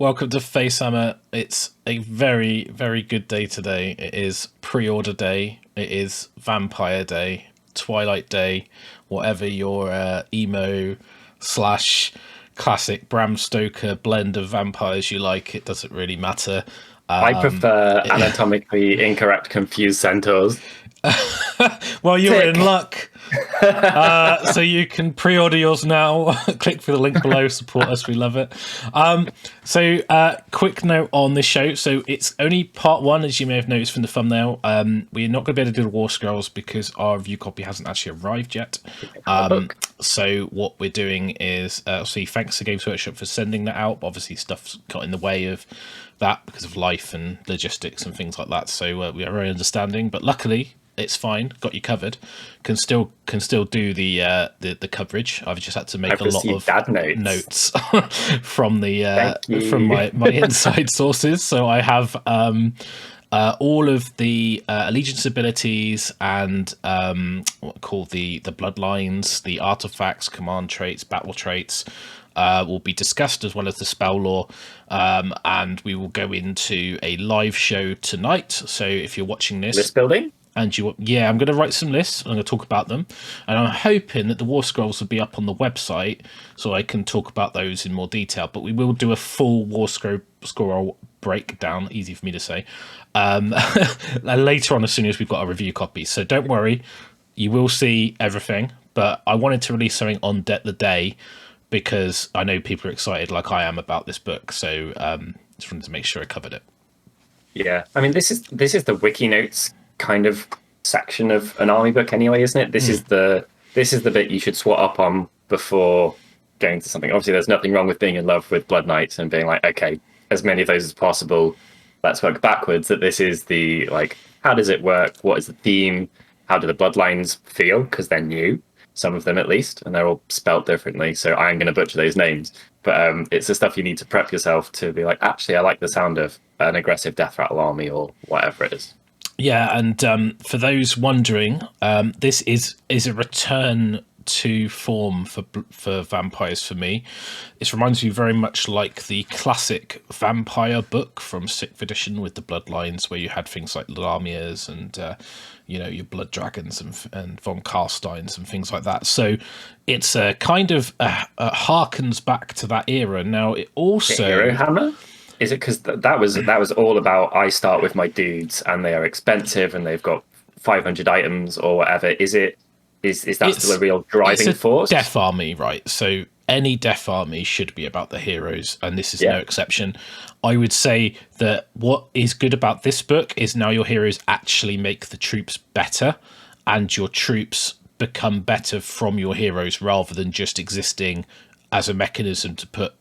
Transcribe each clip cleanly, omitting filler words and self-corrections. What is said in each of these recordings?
welcome to FACEHAMMER. It's a very, very good day today. It is pre-order day. It is Vampire Day, Twilight Day, whatever your emo / classic Bram Stoker blend of vampires you like. It doesn't really matter. I prefer anatomically incorrect confused centaurs. Well, you're in luck. So you can pre-order yours now. Click through the link below, support us, we love it. Quick note on this show, so it's only part one, as you may have noticed from the thumbnail. We're not going to be able to do the War Scrolls because our review copy hasn't actually arrived yet. So what we're doing is obviously thanks to Games Workshop for sending that out, but obviously stuff's got in the way of that because of life and logistics and things like that, so we are very understanding, but luckily it's fine. Got you covered. Can still do the coverage. I've just had to make a lot of notes from from my inside sources. So I have all of the allegiance abilities and what called the bloodlines, the artifacts, command traits, battle traits. Will be discussed, as well as the spell lore, and we will go into a live show tonight. So if you're watching this, list building. And I'm going to write some lists. I'm going to talk about them, and I'm hoping that the War Scrolls will be up on the website so I can talk about those in more detail. But we will do a full War Scroll breakdown. Easy for me to say. Later on, as soon as we've got a review copy. So don't worry, you will see everything. But I wanted to release something on the day because I know people are excited, like I am, about this book. So just wanted to make sure I covered it. Yeah, I mean, this is the Wiki Notes kind of section of an army book anyway, isn't it? This is the bit you should swat up on before going to something. Obviously there's nothing wrong with being in love with Blood Knights and being like, okay, as many of those as possible, let's work backwards. That this is the, like, how does it work, what is the theme, how do the bloodlines feel, because they're new, some of them at least, and they're all spelt differently, so I am going to butcher those names, but it's the stuff you need to prep yourself to be like, actually I like the sound of an aggressive death rattle army or whatever it is. Yeah, and for those wondering, this is a return to form for vampires for me. It reminds me very much like the classic vampire book from 6th edition with the Bloodlines, where you had things like Lamias and your Blood Dragons and Von Carsteins and things like that. So it's a kind of harkens back to that era. Now it also Hero Hammer. Is it because that was all about I start with my dudes and they are expensive and they've got 500 items or whatever? Is that still a real driving force? Death army, right? So any death army should be about the heroes, and this is no exception. I would say that what is good about this book is now your heroes actually make the troops better, and your troops become better from your heroes rather than just existing as a mechanism to put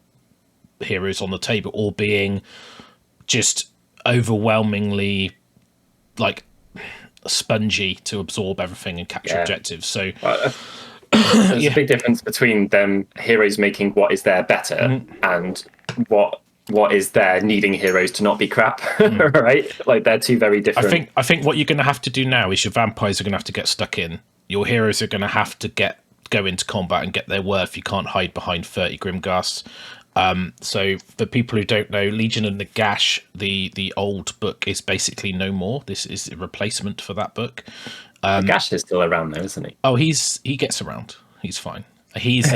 heroes on the table, or being just overwhelmingly like spongy to absorb everything and capture objectives. So there's a big difference between them heroes making what is there better and what is there needing heroes to not be crap. Right? Like, they're two very different. I think what you're going to have to do now is your vampires are going to have to get stuck in. Your heroes are going to have to go into combat and get their worth. You can't hide behind 30 Grimghasts. So for people who don't know, Legion of Nagash, the old book, is basically no more. This is a replacement for that book. Nagash is still around though, isn't he? Oh, he gets around. He's fine. He's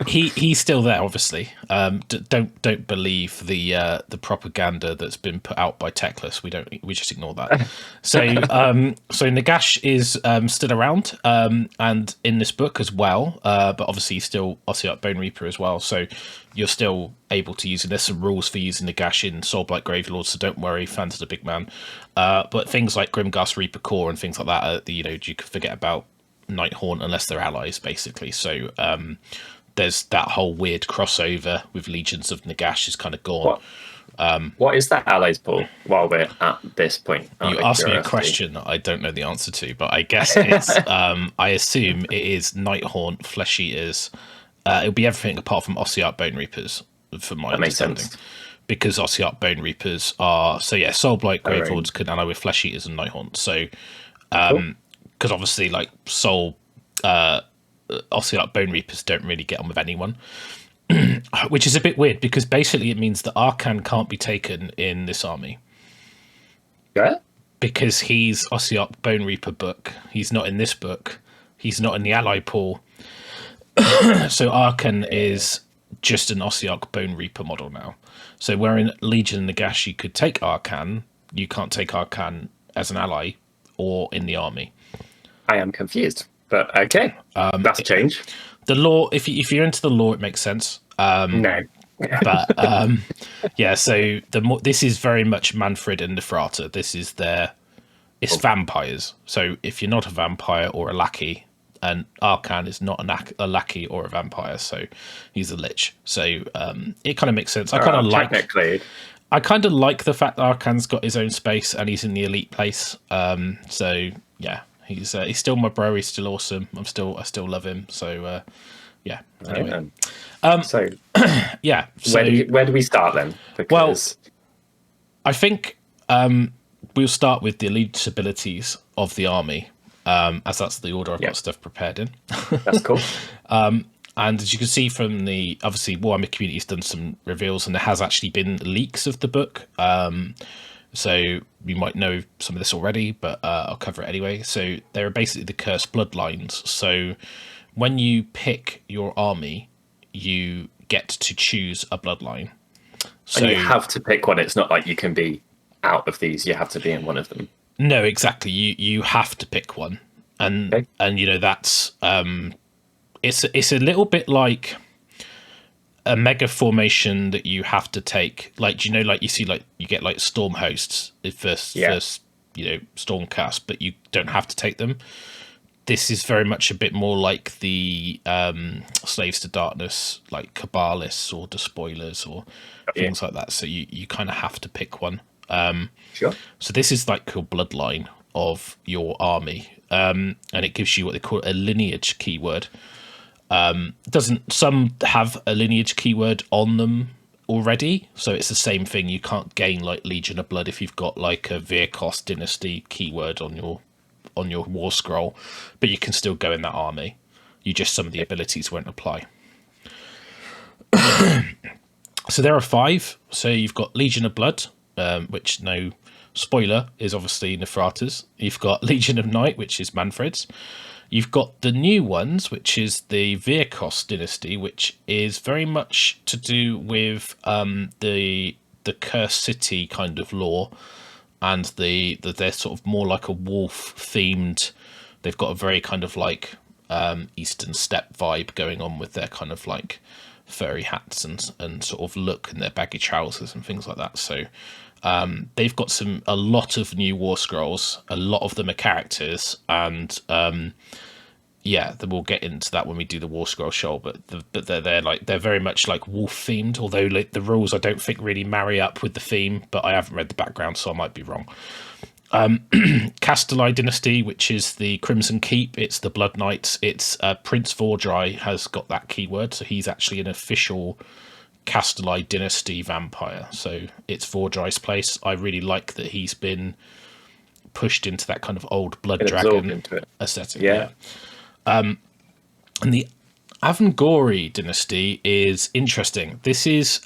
he's still there, obviously. Don't believe the propaganda that's been put out by Techless. We just ignore that. So Nagash is still around, and in this book as well. But obviously he's still Ossiarch Bone Reaper as well. So you're still able to use it. There's some rules for using Nagash in Soulblight Gravelords, so don't worry, fans of the big man. But things like Grimghast Reaper Core and things like that, you could forget about Nighthaunt unless they're allies, basically. So there's that whole weird crossover with Legions of Nagash is kind of gone. What is that allies pool while we're at this point? You asked me a question that I don't know the answer to, but I guess it's I assume it is Nighthaunt, Flesh Eaters. It'll be everything apart from Ossiarch Bone Reapers, from my understanding. Because Ossiarch Bone Reapers are Soulblight Gravelords can ally with Flesh Eaters and Nighthaunt. So because obviously, like Ossiarch Bone Reapers don't really get on with anyone. which is a bit weird because basically it means that Arcan can't be taken in this army. Yeah. Because he's Ossiarch Bone Reaper book. He's not in this book. He's not in the ally pool. So Arcan is just an Ossiarch Bone Reaper model now. So where in Legion Nagash you could take Arcan, you can't take Arcan as an ally or in the army. I am confused, but okay. That's a change. The lore, if you're into the lore, it makes sense. No. But yeah, so this is very much Manfred and Neferata. This is it's vampires. So if you're not a vampire or a lackey, and Arcan is not a lackey or a vampire, so he's a lich. So it kind of makes sense. I kind of like the fact that Arcan's got his own space and he's in the elite place. So yeah, he's still my bro. He's still awesome. I still love him. So yeah. Anyway. So yeah. So, where do we start then? Because... Well, I think we'll start with the elite abilities of the army, as that's the order I've got stuff prepared in. That's cool. And as you can see from the, obviously, Warhammer community's done some reveals, and there has actually been leaks of the book. So you might know some of this already, but I'll cover it anyway. So they're basically the cursed bloodlines. So when you pick your army, you get to choose a bloodline. So and you have to pick one. It's not like you can be out of these. You have to be in one of them. No, exactly. You have to pick one, and you know that's it's a little bit like a mega formation that you have to take. Like, you know, like you see, like you get like storm hosts first, you know, storm cast, but you don't have to take them. This is very much a bit more like the Slaves to Darkness, like Cabalists or Despoilers or things like that. So you kind of have to pick one. Sure. So this is like your bloodline of your army, and it gives you what they call a lineage keyword. Some have a lineage keyword on them already, so it's the same thing. You can't gain like Legion of Blood if you've got like a Virkos Dynasty keyword on your war scroll, but you can still go in that army. Some of the abilities won't apply. So there are 5. So you've got Legion of Blood, which, no spoiler, is obviously Neferata's. You've got Legion of Night, which is Manfred's. You've got the new ones, which is the Virkos Dynasty, which is very much to do with the Cursed City kind of lore, and they're sort of more like a wolf themed. They've got a very kind of like Eastern steppe vibe going on with their kind of like furry hats and sort of look, and their baggy trousers and things like that. So they've got a lot of new war scrolls. A lot of them are characters, and then we'll get into that when we do the war scroll show. But they're very much like wolf themed. Although like, the rules I don't think really marry up with the theme, but I haven't read the background, so I might be wrong. Castelle Dynasty, which is the Crimson Keep, it's the Blood Knights. It's Prince Vordry has got that keyword, so he's actually an official Castelle Dynasty vampire. So it's Vordry's place. I really like that he's been pushed into that kind of old blood dragon aesthetic. Yeah. And the Avangori Dynasty is interesting. This is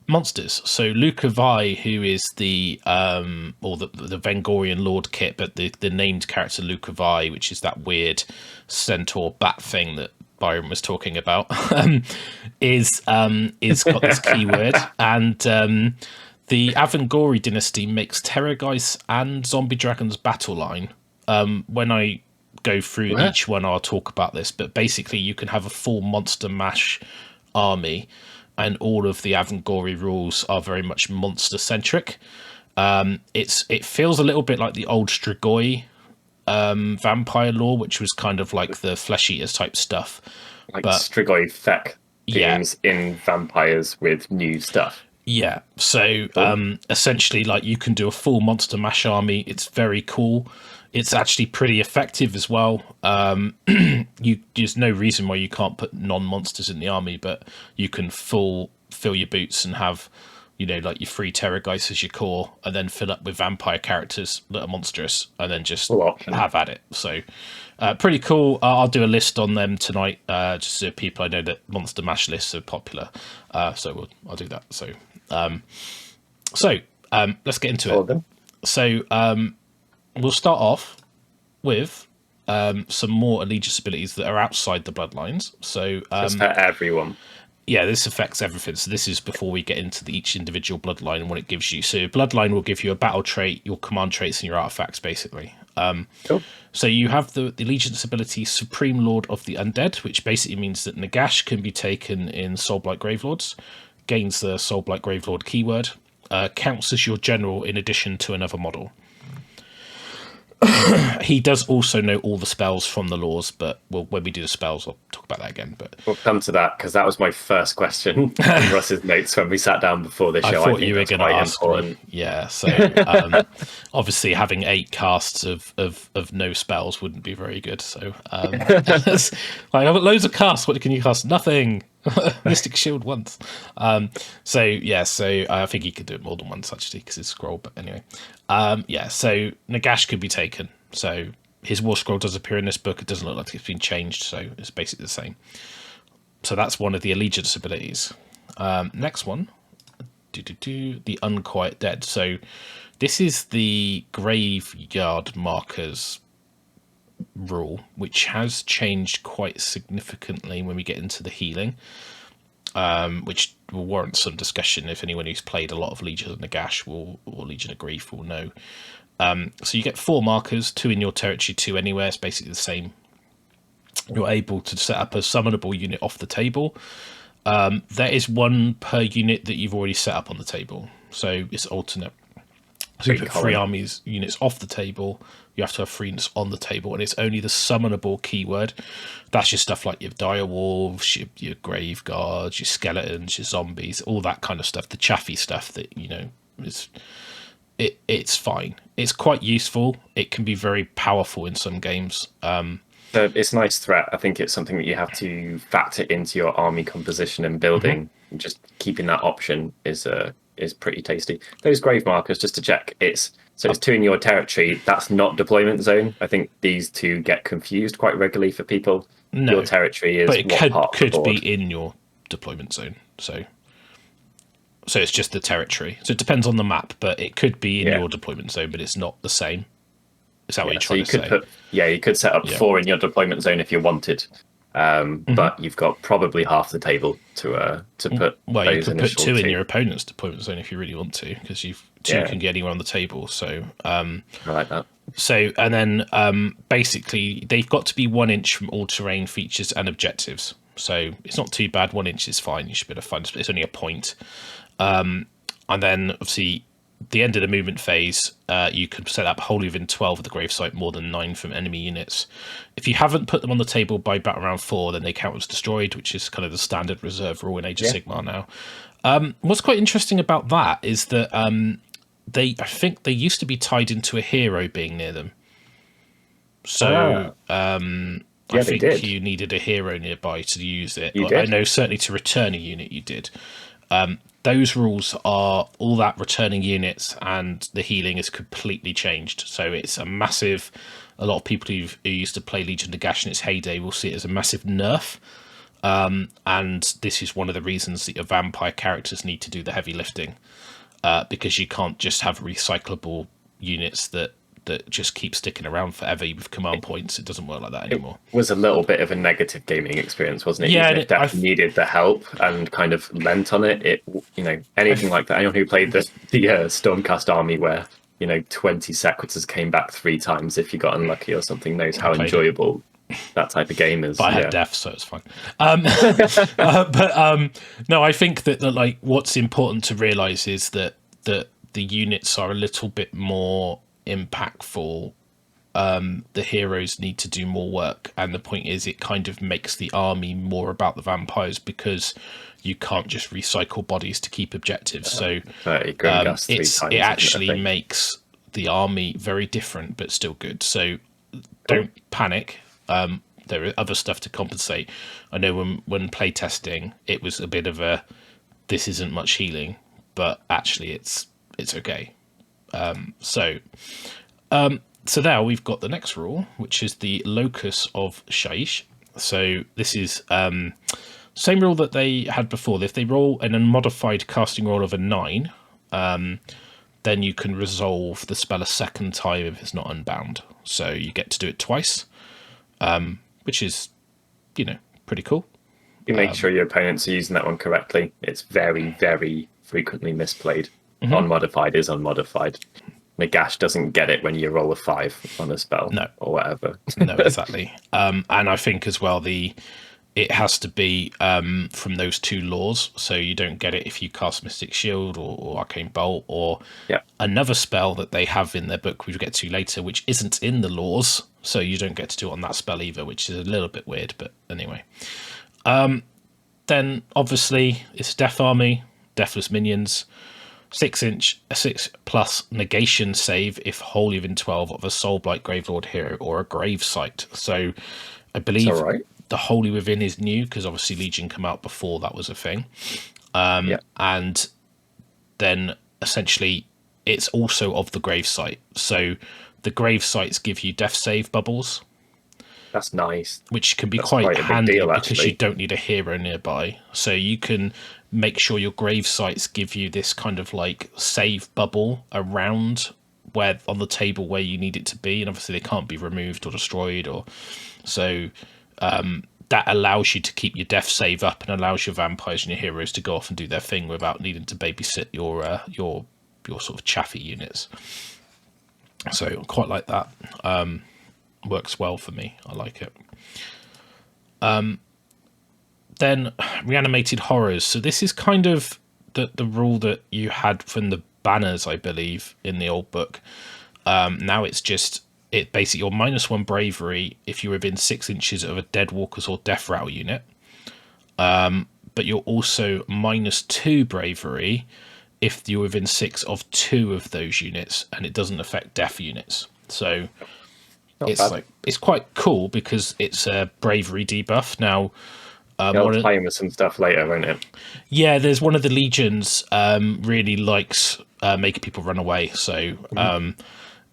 monsters. So Lukavai, who is the Vengorian Lord kit, but the named character Lukavai, which is that weird centaur bat thing that Byron was talking about, is got this keyword. And the Avangori Dynasty makes Terrorgeist and Zombie Dragons battle line. When I go through each one, I'll talk about this, but basically you can have a full monster mash army, and all of the Avangori rules are very much monster centric. It feels a little bit like the old Strigoi vampire lore, which was kind of like the flesh eaters type stuff, like Strigoi Fek themes in vampires with new stuff. Yeah, so essentially, like, you can do a full monster mash army. It's very cool. It's actually pretty effective as well. There's no reason why you can't put non-monsters in the army, but you can fill your boots and have like your 3 Terrorgeists as your core, and then fill up with vampire characters that are monstrous, and then just have at it. So pretty cool. I'll do a list on them tonight, just so people I know that Monster Mash lists are popular. So I'll do that. So let's get into it. So we'll start off with some more allegiance abilities that are outside the Bloodlines. So for everyone. Yeah, this affects everything. So this is before we get into each individual bloodline and what it gives you. So bloodline will give you a battle trait, your command traits, and your artifacts, basically. Cool. So you have the allegiance ability Supreme Lord of the Undead, which basically means that Nagash can be taken in Soulblight Gravelords, gains the Soulblight Gravelord keyword, counts as your general in addition to another model. He does also know all the spells from the laws, but when we do the spells, I'll talk about that again. But we'll come to that, because that was my first question in Russ's notes when we sat down before the show. I thought you were going to ask me. Yeah, so obviously having 8 casts of no spells wouldn't be very good. So like, I've got loads of casts. What can you cast? Nothing. Mystic Shield once. So I think he could do it more than once, actually, because it's scroll. But anyway, so Nagash could be taken. So his war scroll does appear in this book. It doesn't look like it's been changed, so it's basically the same. So that's one of the allegiance abilities. Next one, the Unquiet Dead. So this is the graveyard markers rule, which has changed quite significantly when we get into the healing, which will warrant some discussion if anyone who's played a lot of Legion of Nagash or Legion of Grief will know. So you get 4 markers, 2 in your territory, 2 anywhere. It's basically the same. You're able to set up a summonable unit off the table. There is 1 per unit that you've already set up on the table, so it's alternate. So you put 3 armies units off the table. You have to have 3 units on the table, and it's only the summonable keyword. That's your stuff like your direwolves, your grave guards, your skeletons, your zombies, all that kind of stuff. The chaffy stuff that is it's fine. It's quite useful. It can be very powerful in some games. It's a nice threat. I think it's something that you have to factor into your army composition and building. Mm-hmm. Just keeping that option is pretty tasty. Those grave markers, just to check, it's 2 in your territory. That's not deployment zone. I think these 2 get confused quite regularly for people. No, your territory is, but it could be in your deployment zone. So it's just the territory. So it depends on the map, but it could be in your deployment zone, but it's not the same. Is that what you're trying to say? You could set up 4 in your deployment zone if you wanted. But you've got probably half the table to put. Well, you could put 2 in your opponent's deployment zone if you really want to, because 2 can get anywhere on the table. So I like that. So and then basically they've got to be 1 inch from all terrain features and objectives. So it's not too bad. 1 inch is fine. You should be able to find. It's only a point. And then obviously the end of the movement phase, you could set up wholly within 12 of the gravesite, more than 9 from enemy units. If you haven't put them on the table by battle round 4, then they count as destroyed, which is kind of the standard reserve rule in Age of Sigmar now. What's quite interesting about that is that I think they used to be tied into a hero being near them. So I think you needed a hero nearby to use it. I know certainly to return a unit you did. Those rules are all that returning units, and the healing is completely changed. So it's a massive. A lot of people who used to play Legion of Nagash in its heyday will see it as a massive nerf. And this is one of the reasons that your vampire characters need to do the heavy lifting, because you can't just have recyclable units that just keep sticking around forever with command points. It doesn't work like that anymore. It was a little bit of a negative gaming experience, wasn't it? Yeah, it definitely needed the help and kind of lent on it. Anything like that. Anyone who played the Stormcast army where 20 sequitors came back 3 times if you got unlucky or something knows how enjoyable that type of game is. But I had death, so it's fine. No, I think that what's important to realise is that the units are a little bit more impactful. The heroes need to do more work, and the point is it kind of makes the army more about the vampires, because you can't just recycle bodies to keep objectives. So it actually makes the army very different but still good. So don't panic. There are other stuff to compensate. I know when playtesting it was a bit of a this isn't much healing, but actually it's okay. So now we've got the next rule, which is the Locus of Shaish. So this is same rule that they had before. If they roll an unmodified casting roll of a 9, then you can resolve the spell a second time if it's not unbound. So you get to do it twice, which is, pretty cool. You make sure your opponents are using that one correctly. It's very, very frequently misplayed. Unmodified is unmodified. Nagash doesn't get it when you roll a 5 on a spell, or whatever. No, exactly. And I think as well it has to be from those 2 laws, so you don't get it if you cast Mystic Shield or Arcane Bolt or another spell that they have in their book, which we'll get to later, which isn't in the laws, so you don't get to do it on that spell either, which is a little bit weird, but anyway. Then obviously it's Death Army, Deathless Minions, 6-inch, a 6+ negation save if wholly within 12 of a Soulblight Gravelord hero or a grave site. So I believe the wholly within is new because obviously Legion come out before that was a thing. And then essentially it's also of the grave site. So the grave sites give you death save bubbles. That's nice. Which can be quite handy because you don't need a hero nearby. So you can make sure your grave sites give you this kind of like save bubble around where on the table where you need it to be, and obviously they can't be removed or destroyed, or so that allows you to keep your death save up and allows your vampires and your heroes to go off and do their thing without needing to babysit your sort of chaffy units. So I quite like that. Works well for me. I like it. Then Reanimated Horrors. So this is kind of the rule that you had from the banners, I believe, in the old book. Now it's just basically you're -1 bravery if you're within 6 inches of a Dead Walkers or Death Rattle unit. But you're also -2 bravery if you're within 6 of 2 of those units, and it doesn't affect death units. So it's quite cool because it's a bravery debuff. Now I'll tie in with some stuff later, won't it? Yeah, there's one of the legions really likes making people run away. So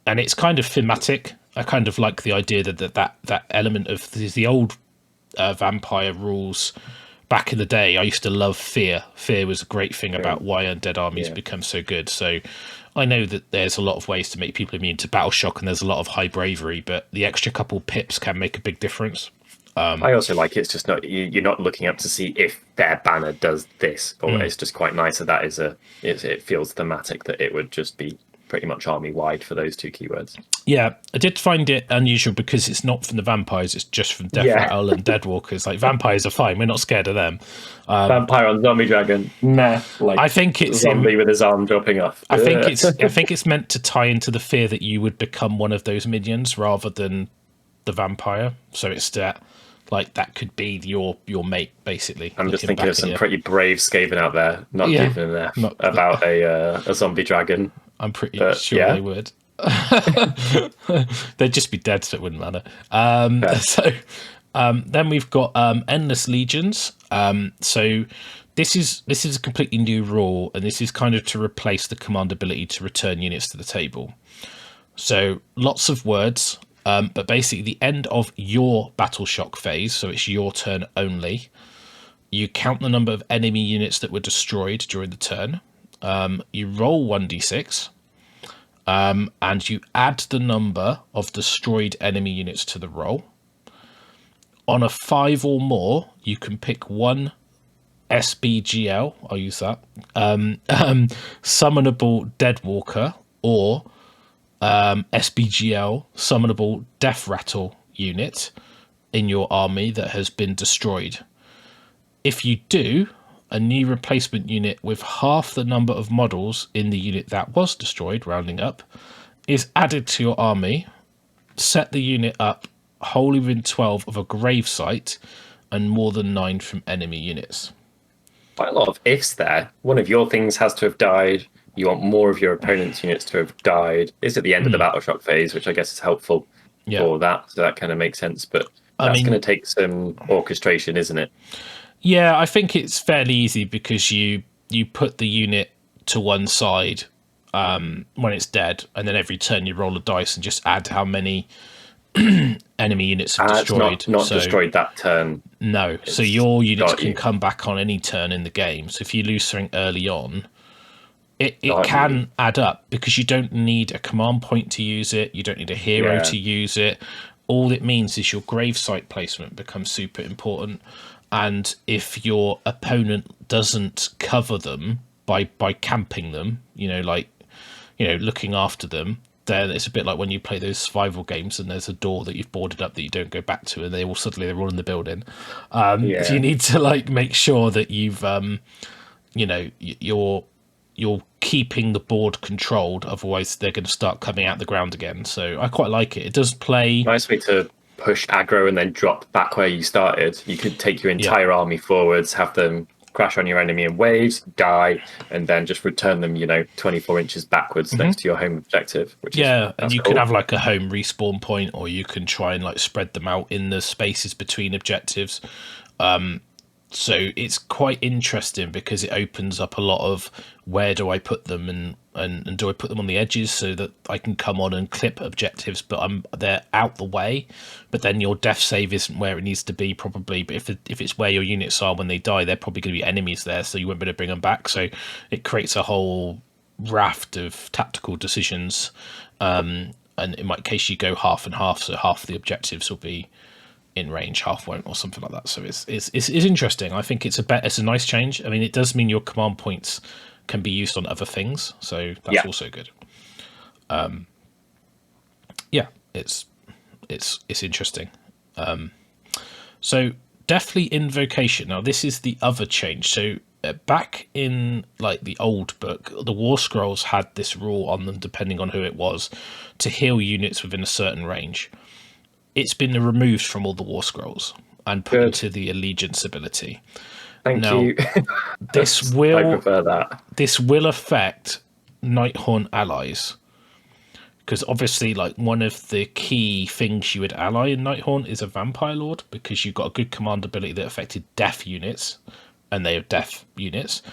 and it's kind of thematic. I kind of like the idea that element of the old vampire rules. Back in the day, I used to love fear. Fear was a great thing about why undead armies become so good. So I know that there's a lot of ways to make people immune to battle shock, and there's a lot of high bravery, but the extra couple pips can make a big difference. I also like it's just not you're not looking up to see if their banner does this, or it's just quite nice that that is it feels thematic that it would just be pretty much army wide for those 2 keywords. Yeah, I did find it unusual because it's not from the vampires; it's just from Death Rattle and Dead Walkers. Like vampires are fine; we're not scared of them. Vampire on zombie dragon, nah. Like I think it's zombie with his arm dropping off. I think it's meant to tie into the fear that you would become one of those minions rather than the vampire. So it's that. Like that could be your mate, basically. I'm just thinking of some pretty brave Skaven out there, not giving a F about a zombie dragon. I'm pretty sure they would. They'd just be dead, so it wouldn't matter. So then we've got Endless Legions. So this is a completely new rule, and this is kind of to replace the command ability to return units to the table. So lots of words. But basically, the end of your battle shock phase, so it's your turn only, you count the number of enemy units that were destroyed during the turn. You roll 1d6, and you add the number of destroyed enemy units to the roll. On a 5 or more, you can pick one SBGL, I'll use that, summonable Dead Walker, or SBGL, summonable Death Rattle unit in your army that has been destroyed. If you do, a new replacement unit with half the number of models in the unit that was destroyed, rounding up, is added to your army. Set the unit up wholly within 12 of a grave site and more than 9 from enemy units. Quite a lot of ifs there. One of your things has to have died. You want more of your opponent's units to have died. It's at the end of the battle shock phase, which I guess is helpful for that. So that kind of makes sense. But that's going to take some orchestration, isn't it? Yeah, I think it's fairly easy because you put the unit to one side when it's dead, and then every turn you roll a dice and just add how many enemy units have destroyed. Not destroyed that turn. No, so your units can come back on any turn in the game. So if you lose something early on, it can add up, because you don't need a command point to use it. You don't need a hero to use it. All it means is your gravesite placement becomes super important. And if your opponent doesn't cover them by camping them, looking after them, then it's a bit like when you play those survival games and there's a door that you've boarded up that you don't go back to, and they're all in the building. So you need to make sure that you've you're keeping the board controlled, otherwise they're going to start coming out the ground again. So I quite like it. It does play nice way to push aggro and then drop back where you started. You could take your entire army forwards, have them crash on your enemy in waves, die, and then just return them 24 inches backwards next to your home objective, which and you could have a home respawn point, or you can try and spread them out in the spaces between objectives. So it's quite interesting, because it opens up a lot of where do I put them, and do I put them on the edges so that I can come on and clip objectives, but they're out the way. But then your death save isn't where it needs to be, probably. But if it's where your units are when they die, they're probably going to be enemies there, so you won't be able to bring them back. So it creates a whole raft of tactical decisions. And in my case, you go half and half, so half of the objectives will be in range, half won't, or something like that. So it's interesting. I think it's a nice change. I mean, it does mean your command points can be used on other things, so that's also good. It's interesting. So definitely Invocation. Now this is the other change. So back in the old book, the War Scrolls had this rule on them, depending on who it was, to heal units within a certain range. It's been removed from all the War Scrolls and put into the Allegiance ability. Thank you. This will, I prefer that. This will affect Nighthaunt allies, because obviously one of the key things you would ally in Nighthaunt is a Vampire Lord, because you've got a good command ability that affected death units, and they are death units.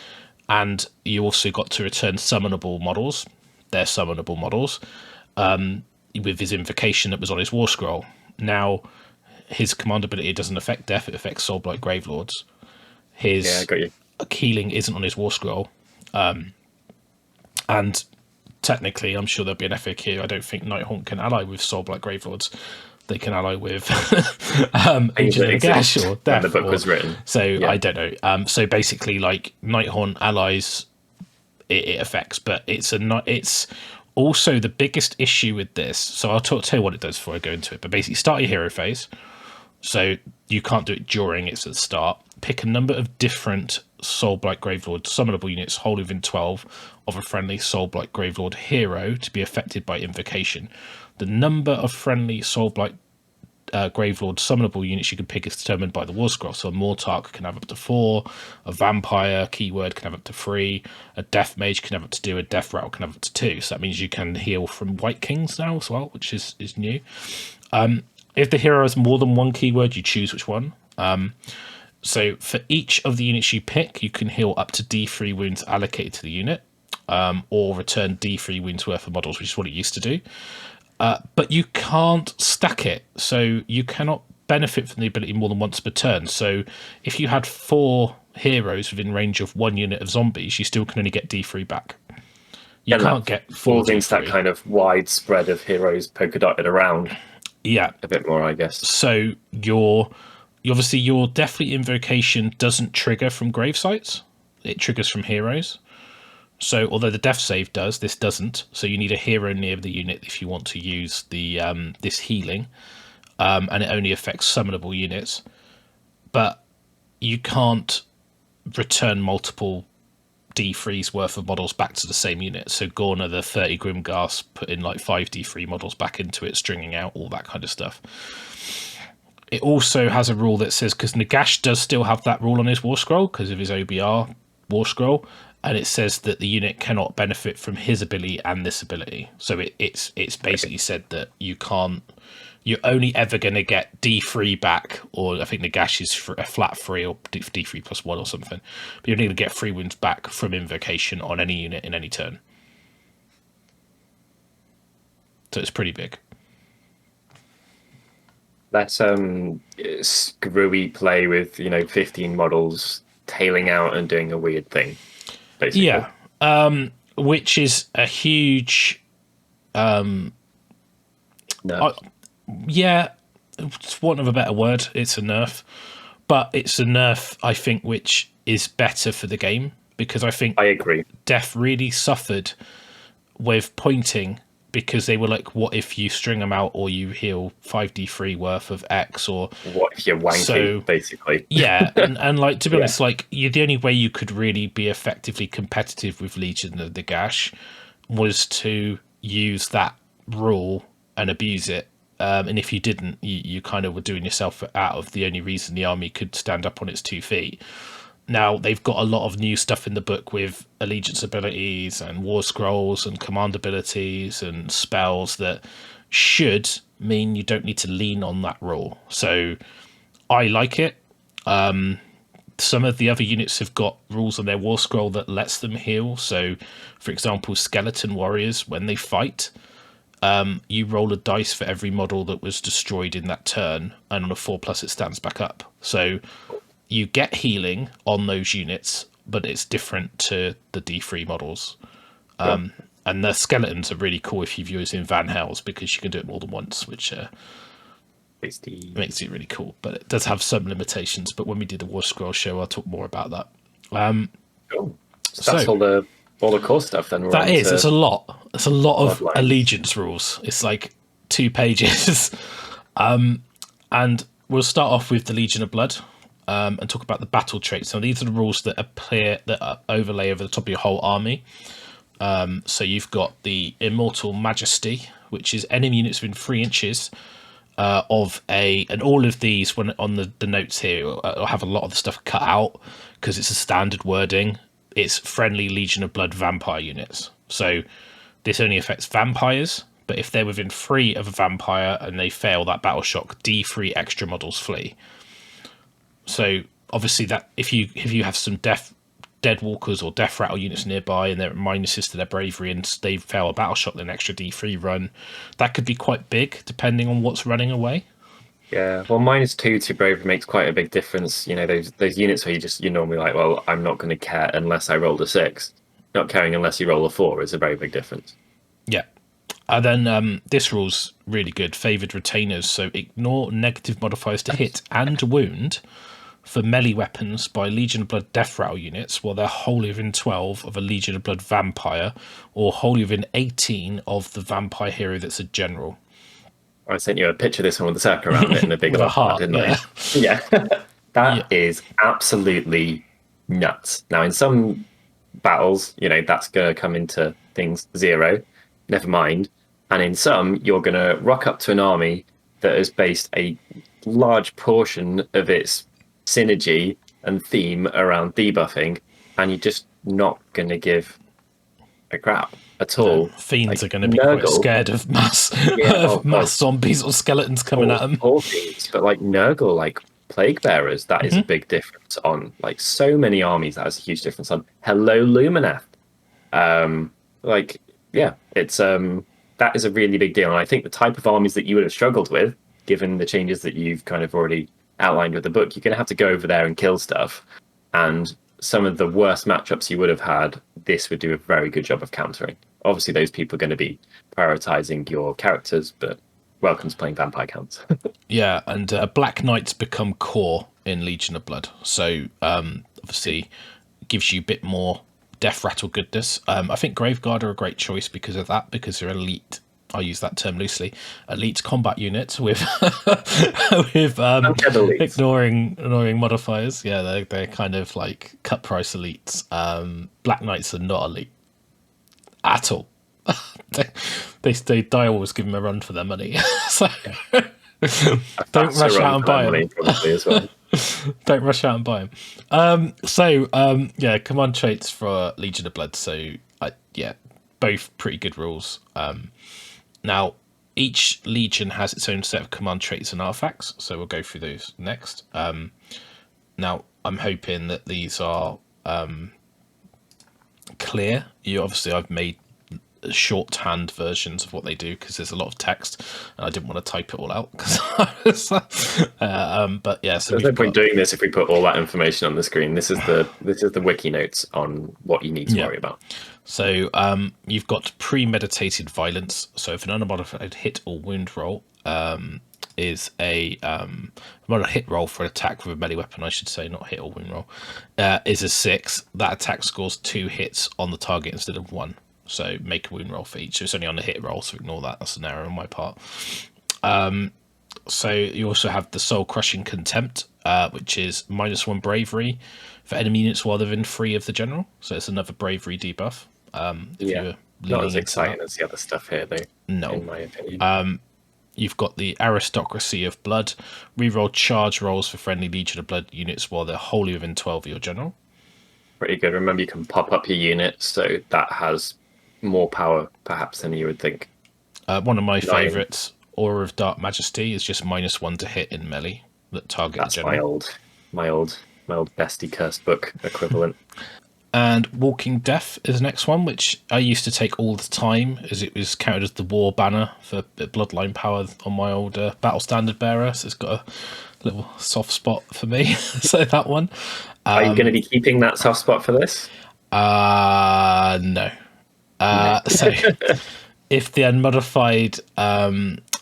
And you also got to return summonable models. They're summonable models. With his invocation that was on his War Scroll. Now, his command ability doesn't affect death, it affects Soulblight Gravelords. His healing isn't on his War Scroll. And technically, I'm sure there'll be an FAQ. I don't think Nighthaunt can ally with Soulblight Gravelords. They can ally with Agent of Gash or Death. When the book was written. So I don't know. So basically, Nighthaunt allies, it affects, but it's also the biggest issue with this. So I'll tell you what it does before I go into it. But basically, start your hero phase. So you can't do it during, it's at the start. Pick a number of different Soulblight Gravelord summonable units wholly within 12 of a friendly Soulblight Gravelord hero to be affected by invocation. The number of friendly Soulblight Gravelord summonable units you can pick is determined by the War Scroll. So a Mortarch can have up to 4, a Vampire Keyword can have up to 3, a Death Mage can have up to 2, a Death Rattle can have up to 2. So that means you can heal from White Kings now as well, which is new. If the hero has more than one keyword, you choose which one. So for each of the units you pick, you can heal up to D3 wounds allocated to the unit, or return D3 wounds worth of models, which is what it used to do. But you can't stack it, so you cannot benefit from the ability more than once per turn. So if you had 4 heroes within range of 1 unit of zombies, you still can only get D3 back. You can't get 4 D3. That kind of wide spread of heroes polka dotted around. Yeah, a bit more, I guess. So your definitely invocation doesn't trigger from grave sites; it triggers from heroes. So although the death save does, this doesn't. So you need a hero near the unit if you want to use the this healing, and it only affects summonable units. But you can't return multiple D3's worth of models back to the same unit. So Gorna, the 30 Grimghast, put in 5 D3 models back into it, stringing out, all that kind of stuff. It also has a rule that says, because Nagash does still have that rule on his War Scroll because of his OBR War Scroll, and it says that the unit cannot benefit from his ability and this ability. So it's basically said that you can't you're only ever going to get D3 back, or I think Nagash is a flat 3 or D3 plus 1 or something. But you're only going to get 3 wounds back from Invocation on any unit in any turn. So it's pretty big. That's screwy play with 15 models tailing out and doing a weird thing, basically. Yeah, which is a huge No. yeah, it's want of a better word, it's a nerf, but it's a nerf I think which is better for the game, because I think I agree. Def really suffered with pointing, because they were like, what if you string them out or you heal 5d3 worth of X, or what if you're wanky, basically. Yeah, and like, to be honest, like, the only way you could really be effectively competitive with Legion of the Gash was to use that rule and abuse it. And if you didn't, you kind of were doing yourself out of the only reason the army could stand up on its 2 feet. Now, they've got a lot of new stuff in the book with allegiance abilities and war scrolls and command abilities and spells that should mean you don't need to lean on that rule. So I like it. Some of the other units have got rules on their war scroll that lets them heal. So, for example, skeleton warriors, when they fight, you roll a dice for every model that was destroyed in that turn, and on a 4+ it stands back up. So you get healing on those units, but it's different to the D3 models. And the skeletons are really cool if you've used in Van Hels, because you can do it more than once, which makes it really cool. But it does have some limitations. But when we did the War Scroll show, I'll talk more about that. Cool. So that's all the core stuff then. That is, it's a lot. It's a lot of Bloodlines. allegiance rules. It's like 2 pages. And we'll start off with the Legion of Blood. And talk about the battle traits. So these are the rules that appear, that are overlay over the top of your whole army. So you've got the Immortal Majesty, which is enemy units within 3 inches of and all of these, when on the notes here, I'll have a lot of the stuff cut out because it's a standard wording. It's friendly Legion of Blood vampire units. So this only affects vampires, but if they're within 3 of a vampire and they fail that battle shock, D3 extra models flee. So obviously, that if you have some dead walkers or death rattle units nearby and they're minuses to their bravery and they fail a battle shock, then extra D3 run, that could be quite big depending on what's running away. Yeah, well, -2 to bravery makes quite a big difference. Those units where you're normally like, well, I'm not going to care unless I rolled a 6. Not caring unless you roll a 4 is a very big difference. Yeah. And then this rule's really good. Favoured retainers. So ignore negative modifiers to hit and wound for melee weapons by Legion of Blood Death Rattle units, while they're wholly within 12 of a Legion of Blood Vampire, or wholly within 18 of the vampire hero that's a general. I sent you a picture of this one with the circle around it and a big heart, didn't I? Yeah. That is absolutely nuts. Now, in some battles, that's going to come into things 0, never mind. And in some, you're going to rock up to an army that has based a large portion of its synergy and theme around debuffing, and you're just not going to give a crap at all. Fiends are going to be quite scared of mass zombies or skeletons coming at them. All things, but like Nurgle, like Plague Bearers, that is a big difference on like so many armies. That is a huge difference on Hello Luminath. It's that is a really big deal, and I think the type of armies that you would have struggled with, given the changes that you've kind of already outlined with the book, you're going to have to go over there and kill stuff, and some of the worst matchups you would have had, this would do a very good job of countering. Obviously, those people are going to be prioritizing your characters, but welcome to playing vampire counts. Yeah, and Black Knights become core in Legion of Blood, so obviously gives you a bit more death rattle goodness. I think Graveguard are a great choice because of that, because they're elite. I use that term loosely. Elite combat units with ignoring modifiers. Yeah, they're kind of like cut price elites. Black Knights are not elite at all. they always give them a run for their money. So don't rush out and buy them. Probably as well. Don't rush out and buy them. Command traits for Legion of Blood. So both pretty good rules. Now, each legion has its own set of command traits and artifacts, so we'll go through those next. Now, I'm hoping that these are clear. I've made shorthand versions of what they do because there's a lot of text and I didn't want to type it all out. But yeah, so there's no point doing this if we put all that information on the screen. This is the wiki notes on what you need to worry about. So you've got premeditated violence. So if an unmodified hit or wound roll is a hit roll for an attack with a melee weapon, I should say, not hit or wound roll, is a 6. That attack scores 2 hits on the target instead of 1. So make a wound roll for each. So it's only on the hit roll, so ignore that. That's an error on my part. So you also have the Soul Crushing Contempt, which is -1 bravery for enemy units while they're within 3 of the general. So it's another bravery debuff. Not as exciting as the other stuff here, though. No, in my opinion. You've got the Aristocracy of Blood. Reroll charge rolls for friendly Legion of Blood units while they're wholly within 12 of your general. Pretty good. Remember, you can pop up your unit, so that has more power, perhaps, than you would think. One of my favourites, Aura of Dark Majesty, is just -1 to hit in melee that target the general. my old bestie curse book equivalent. And Walking Death is the next one, which I used to take all the time, as it was counted as the war banner for bloodline power on my old battle standard bearer. So it's got a little soft spot for me. So that one. Are you going to be keeping that soft spot for this? No. So if the unmodified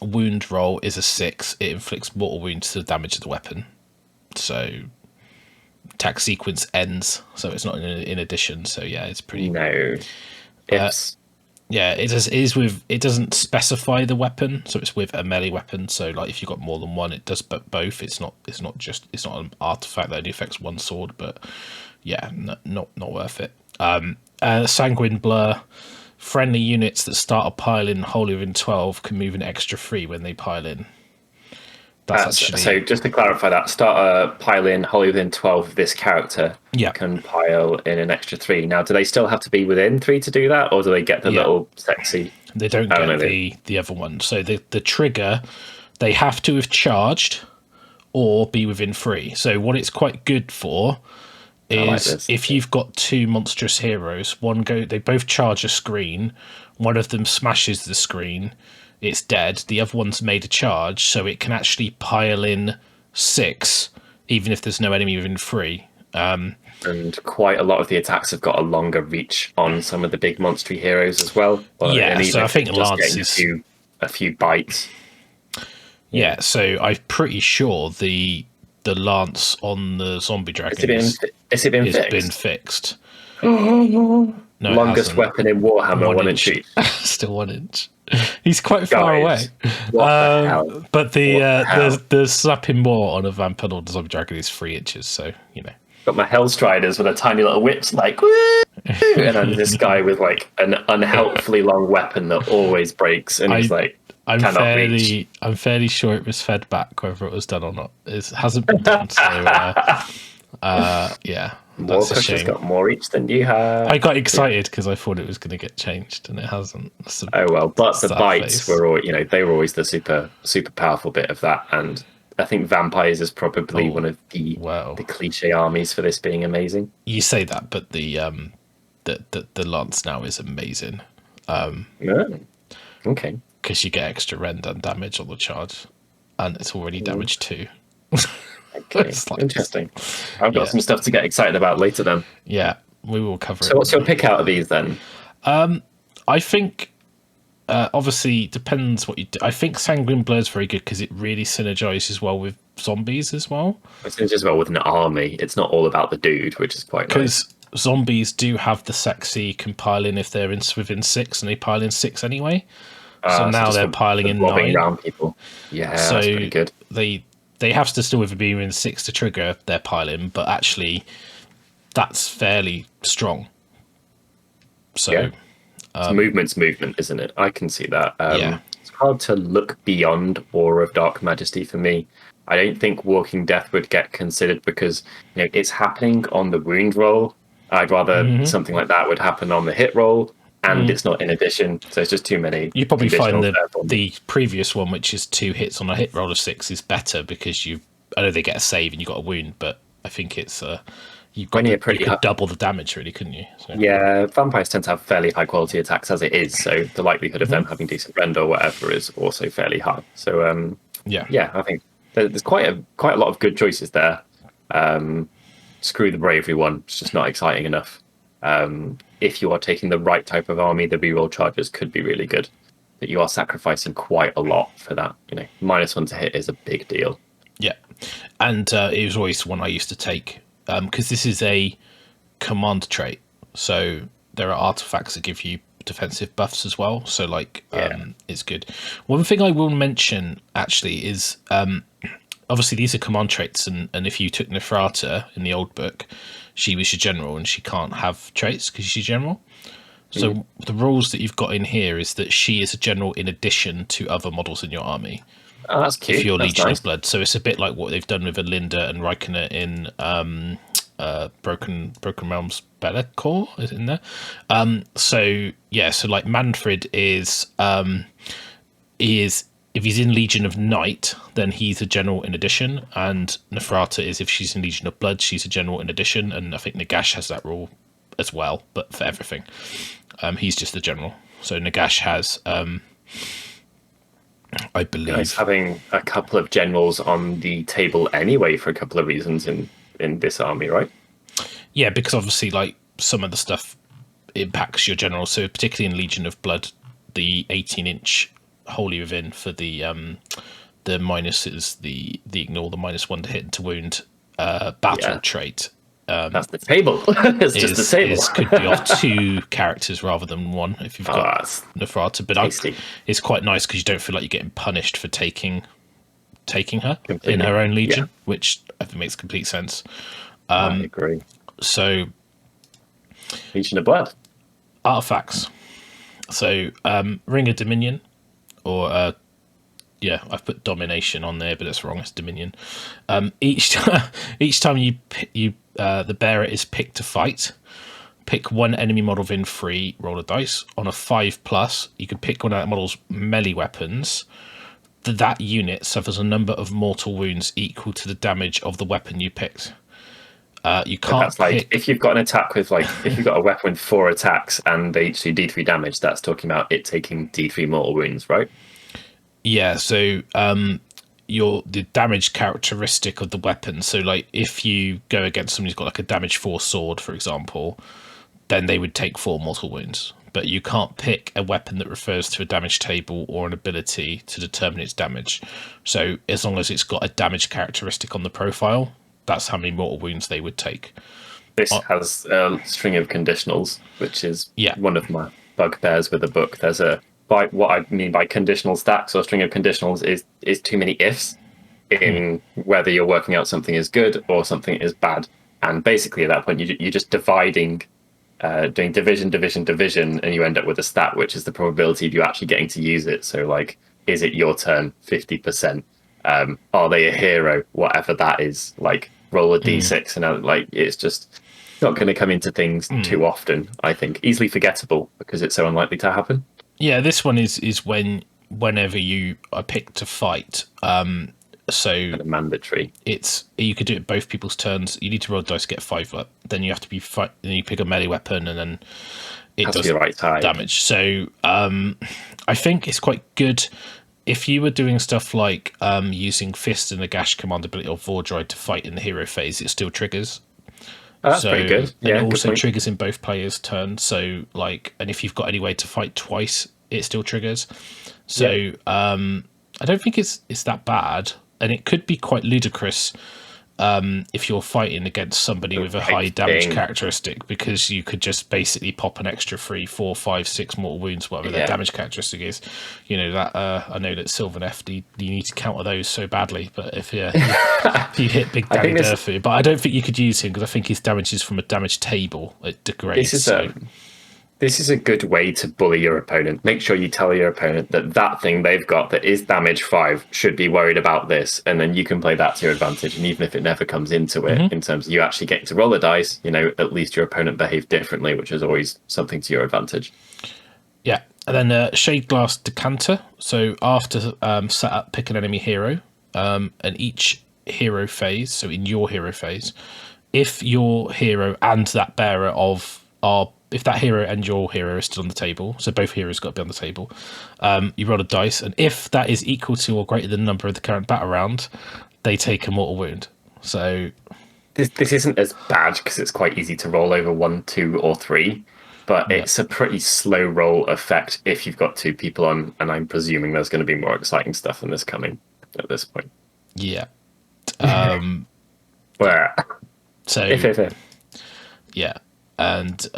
wound roll is a 6, it inflicts mortal wounds to the damage of the weapon. So attack sequence ends, so it's not in addition. So yeah, it's pretty. No. Yeah, it doesn't specify the weapon, so it's with a melee weapon. So like if you've got more than one, it does both. It's not an artifact that only affects one sword, but yeah, not worth it. Sanguine Blur. Friendly units that start a pile in wholly within 12 can move an extra 3 when they pile in. So just to clarify that, start a pile in wholly within 12 of this character can pile in an extra 3. Now, do they still have to be within 3 to do that, or do they get the little sexy... They don't get the other one. So the trigger, they have to have charged or be within 3. So what it's quite good for is if you've got 2 monstrous heroes, they both charge a screen, one of them smashes the screen, it's dead, the other one's made a charge, so it can actually pile in 6, even if there's no enemy within 3. And quite a lot of the attacks have got a longer reach on some of the big monstery heroes as well. So I think Lance is a few bites. Yeah, so I'm pretty sure the lance on the zombie dragon has it been fixed? No, longest weapon in Warhammer, 1 inch each. Still 1 inch. He's quite far away. What the hell? But the slapping more on a vampire or the zombie dragon is 3 inches, so you know. Got my Hellstriders with a tiny little whips, like woo! And then this guy with like an unhelpfully long weapon that always breaks, and he's like. I'm fairly sure it was fed back, whether it was done or not. It hasn't been done, so yeah. That's a shame. Has got more reach than you have. I got excited because I thought it was going to get changed, and it hasn't. Oh well, but the bites were all, they were always the super powerful bit of that, and I think vampires is probably one of the cliche armies for this being amazing. You say that, but the lance now is amazing. Okay. Because you get extra rend and damage on the charge, and it's already damage 2. Okay, interesting. I've got some stuff to get excited about later then. Yeah, we will cover it. So what's your pick out of these then? I think, obviously, depends what you do. I think Sanguine Blur is very good because it really synergizes well with zombies as well. It synergizes well with an army. It's not all about the dude, which is quite nice. Because zombies do have the sexy can pile in if they're within 6, and they pile in 6 anyway. So now they're piling in 9. Around people. Yeah, so that's pretty good. They have to still be in 6 to trigger their piling, but actually that's fairly strong. So movement's movement, isn't it? I can see that. It's hard to look beyond Aura of Dark Majesty for me. I don't think Walking Death would get considered because it's happening on the wound roll. I'd rather something like that would happen on the hit roll. and it's not in addition, so it's just too many. You probably find conditionals that there for me. the previous one, which is 2 hits on a hit roll of 6, is better because I know they get a save and you got a wound, but I think it's you could double the damage, really, couldn't you? So. Yeah, vampires tend to have fairly high quality attacks as it is, so the likelihood of them having decent render or whatever is also fairly high. So yeah, I think there's quite a lot of good choices there. Screw the bravery one; it's just not exciting enough. If you are taking the right type of army, the reroll charges could be really good, but you are sacrificing quite a lot for that. -1 to hit is a big deal. Yeah, and it was always one I used to take because this is a command trait, so there are artifacts that give you defensive buffs as well. So it's good. One thing I will mention actually is obviously these are command traits, and if you took Neferata in the old book, she was your general and she can't have traits because she's your general. So the rules that you've got in here is that she is a general in addition to other models in your army. Oh, that's cute. If you're that's Legion nice. of Blood. So it's a bit like what they've done with Alinda and Rykner in Broken Realms Better Core is in there. So like Manfred is if he's in Legion of Night, then he's a general in addition, and Neferata is if she's in Legion of Blood, she's a general in addition, and I think Nagash has that rule as well, but for everything. He's just the general. So Nagash has I believe Nice having a couple of generals on the table anyway for a couple of reasons in this army, right? Yeah, because obviously like some of the stuff impacts your general. So particularly in Legion of Blood, the 18-inch Holy Within for the minus is the ignore the -1 to hit and to wound battle trait. That's the table. It's just the table. Could be off 2 characters rather than 1 if you've got Neferata. But it's quite nice because you don't feel like you're getting punished for taking her in her own Legion, which I think makes complete sense. I agree. So Legion of Blood. Artefacts. So Ring of Dominion, or I've put Domination on there, but that's wrong. It's Dominion. Each time the bearer is picked to fight, pick 1 enemy model within 3, roll a dice. On a 5+, you can pick one of that model's melee weapons. That unit suffers a number of mortal wounds equal to the damage of the weapon you picked. You can't. That's like if you've got an attack with if you've got a weapon with 4 attacks and they each do D3 damage, that's talking about it taking D3 mortal wounds, right? Yeah. So the damage characteristic of the weapon. So like if you go against somebody who's got like a damage 4 sword, for example, then they would take 4 mortal wounds. But you can't pick a weapon that refers to a damage table or an ability to determine its damage. So as long as it's got a damage characteristic on the profile, that's how many mortal wounds they would take. This has a string of conditionals, which is one of my bugbears with the book. There's what I mean by conditional stacks or string of conditionals is too many ifs in whether you're working out something is good or something is bad. And basically at that point, you're just dividing, doing division, and you end up with a stat, which is the probability of you actually getting to use it. So like, is it your turn? 50%. Are they a hero? Whatever that is, like roll a d6 and it's just not going to come into things too often. I think easily forgettable because it's so unlikely to happen. Yeah, this one is whenever you are picked to fight. So kind of mandatory. You could do it both people's turns. You need to roll dice to get 5 up. Then you have to then you pick a melee weapon, and then it does the right side. Damage. So I think it's quite good. If you were doing stuff like using Fist and a Gash command ability or Vordroid to fight in the hero phase, it still triggers. Oh, that's pretty good. Yeah, it also triggers in both players' turns. So and if you've got any way to fight twice, it still triggers. So I don't think it's that bad, and it could be quite ludicrous if you're fighting against somebody with a high damage characteristic, because you could just basically pop an extra 3, 4, 5, 6 mortal wounds, whatever their damage characteristic is. That I know that Sylvan FD, you need to counter those so badly, but if you hit Big Daddy Durfu, but I don't think you could use him because I think his damage is from a damage table. It degrades. This is a good way to bully your opponent. Make sure you tell your opponent that thing they've got that is damage 5 should be worried about this, and then you can play that to your advantage. And even if it never comes into it, in terms of you actually getting to roll a dice, at least your opponent behaved differently, which is always something to your advantage. Yeah, and then Shade Glass Decanter. So after setup, pick an enemy hero, and each hero phase. So in your hero phase, if your hero and that bearer if that hero and your hero are still on the table, so both heroes got to be on the table, you roll a dice, and if that is equal to or greater than the number of the current battle round, they take a mortal wound. So this isn't as bad because it's quite easy to roll over 1, 2, or 3, but it's a pretty slow roll effect if you've got 2 people on, and I'm presuming there's going to be more exciting stuff than this coming at this point. Yeah. Where? So if. Yeah. And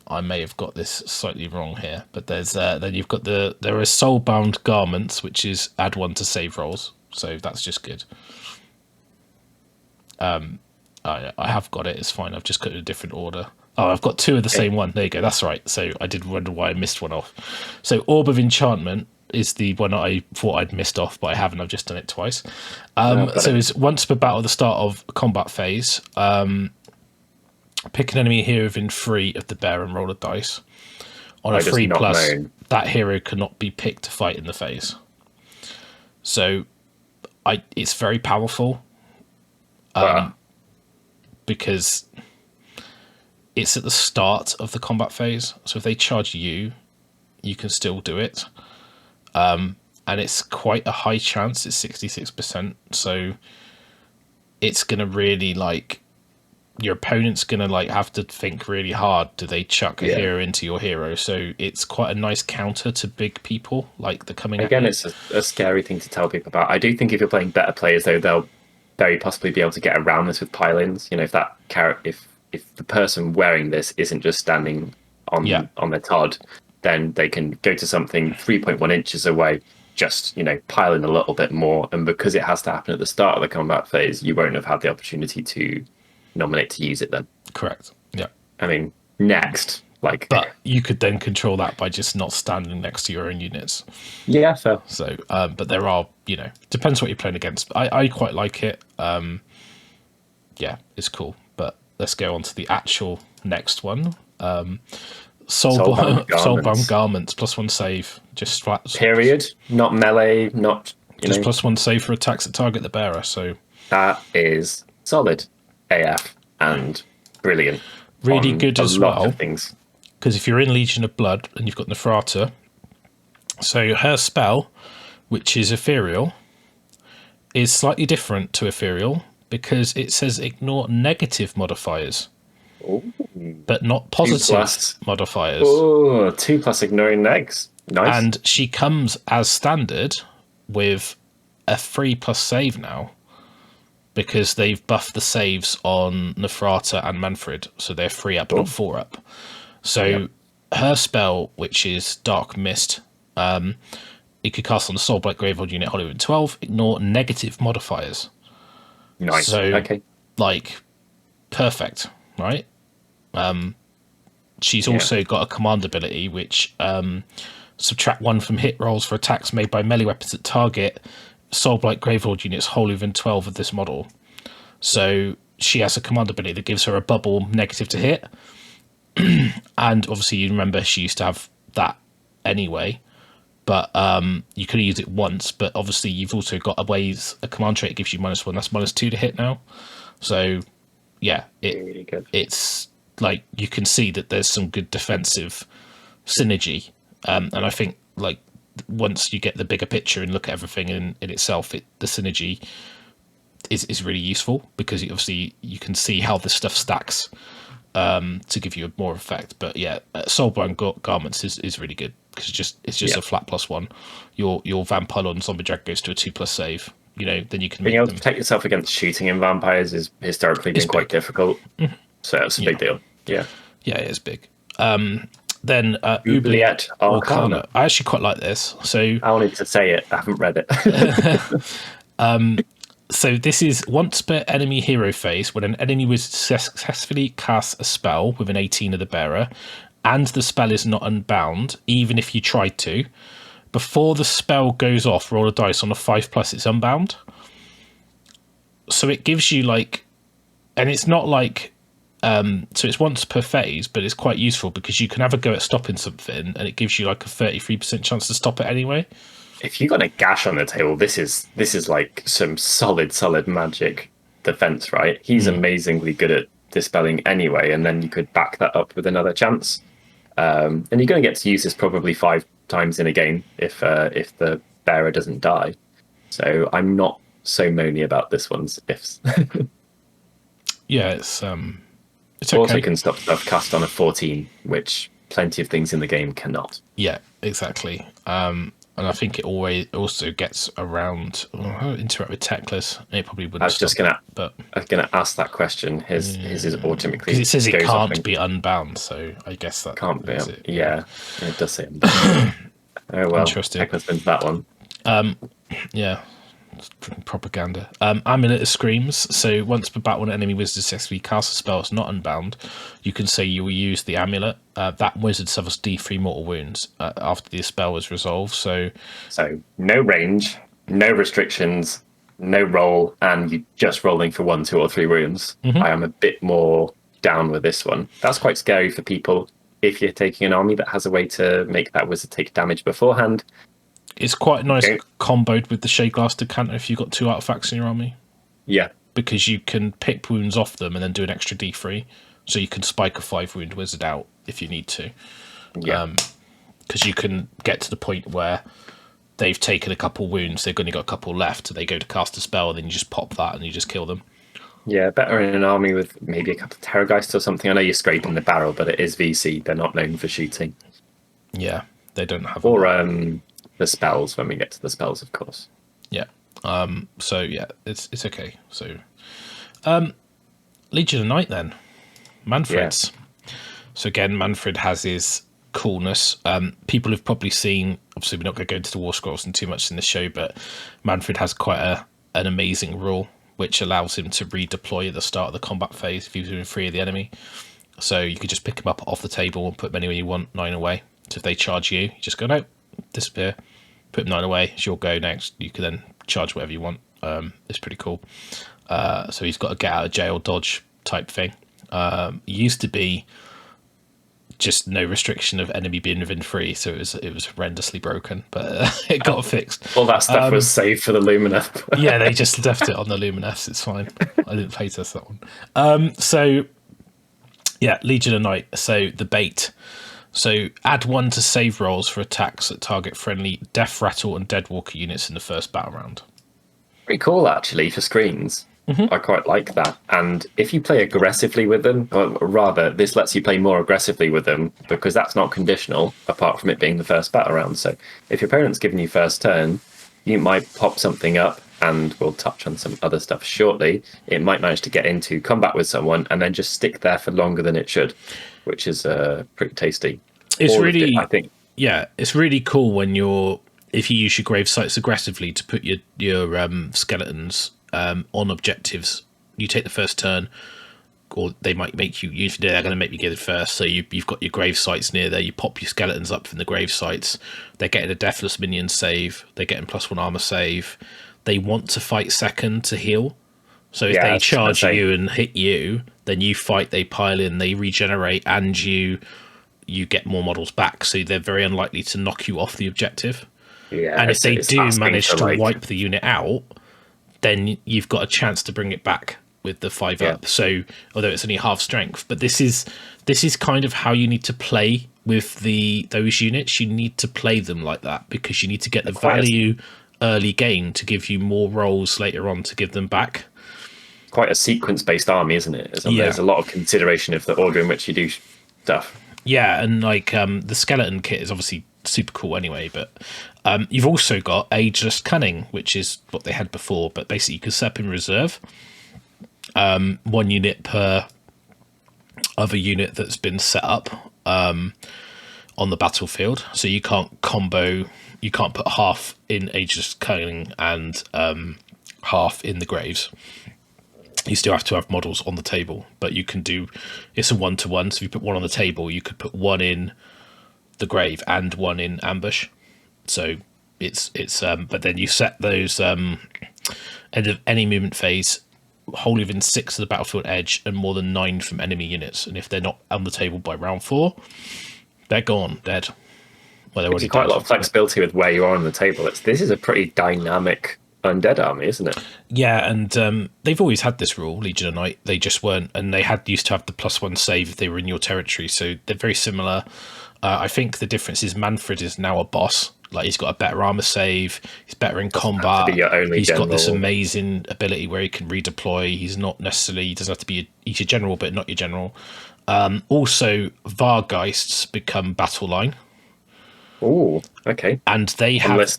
I may have got this slightly wrong here, but there's then you've got there are soulbound garments, which is add 1 to save rolls, so that's just good. I have got it. It's fine. I've just got it in a different order. Oh, I've got 2 of the same one. There you go. That's right. So I did wonder why I missed one off. So Orb of Enchantment is the one I thought I'd missed off, but I haven't. I've just done it twice. So it's once per battle at the start of combat phase. Pick an enemy hero within 3 of the bear and roll a dice. On a 3+, that hero cannot be picked to fight in the phase. So it's very powerful. Because it's at the start of the combat phase. So if they charge you, you can still do it. And it's quite a high chance. It's 66%. So it's going to really your opponent's going to have to think really hard. Do they chuck a hero into your hero? So it's quite a nice counter to big people like the coming. Again, it's a scary thing to tell people about. I do think if you're playing better players, though, they'll very possibly be able to get around this with pile-ins. You know, if that if the person wearing this isn't just standing on their Todd, then they can go to something 3.1 inches away, just pile in a little bit more. And because it has to happen at the start of the combat phase, you won't have had the opportunity to nominate to use it then. Correct. Yeah. I mean, next. But you could then control that by just not standing next to your own units. Yeah, fair. So, but there are, depends what you're playing against. I quite like it. Yeah, it's cool. But let's go on to the actual next one. Soulbound Garments, +1 save, just flat. Period. Not melee, not just +1 save for attacks that target the bearer. So that is solid AF and brilliant. Really good as well. Things. Because if you're in Legion of Blood and you've got Nephrata, so her spell, which is ethereal, is slightly different to ethereal because it says ignore negative modifiers, but not positive modifiers. Oh, 2+ ignoring negs. Nice. And she comes as standard with a 3+ save now because they've buffed the saves on Nephrata and Manfred, so they're 3 up, not 4 up. So her spell, which is Dark Mist, it could cast on the Soulblight Gravelord unit Hollywood 12, ignore negative modifiers. Nice. So, okay. Perfect, right? She's also got a command ability, which subtract 1 from hit rolls for attacks made by melee weapons that target Soulblight Gravelord units wholly within 12 of this model. So she has a command ability that gives her a bubble negative to hit. And obviously you remember she used to have that anyway, but you could use it once, but obviously you've also got a command trait that gives you -1, that's -2 to hit now. So yeah, really good. It's you can see that there's some good defensive synergy, and I think once you get the bigger picture and look at everything in itself, the synergy is really useful because obviously you can see how this stuff stacks to give you more effect. But yeah, Soulbound Garments is really good because it's just a flat +1. Your vampire and zombie drag goes to a 2+ save. Then you can being able to protect yourself against shooting in vampires is historically been quite difficult. So it's a big deal. Yeah, it is big. Then Oubliette Arcana. I actually quite like this. So I wanted to say it. I haven't read it. So this is once per enemy hero phase when an enemy was successfully cast a spell within 18 of the bearer, and the spell is not unbound, even if you tried to. Before the spell goes off, roll a dice. On a 5+, it's unbound. So it gives you and it's not So it's once per phase, but it's quite useful because you can have a go at stopping something, and it gives you like a 33% chance to stop it anyway. If you got a gash on the table, this is like some solid magic defense, right? He's amazingly good at dispelling anyway, and then you could back that up with another chance. And you're going to get to use this probably 5 times in a game if the bearer doesn't die. So I'm not so moany about this one's ifs. Yeah, it's okay. Also can stop stuff cast on a 14, which plenty of things in the game cannot. Yeah, exactly. And I think it always also gets around interact with Techless. It probably wouldn't. I was just gonna ask that question. His is automatically because it says it can't be unbound, so I guess that can't be. it. Yeah, it does say unbound. Oh well, Interesting. Techless wins that one. Yeah. Propaganda. Amulet of Screams. So once per battle, an enemy wizard successfully casts a spell that's not unbound, you can say you will use the amulet. That wizard suffers D3 mortal wounds after the spell was resolved. So no range, no restrictions, no roll, and you're just rolling for 1, 2, or 3 wounds. I am a bit more down with this one. That's quite scary for people if you're taking an army that has a way to make that wizard take damage beforehand. It's quite nice comboed with the Shade Glass Decanter if you've got 2 artifacts in your army. Yeah. Because you can pick wounds off them and then do an extra D3. So you can spike a 5 wound wizard out if you need to. Yeah. Because you can get to the point where they've taken a couple wounds, they've only got a couple left, so they go to cast a spell, and then you just pop that and you just kill them. Yeah, better in an army with maybe a couple of Terrorgeists or something. I know you're scraping the barrel, but it is VC. They're not known for shooting. Yeah, they don't have... Or the spells, when we get to the spells, of course. Yeah. So, yeah, it's okay. So, Legion of Night, then. Manfred's. Yeah. So, again, Manfred has his coolness. People have probably seen... Obviously, we're not going to go into the warscrolls and too much in this show, but Manfred has quite an amazing rule, which allows him to redeploy at the start of the combat phase if he's within 3 of the enemy. So you could just pick him up off the table and put them anywhere you want, 9 away. So if they charge you, you just go, no, disappear, put them 9 away, it's your go next. You can then charge whatever you want. It's pretty cool. So he's got a get out of jail dodge type thing. It used to be just no restriction of enemy being within 3, so it was horrendously broken, but it got fixed. All that stuff was saved for the Lumineth. Yeah, they just left it on the Lumineth. It's fine. I didn't play test that one. So yeah, Legion of Night. So the bait. So add 1 to save rolls for attacks that target friendly Death Rattle and Deadwalker units in the first battle round. Pretty cool, actually, for screens. I quite like that. And if you play aggressively with them, or rather, this lets you play more aggressively with them because that's not conditional, apart from it being the first battle round. So if your opponent's giving you first turn, you might pop something up, and we'll touch on some other stuff shortly. It might manage to get into combat with someone and then just stick there for longer than it should, which is pretty tasty. It's really, I think, yeah, it's really cool when if you use your grave sites aggressively to put your skeletons on objectives. You take the first turn, or they might make you. Usually, they're going to make you get it first. So you've got your grave sites near there. You pop your skeletons up from the grave sites. They're getting a deathless minion save. They're getting +1 armor save. They want to fight second to heal. So if they charge you and hit you, then you fight. They pile in. They regenerate, and you get more models back. So they're very unlikely to knock you off the objective. Yeah, and if they do manage to wipe the unit out, then you've got a chance to bring it back with the 5 up. So although it's only half strength, but this is kind of how you need to play with those units. You need to play them like that because you need to get the value early game to give you more rolls later on to give them back. Quite a sequence-based army, isn't it? There's a lot of consideration of the order in which you do stuff. Yeah, and like the skeleton kit is obviously super cool anyway, but you've also got Ageless Cunning, which is what they had before, but basically you can set up in reserve 1 unit per other unit that's been set up on the battlefield. So you can't combo, you can't put half in Ageless Cunning and half in the graves. You still have to have models on the table, but you can do, it's a 1-to-1. So if you put 1 on the table, you could put 1 in the grave and 1 in ambush. So it's but then you set those end of any movement phase, wholly within 6 of the battlefield edge and more than 9 from enemy units. And if they're not on the table by round 4, they're gone, dead. Well, There's quite a lot of flexibility with where you are on the table. This is a pretty dynamic undead army, isn't it? Yeah, and they've always had this rule, Legion of Night. They just weren't, and they used to have the +1 save if they were in your territory. So they're very similar. I think the difference is Manfred is now a boss. Like, he's got a better armor save. He's better in combat. He's got this amazing ability where he can redeploy. He's not necessarily, he doesn't have to be, he's your general, but not your general. Also, Vargheists become battle line. Oh, okay. And they have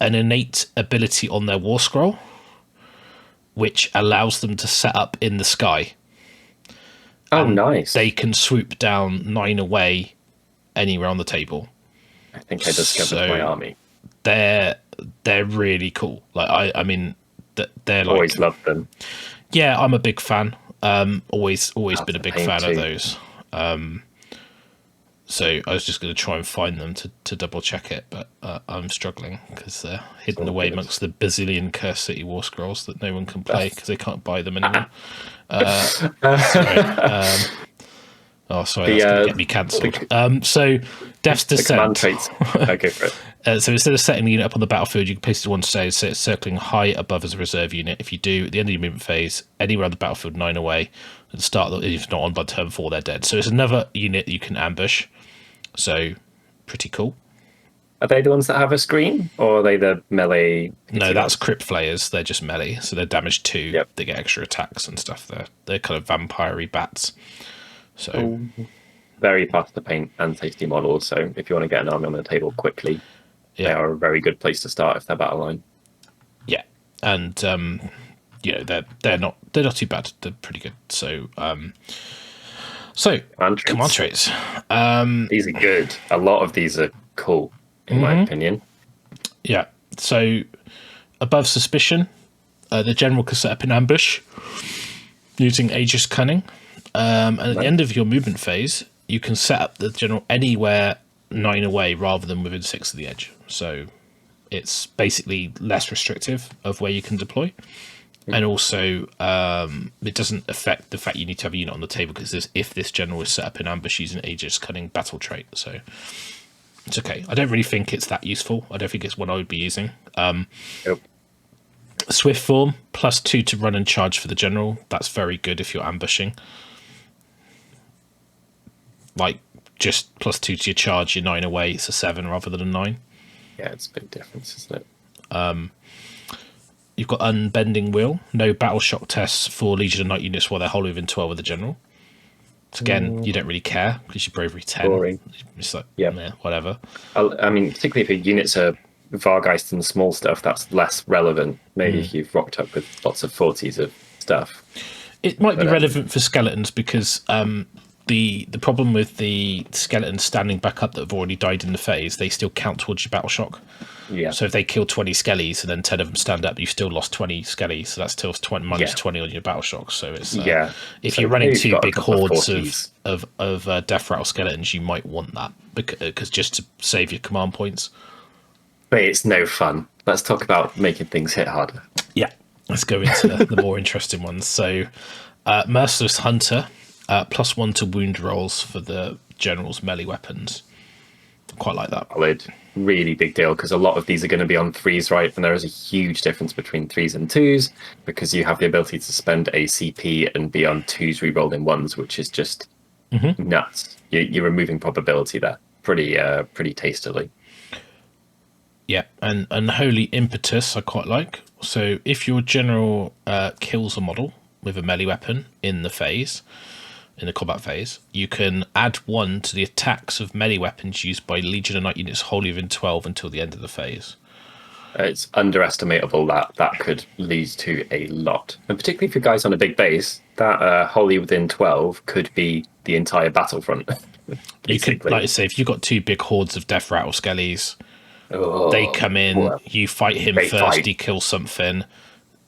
an innate ability on their war scroll, which allows them to set up in the sky. Oh, nice. They can swoop down 9 away anywhere on the table. I think I discovered my army. They're really cool. Like I mean, they're like, always loved them. Yeah, I'm a big fan. Always been a big fan of those. So I was just going to try and find them to double check it, but I'm struggling because they're hidden away amongst the bazillion Curse City war scrolls that no one can play because they can't buy them anymore. Sorry, that's going to get me cancelled. So Death's Descent. Go for it. So instead of setting the unit up on the battlefield, you can place it to one side, so it's circling high above as a reserve unit. If you do, at the end of your movement phase, anywhere on the battlefield 9 away, and start, if not on by turn 4, they're dead. So it's another unit that you can ambush. So pretty cool. Are they the ones that have a screen, or are they the melee? No, that's Crypt Flayers. They're just melee, so they're damage 2. Yep. They get extra attacks and stuff. They're kind of vampire-y bats. So very fast to paint and tasty models. So if you want to get an army on the table quickly, they are a very good place to start if they're battle line. Yeah, and they're not too bad. They're pretty good. So command traits. These are good. A lot of these are cool, in my opinion. Yeah. So above suspicion, the general can set up an ambush using Ageless Cunning. And at the end of your movement phase, you can set up the general anywhere 9 away rather than within 6 of the edge. So it's basically less restrictive of where you can deploy. And also, it doesn't affect the fact you need to have a unit on the table because if this general is set up in ambush using Aegis Cunning battle trait. So it's okay. I don't really think it's that useful. I don't think it's one I would be using. Swift form, +2 to run and charge for the general. That's very good if you're ambushing. Like, just +2 to your charge, you're 9 away, it's a 7 rather than a 9. Yeah, it's a big difference, isn't it? You've got Unbending Will, no battle shock tests for Legion of Night units while they're wholly within 12 of the general. So again, you don't really care because you're bravery 10. Boring. It's like, yeah, whatever. I mean, particularly if your units are Vargheist and small stuff, that's less relevant. Maybe if you've rocked up with lots of 40s of stuff. It might be relevant for skeletons because the problem with the skeletons standing back up that have already died in the phase, they still count towards your battle shock. Yeah. So if they kill 20 skellies and then 10 of them stand up, you've still lost 20 skellies. So that's still minus 20 on your battle shock. So it's if you're running 2 big hordes of death rattle skeletons, you might want that because just to save your command points. But it's no fun. Let's talk about making things hit harder. Yeah, let's go into the more interesting ones. So Merciless Hunter. +1 to wound rolls for the general's melee weapons. Quite like that. Solid. Really big deal because a lot of these are going to be on 3s, right? And there is a huge difference between 3s and 2s because you have the ability to spend ACP and be on 2s rerolled in 1s, which is just nuts. You're removing probability there pretty tastily. Yeah, and Unholy Impetus I quite like. So if your general kills a model with a melee weapon in the combat phase, you can add 1 to the attacks of melee weapons used by Legion of Night units wholly within 12 until the end of the phase. It's underestimatable that could lead to a lot. And particularly if your guy's on a big base, that wholly within 12 could be the entire battlefront. You could, like I say, if you've got 2 big hordes of death rattle skellies, they come in, you fight him first, he kills something.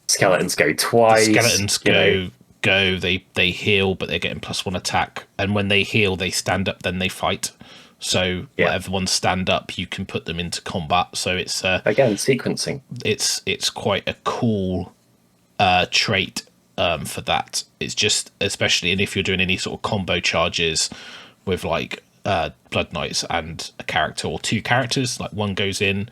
Skeletons go twice. The skeletons go, they heal, but they're getting +1 attack. And when they heal, they stand up, then they fight. So whatever ones stand up, you can put them into combat. So it's again sequencing. It's quite a cool trait for that. It's just, especially if you're doing any sort of combo charges with like Blood Knights and a character or two characters, like one goes in,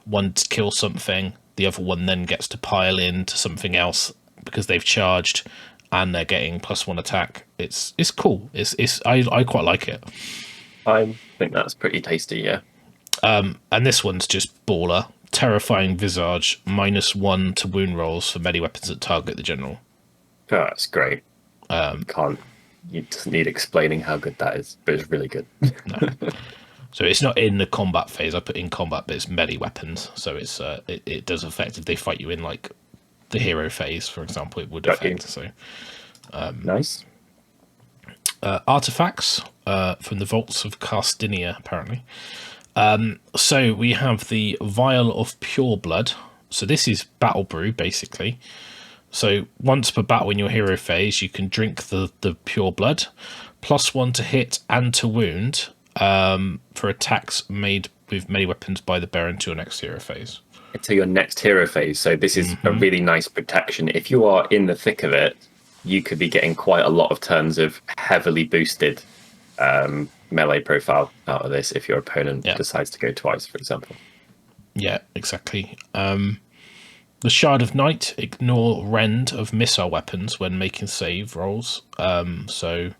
one kills something, the other one then gets to pile into something else because they've charged and they're getting +1 attack. It's cool. I quite like it. I think that's pretty tasty, yeah. And this one's just baller. Terrifying Visage, -1 to wound rolls for melee weapons that target the general. Oh, that's great. You just need explaining how good that is, but it's really good. No. So it's not in the combat phase. I put in combat, but it's melee weapons. So it's it does affect if they fight you in like the hero phase, for example. It would affect. So nice. Artifacts from the vaults of Castinia, apparently. So we have the Vial of Pure Blood. So this is Battle Brew, basically. So once per battle in your hero phase, you can drink the Pure Blood, +1 to hit and to wound for attacks made with melee weapons by the bearer to your next hero phase. Until your next hero phase. So this is a really nice protection. If you are in the thick of it, you could be getting quite a lot of turns of heavily boosted melee profile out of this if your opponent decides to go twice, for example. Yeah, exactly. The Shard of Night, ignore rend of missile weapons when making save rolls. So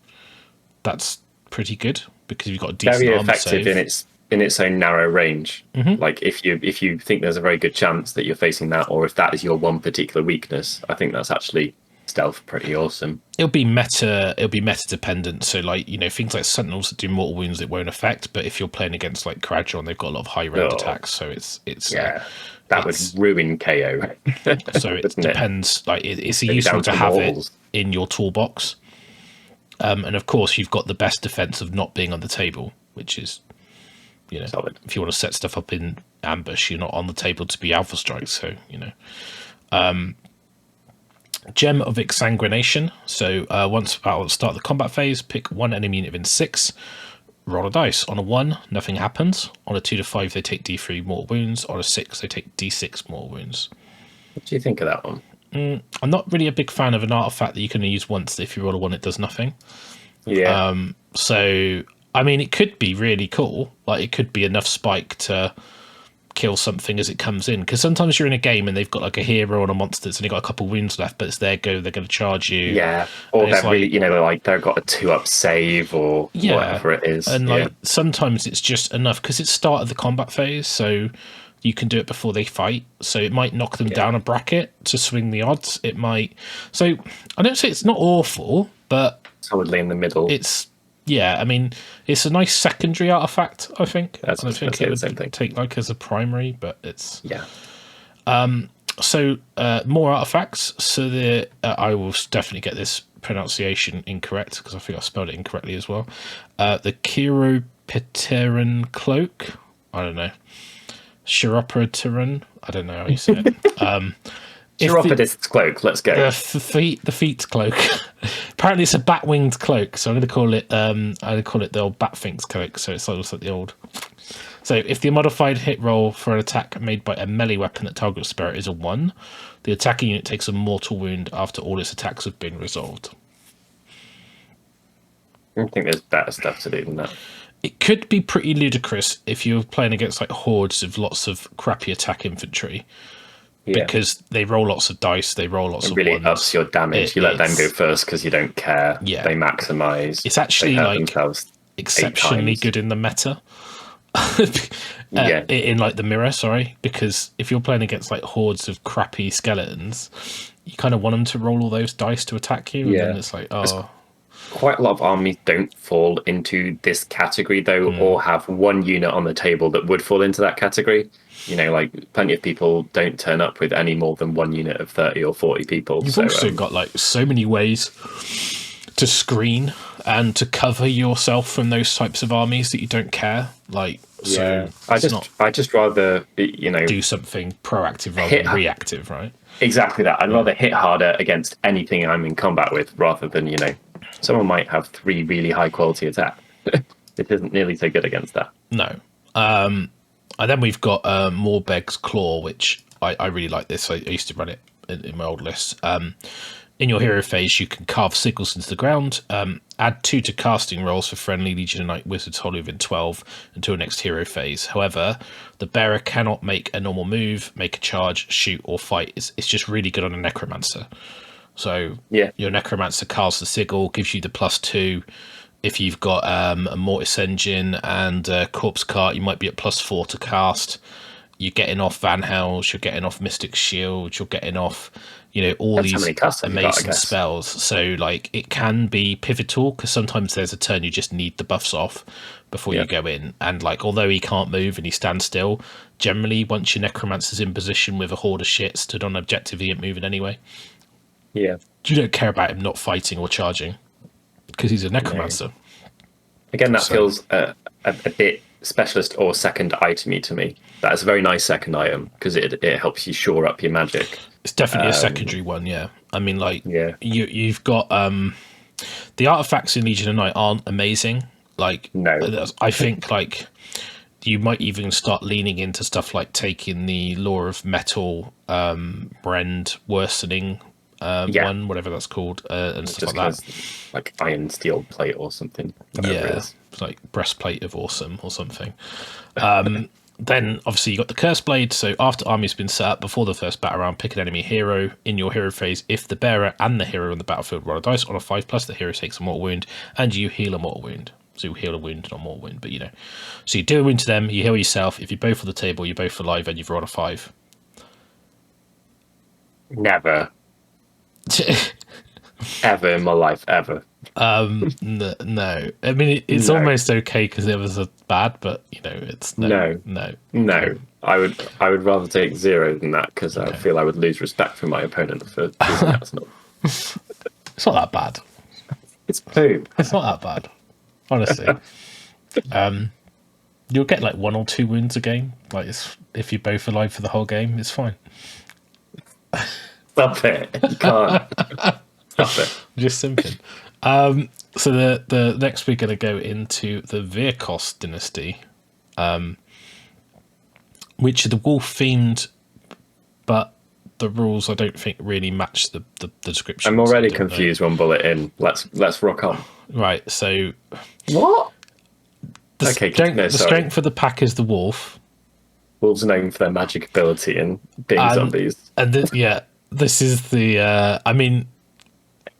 that's pretty good because you've got a decent very armor effective save. in its own narrow range. Like if you think there's a very good chance that you're facing that, or if that is your one particular weakness, I think that's actually stealth pretty awesome. It'll be meta dependent. So like, things like Sentinels that do mortal wounds it won't affect, but if you're playing against like Caradron, they've got a lot of high rend attacks, so it's that would ruin KO. So it depends. Like it's useful to have it in your toolbox. And of course you've got the best defense of not being on the table, which is solid. If you want to set stuff up in ambush, you're not on the table to be alpha strikes. So Gem of Exsanguination. So once battle start the combat phase, pick one enemy unit within 6. Roll a dice. On a 1, nothing happens. On a 2 to 5, they take D3 mortal wounds. On a 6, they take D6 mortal wounds. What do you think of that one? I'm not really a big fan of an artifact that you can only use once. If you roll a 1, it does nothing. Yeah. So I mean, it could be really cool. Like it could be enough spike to kill something as it comes in, because sometimes you're in a game and they've got like a hero or a monster that's only got a couple wounds left, but it's their go, they're going to charge you, or they're really like they've got a 2-up save or whatever it is, and like sometimes it's just enough because it's start of the combat phase, so you can do it before they fight, so it might knock them down a bracket to swing the odds. It might, so I don't say it's not awful, but solidly in the middle. I mean, it's a nice secondary artifact, I think. I think it would take like as a primary, but it's... Yeah. So, more artifacts. So, I will definitely get this pronunciation incorrect, because I think I spelled it incorrectly as well. The Chiropteran Cloak. I don't know. Chiropteran. I don't know how you say it. Chiropodist's cloak. Let's go. The feet's cloak. Apparently, it's a bat-winged cloak, so I'm going to call it. The old Batfink's cloak. So it's almost like the old. So if the modified hit roll for an attack made by a melee weapon that targets spirit is a 1, the attacking unit takes a mortal wound after all its attacks have been resolved. I think there's better stuff to do than that. It could be pretty ludicrous if you're playing against like hordes of lots of crappy attack infantry. Because they roll lots of dice, they roll lots of really ones. Ups your damage. You let them go first because you don't care. Yeah. They maximise. It's actually like exceptionally good in the meta. In like the mirror, because if you're playing against like hordes of crappy skeletons, you kind of want them to roll all those dice to attack you. And then it's like, quite a lot of armies don't fall into this category though, or have one unit on the table that would fall into that category. Like plenty of people don't turn up with any more than one unit of 30 or 40 people. You've also got like so many ways to screen and to cover yourself from those types of armies that you don't care. Like, I just rather do something proactive rather than reactive, right? Exactly that. I'd rather hit harder against anything I'm in combat with rather than someone might have 3 really high quality attacks. It isn't nearly so good against that. No. And then we've got Morbeg's Claw, which I really like this. I used to run it in my old list. in your hero phase, you can carve sigils into the ground, add 2 to casting rolls for friendly Legion of Night Wizards holding within 12 until next hero phase. However, the bearer cannot make a normal move, make a charge, shoot, or fight. It's just really good on a Necromancer. So your Necromancer casts the sigil, gives you the +2. If you've got a Mortis Engine and a Corpse Cart, you might be at +4 to cast. You're getting off Van Hels, you're getting off Mystic Shield, you're getting off, all these amazing spells. So, like, it can be pivotal because sometimes there's a turn you just need the buffs off before you go in. And, like, although he can't move and he stands still, generally, once your Necromancer's in position with a horde of shit stood on objective, he ain't moving anyway. Yeah. You don't care about him not fighting or charging because he's a Necromancer. No. Again, that feels a bit specialist or second itemy to me. That is a very nice second item because it helps you shore up your magic. It's definitely a secondary one, yeah. I mean, like, you've got the artifacts in Legion of Night aren't amazing. Like, no, I think like you might even start leaning into stuff like taking the Law of Metal Rend worsening one, whatever that's called, and stuff like that. Like iron steel plate or something. It's like breastplate of awesome or something. Then obviously you got the Curse Blade. So after army's been set up before the first battle round, pick an enemy hero in your hero phase. If the bearer and the hero on the battlefield roll a dice on a 5+, the hero takes a mortal wound and you heal a mortal wound. So you heal a wound, not a mortal wound, but So you do a wound to them, you heal yourself. If you're both on the table, you're both alive and you've rolled a 5. Never. Ever in my life, ever. No. I mean, it's almost okay because it was a bad, but it's no. I would rather take 0 than that because I feel I would lose respect for my opponent for choosing that. It's not that bad. It's poop. It's not that bad, honestly. You'll get like 1 or 2 wounds a game. Like, if you're both alive for the whole game, it's fine. Stop it! You can't. Stop it. Just simping. So the next we're going to go into the Virkos dynasty, which are the wolf themed, but the rules I don't think really match the description. I'm already confused. One bullet in. Let's rock on. Right. So what? The strength for the pack is the wolf. Wolves are known for their magic ability and being zombies. And this is the. I mean.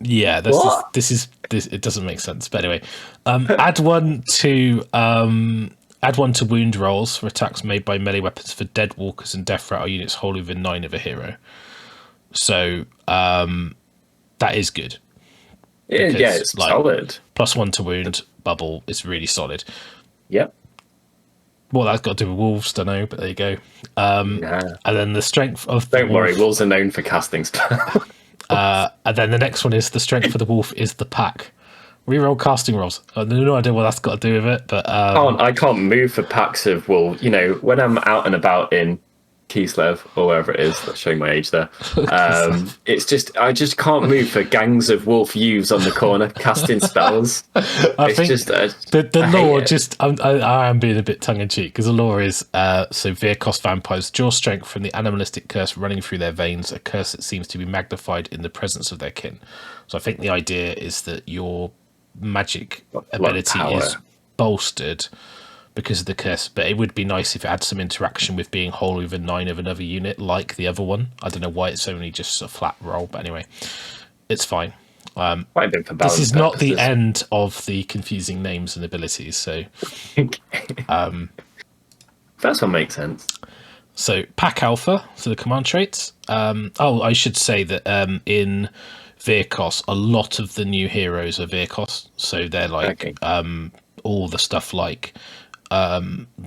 Yeah, this is it doesn't make sense, but anyway, add 1 to wound rolls for attacks made by melee weapons for dead walkers and death rattle units holding within 9 of a hero. So that is good. It's solid. +1 to wound bubble is really solid. Yep. Well, that's got to do with wolves, don't know, but there you go. And then the strength of don't worry, wolves are known for casting spells. And then the next one is the strength for the wolf is the pack. Reroll casting rolls. I have no idea what that's got to do with it, but I can't move for packs of wolves. When I'm out and about in Kislev or wherever it is, that's showing my age there. It's just I just can't move for gangs of wolf youths on the corner casting spells. I think the lore just I am being a bit tongue in cheek because the lore is so Virkos vampires draw strength from the animalistic curse running through their veins, a curse that seems to be magnified in the presence of their kin. So I think the idea is that your magic ability is bolstered because of the curse, but it would be nice if it had some interaction with being whole within 9 of another unit like the other one. I don't know why it's only just a flat roll, but anyway, it's fine. This is not the end of the confusing names and abilities, so first one makes sense. So pack alpha, so the command traits. I should say that in Virkos, a lot of the new heroes are Virkos, so they're like all the stuff like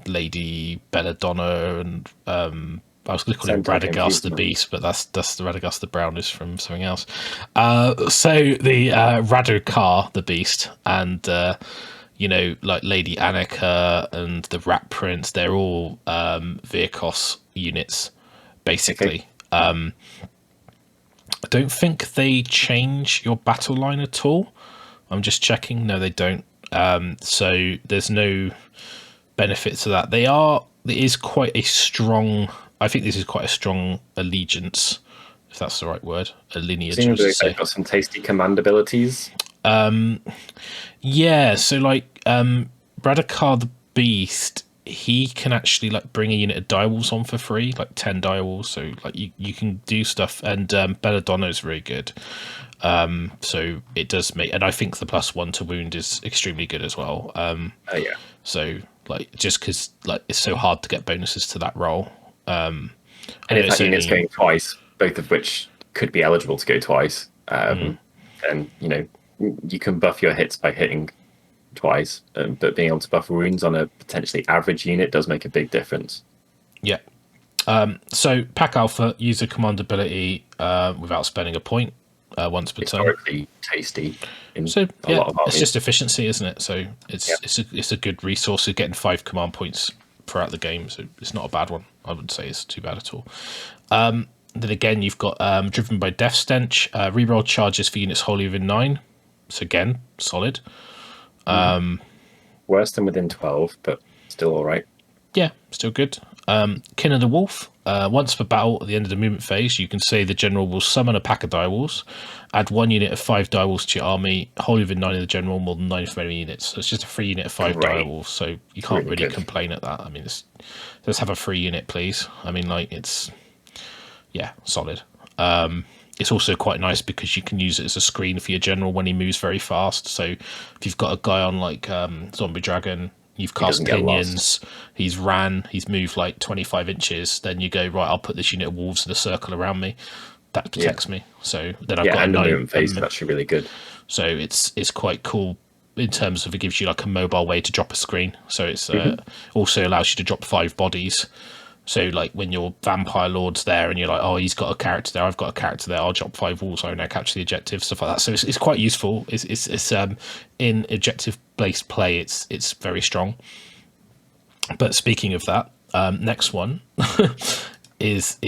Lady Belladonna and I was going to call him Radagast the Beast, but that's the Radagast the Brown is from something else. So the Radukar the Beast and like Lady Annika and the Rat Prince, they're all Virkos units basically. I don't think they change your battle line at all. I'm just checking. No, they don't. So there's no benefit to that. I think this is quite a strong allegiance if that's the right word. A lineage. Presumably they've got some tasty command abilities. Yeah, so like Radakar the Beast, he can actually like bring a unit of direwolves on for free, like 10 direwolves. So like you can do stuff, and Belladonna is very good. So it does make, and I think the +1 to wound is extremely good as well. Oh yeah. So like just because like it's so hard to get bonuses to that role. And if that unit's going twice, both of which could be eligible to go twice, and you know, you can buff your hits by hitting twice, but being able to buff wounds on a potentially average unit does make a big difference. Yeah. So Pack Alpha, use a command ability without spending a point once per turn. Historically tasty. So yeah, it's just efficiency, isn't it? So it's a good resource of getting 5 command points throughout the game. So it's not a bad one. I wouldn't say it's too bad at all. Then again, you've got Driven by Death Stench, reroll charges for units wholly within 9. So again, solid. Worse than within 12, but still all right. Yeah, still good. Kin of the Wolf. Once per battle, at the end of the movement phase, you can say the general will summon a pack of direwolves, add 1 unit of 5 direwolves to your army, wholly within 9 of the general, more than 9 of enemy units. So it's just a free unit of 5 direwolves, so you can't really complain at that. I mean, let's have a free unit, please. I mean, like, it's, yeah, solid. It's also quite nice because you can use it as a screen for your general when he moves very fast. So if you've got a guy on like Zombie Dragon, you've cast Pinions, he's moved like 25 inches, then you go, right, I'll put this unit of wolves in a circle around me. That protects me. So then I've got a 9 phase. That's actually really good. So it's quite cool in terms of it gives you like a mobile way to drop a screen. So it's also allows you to drop 5 bodies. So, like, when your Vampire Lord's there and you're like, oh, he's got a character there, I've got a character there, I'll drop 5 walls, I now capture the objective, stuff like that. So it's quite useful. It's in objective-based play, it's very strong. But speaking of that, next one is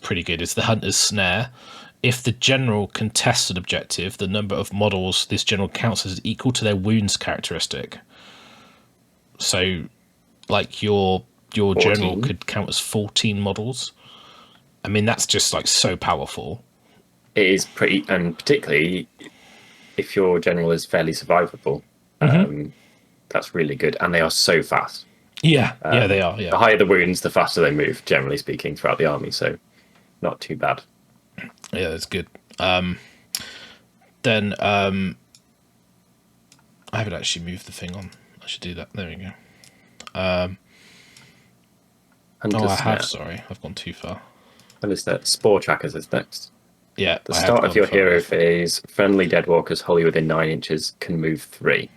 pretty good. It's the Hunter's Snare. If the general contests an objective, the number of models this general counts as equal to their wounds characteristic. So, like, your 14. General could count as 14 models. I mean, that's just like so powerful. It is pretty, and particularly if your general is fairly survivable, that's really good. And they are so fast. Yeah, they are. Yeah. The higher the wounds, the faster they move, generally speaking, throughout the army. So not too bad. Yeah, that's good. Then I haven't actually moved the thing on. I should do that. There we go. I have. Sorry, I've gone too far. What is that? Spore Trackers is next. Yeah. The start of your hero phase, friendly Deadwalkers wholly within 9 inches can move 3.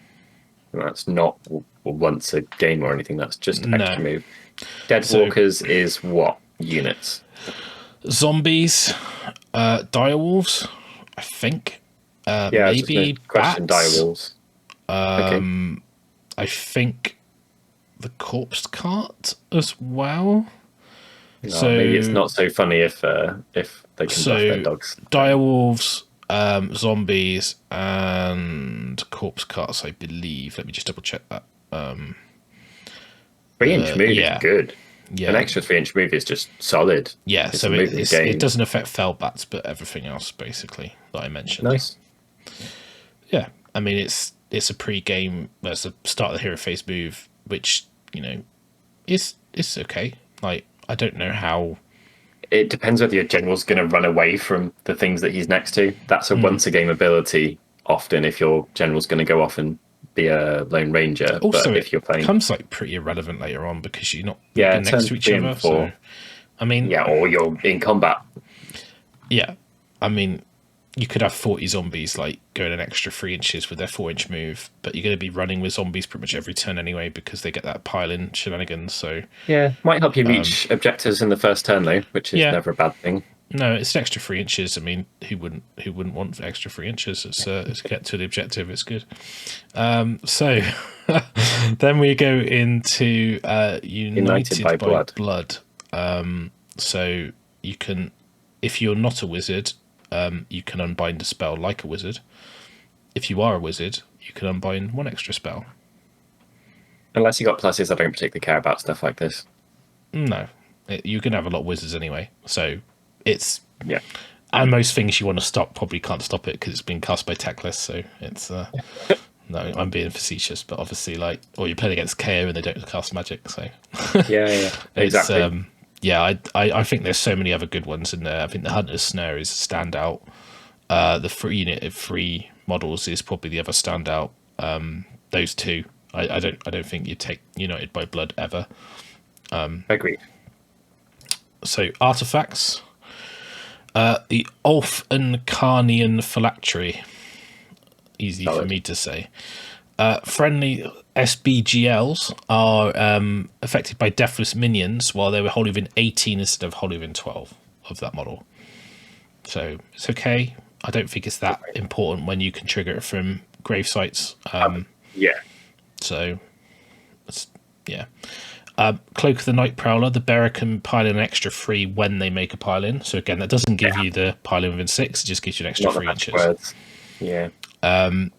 And that's not once a game or anything. That's just extra move. Deadwalkers is what units? Zombies, direwolves, I think. Maybe question. Direwolves. I think the corpse cart as well. No, so maybe it's not so funny if they can buff their dogs. Direwolves, zombies, and corpse carts, I believe. Let me just double check that. 3-inch move is good. Yeah. An extra 3-inch move is just solid. Yeah, so it doesn't affect Felbats, but everything else basically that I mentioned. Nice. Yeah, I mean it's a pre-game. That's the start of the hero phase move, which it's okay. Like, I don't know how. It depends whether your general's going to run away from the things that he's next to. That's a once-a-game ability. Often, if your general's going to go off and be a lone ranger, also, but if you're playing, it becomes like pretty irrelevant later on because you're not next to each other. So, I mean, or you're in combat. Yeah, I mean, you could have 40 zombies like going an extra 3 inches with their 4-inch move, but you're going to be running with zombies pretty much every turn anyway because they get that pile-in shenanigans. So yeah, might help you reach objectives in the first turn though, which is never a bad thing. No, it's an extra 3 inches. I mean, who wouldn't want extra 3 inches? It's get to the objective. It's good. So then we go into United by Blood. So you can, if you're not a wizard, you can unbind a spell like a wizard. If you are a wizard, you can unbind 1 extra spell. Unless you got pluses, I don't particularly care about stuff like this. No, you can have a lot of wizards anyway. So it's Yeah. And most things you want to stop probably can't stop it because it's been cast by techless. So it's no, I'm being facetious, but obviously, like, or you're playing against KO and they don't cast magic. So Yeah, exactly. I think there's so many other good ones in there. I think the Hunter's Snare is a standout. The free unit of free models is probably the other standout. Those two, I don't think you take United by Blood ever. Agreed. So artifacts, the Ulf and Carnian Phylactery, easy for me to say. Friendly SBGLs are affected by deathless minions while they were holding within 18 instead of holding within 12 of that model. So it's okay. I don't think it's that important when you can trigger it from grave sites. So it's, yeah. Cloak of the Night Prowler, the bearer can pile in an extra 3 when they make a pile in. So again, that doesn't give you the pile in within 6, it just gives you an extra 3 inches. Words. Yeah. Then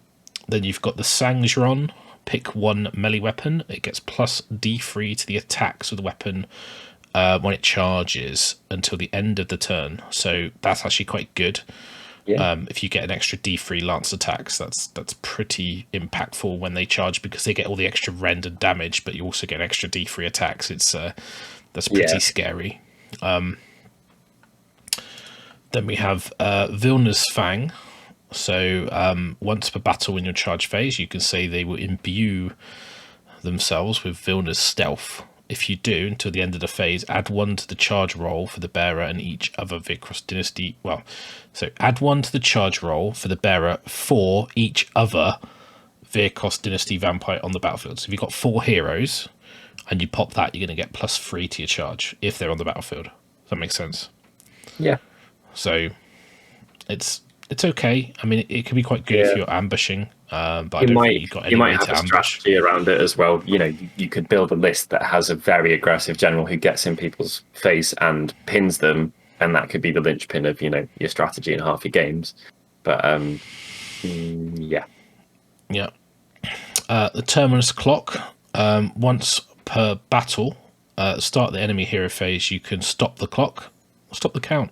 you've got the Sangron. Pick 1 melee weapon. It gets plus D3 to the attacks of the weapon when it charges until the end of the turn. So that's actually quite good. Yeah. If you get an extra D3 lance attacks, that's pretty impactful when they charge because they get all the extra rend and damage, but you also get extra D3 attacks. It's that's pretty scary. Then we have Vilna's Fang. So once per battle in your charge phase, you can say they will imbue themselves with Vilna's stealth. If you do, until the end of the phase, add 1 to the charge roll for the bearer and each other Vengorian Dynasty. Well, so add 1 to the charge roll for the bearer for each other Vengorian Dynasty vampire on the battlefield. So if you've got 4 heroes and you pop that, you're going to get plus 3 to your charge if they're on the battlefield. Does that make sense? Yeah. So it's okay. I mean, it can be quite good if you're ambushing, but I don't think you've got any way to ambush. Strategy around it as well. You could build a list that has a very aggressive general who gets in people's face and pins them, and that could be the linchpin of your strategy in half your games. But yeah. The Terminus Clock. Once per battle, start the enemy hero phase, you can stop the clock, stop the count.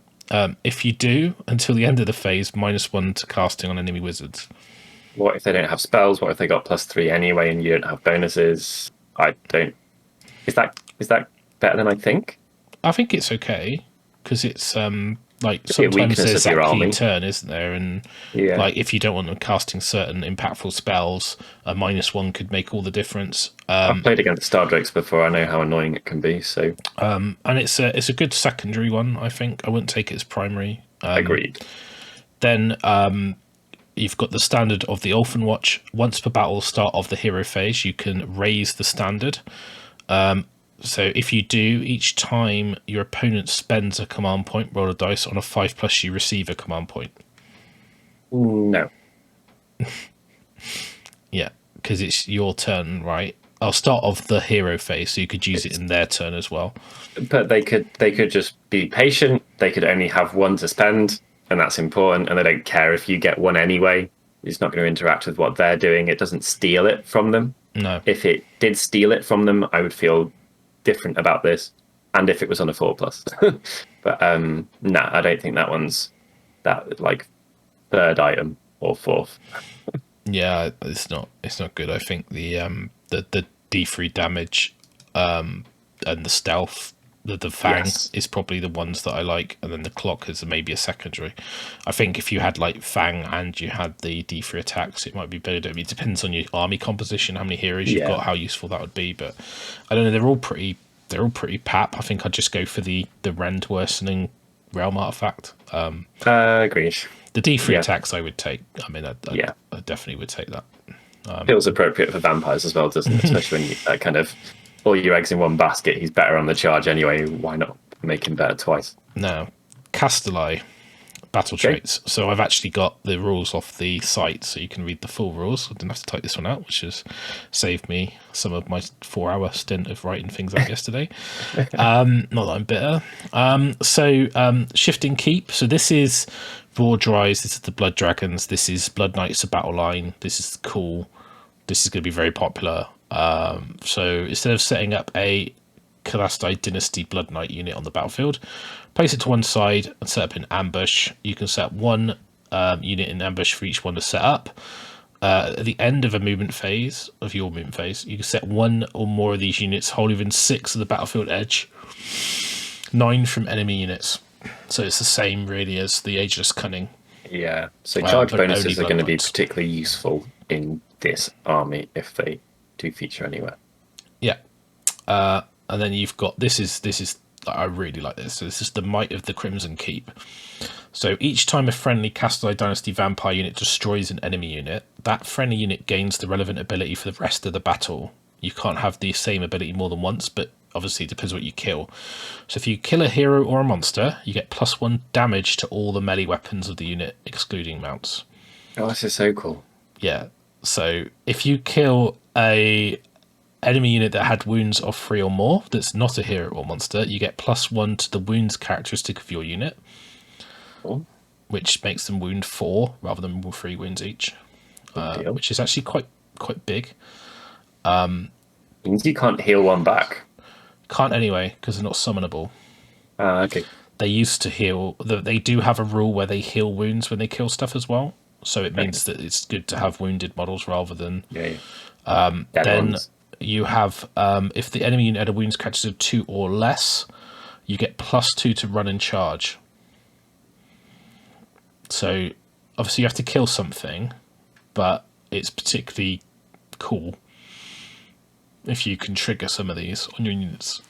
If you do, until the end of the phase, -1 to casting on enemy wizards. What if they don't have spells? What if they got +3 anyway and you don't have bonuses? Is that better than I think? I think it's okay because it's like It'd be a sometimes weakness there's of that your key army. turn, isn't there? And like if you don't want them casting certain impactful spells, a -1 could make all the difference. I've played against Star Drakes before. I know how annoying it can be. So and it's a good secondary one. I think I wouldn't take it as primary. Agreed. Then you've got the standard of the Orphan Watch. Once per battle start of the hero phase, you can raise the standard. So if you do, each time your opponent spends a command point, roll a dice. On a 5+, you receive a command point. No. Yeah, because it's your turn, right? I'll start off the hero phase, so you could use it in their turn as well. But they could just be patient. They could only have 1 to spend, and that's important. And they don't care if you get 1 anyway. It's not going to interact with what they're doing. It doesn't steal it from them. No. If it did steal it from them, I would feel different about this. And if it was on a 4+. But no, I don't think that one's that like 3rd item or 4th. Yeah, it's not good. I think the D3 damage and the stealth, the Fang is probably the ones that I like, and then the clock is maybe a secondary. I think if you had like Fang and you had the D3 attacks, it might be better. I mean, it depends on your army composition, how many heroes you've got, how useful that would be. But I don't know, they're all pretty pap. I think I'd just go for the rend worsening realm artifact. Agreed. The D3 attacks I would take. I mean, I definitely would take that. Feels appropriate for vampires as well, doesn't it? Especially when you kind of all your eggs in one basket. He's better on the charge anyway. Why not make him better twice? Now, Castelle battle traits. So I've actually got the rules off the site, so you can read the full rules. I didn't have to type this one out, which has saved me some of my 4-hour stint of writing things out yesterday. Not that I'm bitter. So Shifting Keep. So this is Raw Dries. This is the Blood Dragons. This is Blood Knights, a battle line. This is cool. This is going to be very popular. So instead of setting up a Castelle Dynasty Blood Knight unit on the battlefield. Place it to one side and set up an ambush. You can set up one unit in ambush for each one to set up. At the end of a movement phase, of your movement phase, you can set one or more of these units wholly within 6 of the battlefield edge, 9 from enemy units. So it's the same really as the Ageless Cunning. Yeah, so charge bonuses are going to be Bloodlines. particularly useful in this army if they do feature anywhere. Yeah. And then you've got, this is I really like this. So this is the Might of the Crimson Keep. So each time a friendly Castelle Dynasty vampire unit destroys an enemy unit, that friendly unit gains the relevant ability for the rest of the battle. You can't have the same ability more than once, but obviously it depends what you kill. So if you kill a hero or a monster, you get +1 damage to all the melee weapons of the unit, excluding mounts. Oh, this is so cool. Yeah. So if you kill a enemy unit that had wounds of 3 or more, that's not a hero or monster, you get +1 to the wounds characteristic of your unit, Cool. which makes them wound 4 rather than 3 wounds each, which is actually quite big. Means you can't heal one back. Can't anyway, because they're not summonable. Okay. They used to heal. They do have a rule where they heal wounds when they kill stuff as well. So it means that it's good to have wounded models rather than. Yeah. Then you have, if the enemy unit had a wounds characteristic of 2 or less, you get +2 to run and charge. So obviously you have to kill something, but it's particularly cool if you can trigger some of these on your units.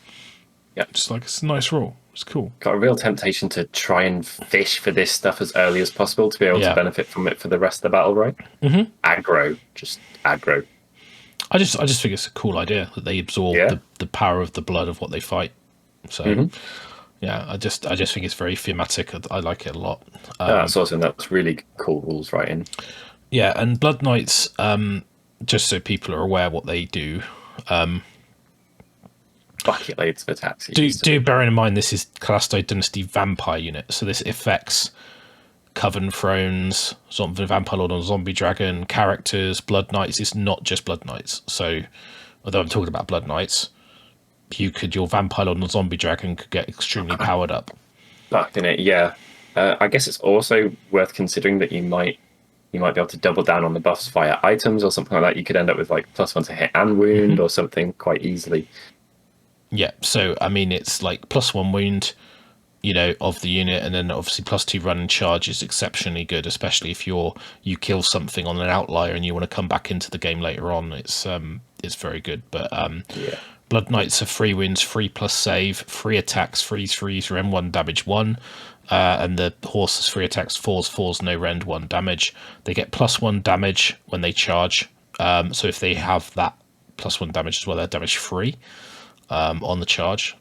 Yeah, just like it's a nice rule. It's cool. Got a real temptation to try and fish for this stuff as early as possible to be able to benefit from it for the rest of the battle, right? Mm-hmm. Aggro, just aggro. I just think it's a cool idea that they absorb the power of the blood of what they fight. So yeah, I just think it's very thematic. I like it a lot. That's awesome. That's really cool rules writing. Yeah, and Blood Knights, just so people are aware what they do. Bucket-loads of attacks. Do bear in mind this is Castelle Dynasty vampire unit, so this affects Coven Thrones, Vampire Lord, or Zombie Dragon characters. Blood Knights is not just Blood Knights. So, although I'm talking about Blood Knights, your Vampire Lord and Zombie Dragon could get extremely powered up. Fucked in it, yeah. I guess it's also worth considering that you might be able to double down on the buffs via items or something like that. You could end up with like +1 to hit and wound or something quite easily. Yeah, so I mean it's like +1 wound, of the unit, and then obviously +2 run and charge is exceptionally good, especially if you kill something on an outlier and you want to come back into the game later on. It's very good. But Blood Knights are 3 wounds, 3+ save, 3 attacks, 3s for M1 damage 1. And the horse is 3 attacks, 4s, no rend, 1 damage. They get +1 damage when they charge. So if they have that +1 damage as well, they're damage 3 on the charge,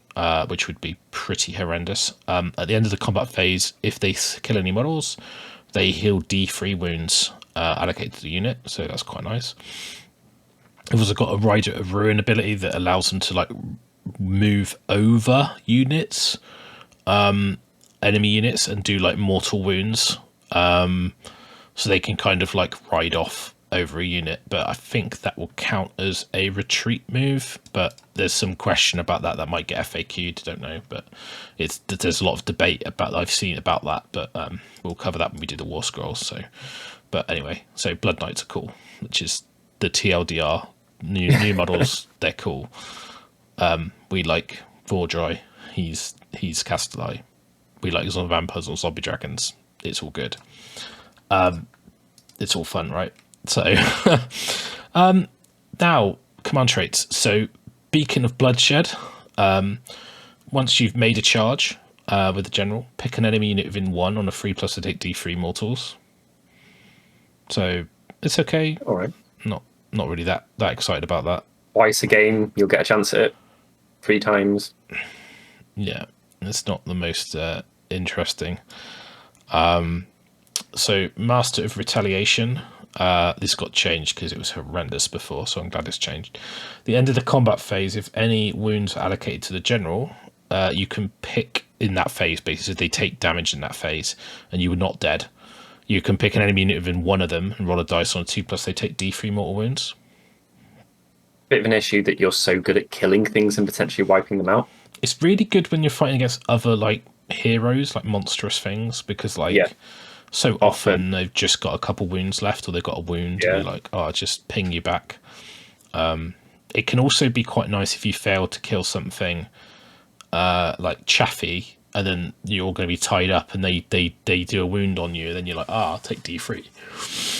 which would be pretty horrendous. At the end of the combat phase, if they kill any models, they heal D3 wounds allocated to the unit, so that's quite nice. They've also got a Rider of Ruin ability that allows them to like move over units, enemy units, and do like mortal wounds. So they can kind of like ride off over a unit, but I think that will count as a retreat move. But there's some question about that. That might get FAQ'd. Don't know, but there's a lot of debate I've seen about that. But we'll cover that when we do the War Scrolls. So, but anyway, so Blood Knights are cool, which is the TLDR new models. They're cool. We like Vordry. He's Castelle. We like Zombie Vampires or Zombie Dragons. It's all good. It's all fun, right? So now command traits. So Beacon of Bloodshed. Once you've made a charge with the general, pick an enemy unit within 1 on a 3+ to take D3 mortals. So it's okay. All right. Not really that excited about that. Twice a game, you'll get a chance at it. 3 times. Yeah, it's not the most interesting. So Master of Retaliation. This got changed because it was horrendous before, so I'm glad it's changed. The end of the combat phase, if any wounds are allocated to the general, you can pick in that phase, basically they take damage in that phase and you were not dead. You can pick an enemy unit within 1 of them and roll a dice on a 2+, they take D3 mortal wounds. bit of an issue that you're so good at killing things and potentially wiping them out. It's really good when you're fighting against other like heroes, like monstrous things, because like so often they've just got a couple wounds left, or they've got a wound, and you're like, oh, I'll just ping you back. It can also be quite nice if you fail to kill something like Chaffee, and then you're going to be tied up, and they do a wound on you, and then you're like, I'll take D3.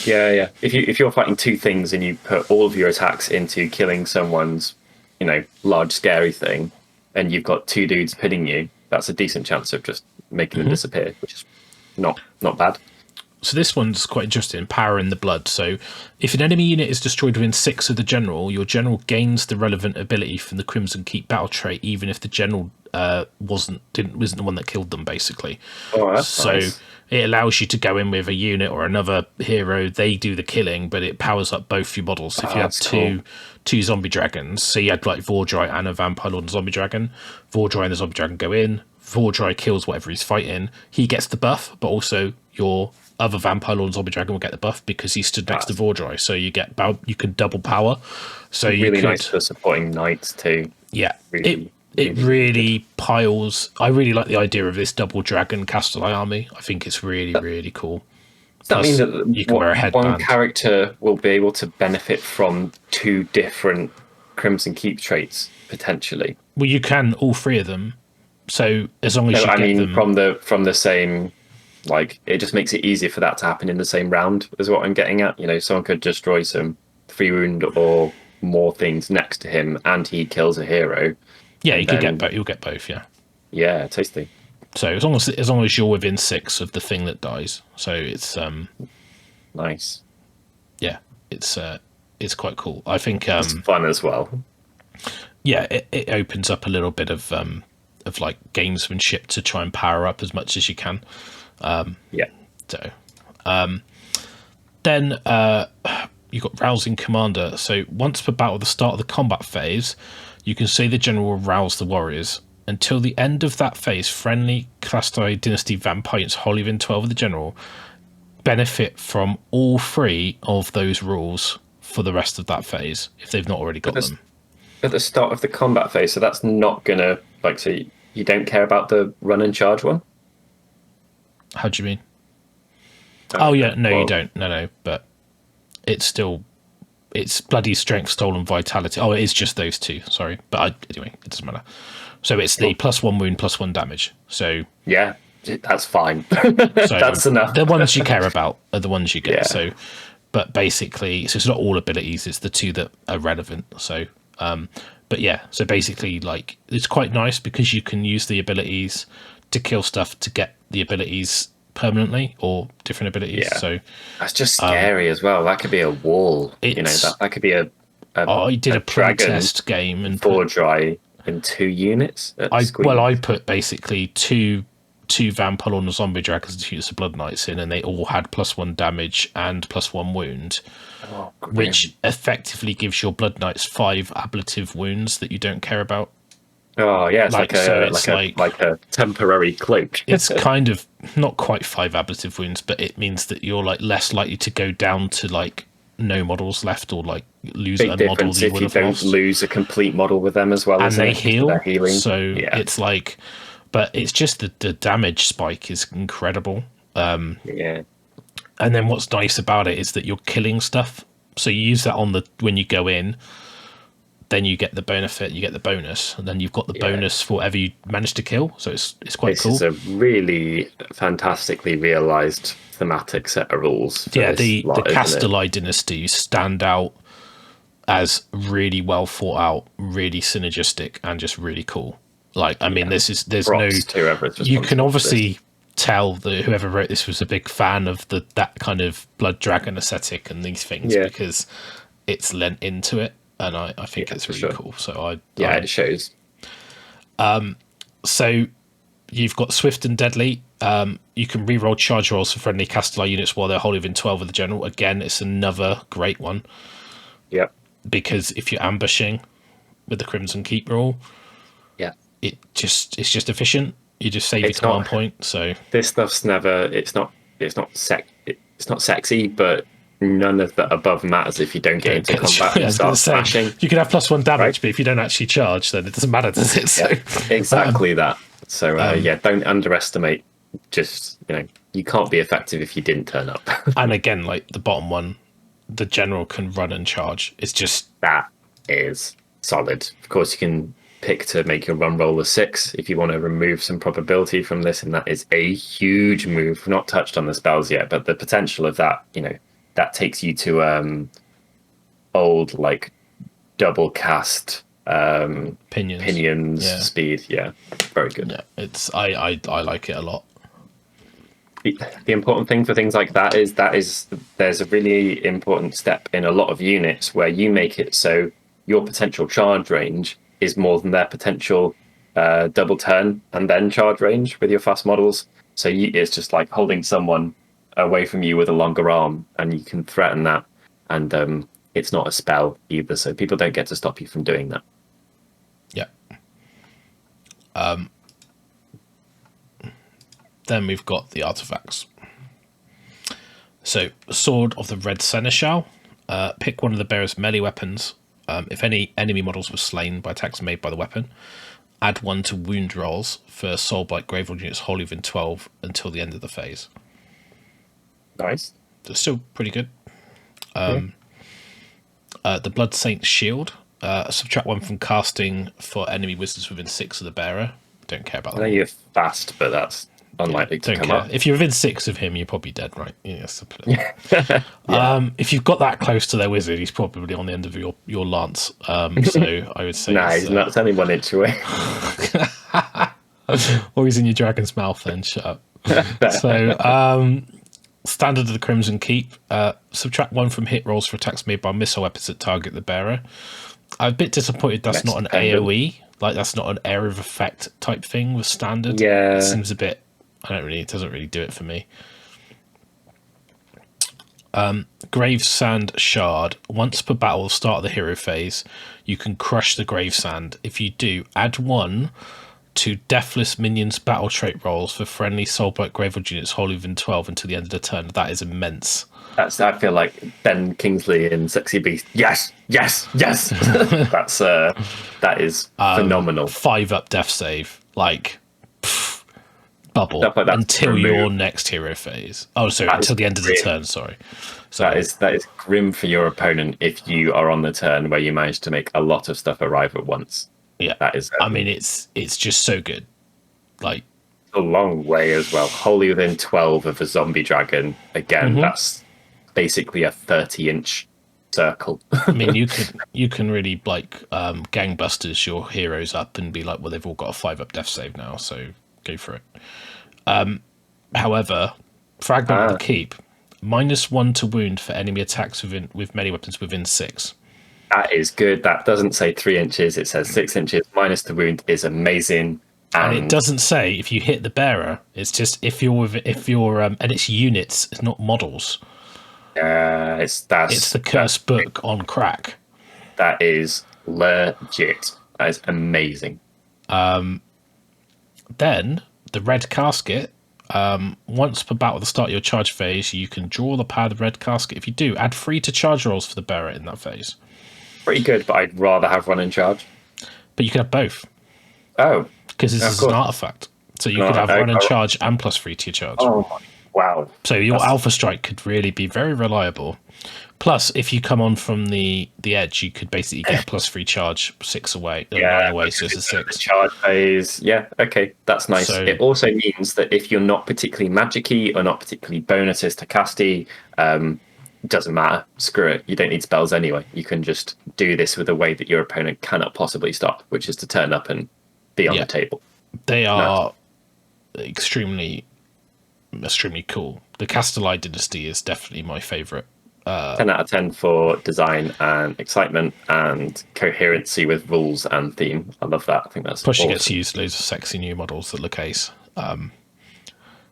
Yeah. If you're fighting two things and you put all of your attacks into killing someone's, large scary thing, and you've got two dudes pinning you, that's a decent chance of just making them disappear, which is not bad. So this one's quite interesting, power in the blood. So if an enemy unit is destroyed within 6 of the general, your general gains the relevant ability from the Crimson Keep battle trait, even if the general wasn't the one that killed them, basically. Oh, that's so nice. It allows you to go in with a unit or another hero, they do the killing, but it powers up both your models. So if you had two zombie dragons, so you had like Vordry and a Vampire Lord and Zombie Dragon, Vordry and the Zombie Dragon go in, Vordry kills whatever he's fighting, he gets the buff, but also your other Vampire Lord and Zombie Dragon will get the buff because he stood next to Vordry, so you can double power. So really nice for supporting knights too. Yeah, it really piles. I really like the idea of this double dragon Castelle army. I think it's really cool. Does that mean that you can wear a headband? One character will be able to benefit from 2 different Crimson Keep traits potentially? Well, you can all 3 of them. So as long as you get them from the same, like, it just makes it easier for that to happen in the same round, is what I'm getting at. Someone could destroy some 3 wound or more things next to him, and he kills a hero. Yeah, you'll get both. Yeah. Yeah, tasty. So as long as you're within 6 of the thing that dies, so it's nice. Yeah, it's quite cool. I think it's fun as well. Yeah, it opens up a little bit of like gamesmanship to try and power up as much as you can. So, then you've got Rousing Commander. So once per battle, at the start of the combat phase, you can say the general will rouse the warriors. Until the end of that phase, friendly Castelle Dynasty vampires wholly within 12 of the general benefit from all 3 of those rules for the rest of that phase, if they've not already got them. At the start of the combat phase, so that's not going to, like, so you don't care about the run and charge one? How do you mean? You don't. No, but it's bloody strength, stolen vitality. Oh, it is just those 2. Sorry, but anyway, it doesn't matter. So it's the +1 wound, +1 damage. So yeah, that's fine. That's enough. The ones you care about are the ones you get. Yeah. So, but basically, so it's not all abilities; it's the 2 that are relevant. So, but yeah, so basically, like, it's quite nice because you can use the abilities to kill stuff to get the abilities permanently or different abilities. Yeah. So that's just scary as well. That could be a wall. That could be a I did a pre-test game and Vordry in 2 units. I put basically two Vampire Lord and Zombie Dragons and 2 units of Blood Knights in, and they all had +1 damage and +1 wound, which effectively gives your Blood Knights 5 ablative wounds that you don't care about. Oh yeah, it's like a temporary cloak. It's kind of not quite 5 ablative wounds, but it means that you're like less likely to go down to like no models left, or like lose a model that you would have lost. If you don't lose a complete model with them as well, and they heal. So it's like, but it's just the damage spike is incredible. Yeah. And then what's nice about it is that you're killing stuff. So you use that when you go in, then you get the benefit, you get the bonus, and then you've got the bonus for whatever you manage to kill. So it's quite cool. This is a really fantastically realised thematic set of rules. Yeah, the Castelle Dynasty stand out as really well thought out, really synergistic, and just really cool. Like, I mean, there's you can obviously tell that whoever wrote this was a big fan of that kind of blood dragon aesthetic and these things, because it's lent into it. And I think it's really cool. So it shows. So you've got Swift and Deadly. You can reroll charge rolls for friendly Castelle units while they're wholly within 12 of the general. Again, it's another great one. Yep. Because if you're ambushing with the Crimson Keep rule, it's just efficient. You just save your command point. So this stuff's never. It's not sexy, but none of the above matters if you don't get into combat and start smashing. You can have +1 damage, right? but if you don't actually charge, then it doesn't matter, does it? So, exactly that. So don't underestimate. Just you can't be effective if you didn't turn up. And again, like the bottom one, the general can run and charge. It's just that is solid. Of course, you can pick to make your run roll a 6 if you want to remove some probability from this, and that is a huge move. We've not touched on the spells yet, but the potential of that, that takes you to old like double cast pinions speed. Yeah, very good. Yeah, it's I like it a lot. The important thing for things like that is there's a really important step in a lot of units where you make it so your potential charge range is more than their potential double turn and then charge range with your fast models. So it's just like holding someone away from you with a longer arm, and you can threaten that, and it's not a spell either, so people don't get to stop you from doing that. Yeah. Then we've got the artifacts. So, Sword of the Red Seneschal. Pick one of the bearer's melee weapons. If any enemy models were slain by attacks made by the weapon, add 1 to wound rolls for Soulblight Gravelords units wholly within 12 until the end of the phase. Nice. It's still pretty good. The Blood Saint's Shield. Subtract 1 from casting for enemy wizards within 6 of the bearer. Don't care about that. I know you're fast, but that's unlikely to come up. If you're within 6 of him, you're probably dead, right? Yes. If you've got that close to their wizard, he's probably on the end of your lance. So I would say, he's not. It's only 1 inch away. Or he's in your dragon's mouth. Then shut up. So standard of the Crimson Keep. Subtract 1 from hit rolls for attacks made by missile weapons that target the bearer. I'm a bit disappointed that's not an AOE. Like that's not an area of effect type thing with standard. Yeah, it seems a bit. It doesn't really do it for me. Grave Sand Shard. Once per battle, start of the hero phase, you can crush the grave sand. If you do, add 1 to Deathless Minions battle trait rolls for friendly Soulblight Gravelords units wholly within 12 until the end of the turn. That is immense. I feel like Ben Kingsley in Sexy Beast. Yes. That is phenomenal. 5-up death save, like bubble like until your next hero phase. Oh, sorry, until the end of the turn. Sorry. So that is grim for your opponent if you are on the turn where you manage to make a lot of stuff arrive at once. Yeah, that is. It's just so good. Like a long way as well. Wholly within 12 of a zombie dragon. Again, that's basically a 30-inch circle. I mean, you can really like gangbusters your heroes up and be like, well, they've all got a 5-up death save now, so go for it. However, Fragment of the Keep, -1 to wound for enemy attacks with melee weapons within 6. That is good. That doesn't say 3 inches; it says 6 inches. Minus the wound is amazing. And it doesn't say if you hit the bearer. It's just if you're and it's units, it's not models. It's the curse book on crack. That is legit. That is amazing. Then the red casket. Once per battle at the start of your charge phase, you can draw the power of the red casket. If you do, add 3 to charge rolls for the bearer in that phase. Pretty good, but I'd rather have run and charge. But you can have both. Oh, because this is an artifact, so you could have run and charge and +3 to your charge. Oh, wow! So your Alpha Strike could really be very reliable. Plus, if you come on from the edge, you could basically get +3 charge 6 away, 9 away, so it's a 6. Charge phase, yeah, okay, that's nice. So, it also means that if you're not particularly magic-y or not particularly bonuses to casty, doesn't matter. Screw it. You don't need spells anyway. You can just do this with a way that your opponent cannot possibly stop, which is to turn up and be on the table. They are extremely cool. The Castelle Dynasty is definitely my favourite. 10 out of 10 for design and excitement and coherency with rules and theme. I love that. I think that's Plus, awesome. you get to use loads of sexy new models that look ace.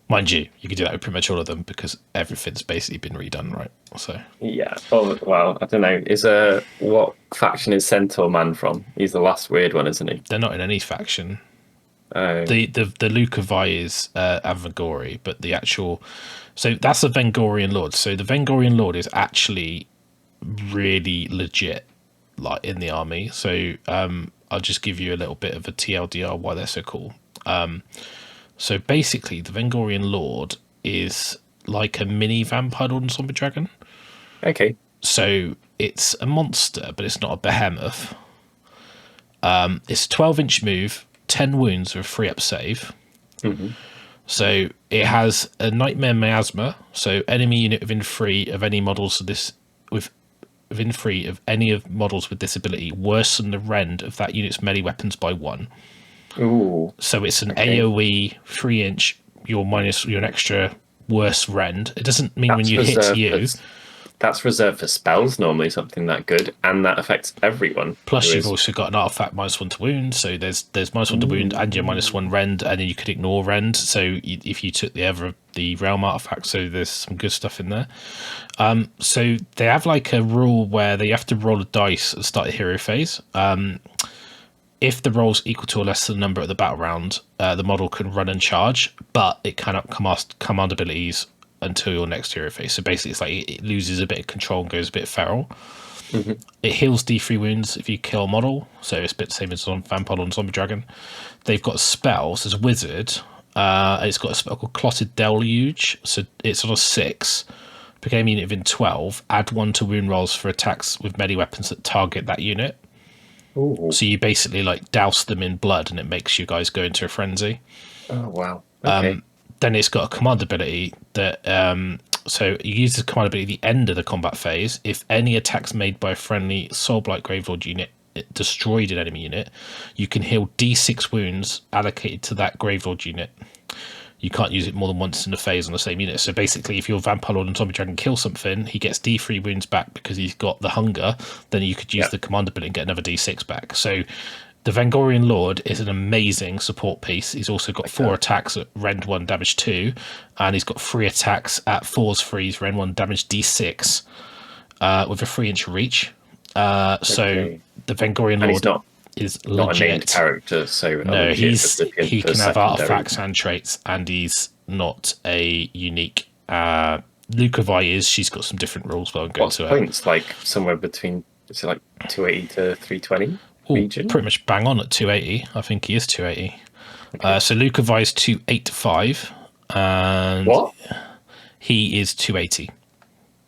Mind you could do that with pretty much all of them because everything's basically been redone, right? So yeah. Oh well, I don't know. What faction is Centaur Man from? He's the last weird one, isn't he? They're not in any faction. The Lucavi is Avangori, but the actual... So that's a Vengorian Lord. So the Vengorian Lord is actually really legit, like, in the army. So I'll just give you a little bit of a TLDR why they're so cool. So basically, the Vengorian Lord is like a mini Vampire Lord and Zombie Dragon. Okay. So it's a monster, but it's not a behemoth. It's a 12-inch move, 10 wounds with a 3-up save. Mm-hmm. So it has a Nightmare Miasma. So enemy unit within 3 of any models of this within 3 of any of models with this ability worsen the rend of that unit's melee weapons by 1. Ooh. So it's an AOE 3-inch. You're an extra worse rend. It doesn't mean when you hit you. That's reserved for spells, normally something that good, and that affects everyone. Plus, you've also got an artifact -1 to wound, so there's -1 to wound and your -1 rend, and then you could ignore rend. So if you took the realm artifact, so there's some good stuff in there. So they have like a rule where they have to roll a dice at the start of hero phase. If the roll's equal to or less than the number at the battle round, the model can run and charge, but it cannot command abilities until your next hero phase. So basically it's like it loses a bit of control and goes a bit feral. Mm-hmm. It heals D3 wounds if you kill a model, so it's a bit the same as on Vampire Lord and Zombie Dragon. They've got spells as a wizard. It's got a spell called Clotted Deluge, so it's on a 6. Became a unit within 12. Add 1 to wound rolls for attacks with melee weapons that target that unit. Ooh. So you basically like douse them in blood and it makes you guys go into a frenzy. Oh wow. Okay. Then it's got a command ability that so you use the command ability at the end of the combat phase. If any attacks made by a friendly Soulblight Gravelord unit destroyed an enemy unit, you can heal D6 wounds allocated to that Gravelord unit. You can't use it more than once in the phase on the same unit. So basically, if your Vampire Lord and Zombie Dragon kill something, he gets D3 wounds back because he's got the hunger. Then you could use the command ability and get another D6 back. So the Vengorian Lord is an amazing support piece. He's also got 4 attacks at rend 1, damage 2, and he's got 3 attacks at force freeze, rend 1, damage D6, with a 3-inch reach. So the Vengorian Lord is not legit. A named character, so no, he can have artifacts and traits, and he's not a unique. Lucavi is. She's got some different rules, but I'll go into points like somewhere between, is it like 280 to 320? Pretty much bang on at 280. I think he is 280. Okay. So Lucavi is 285, and he is 280.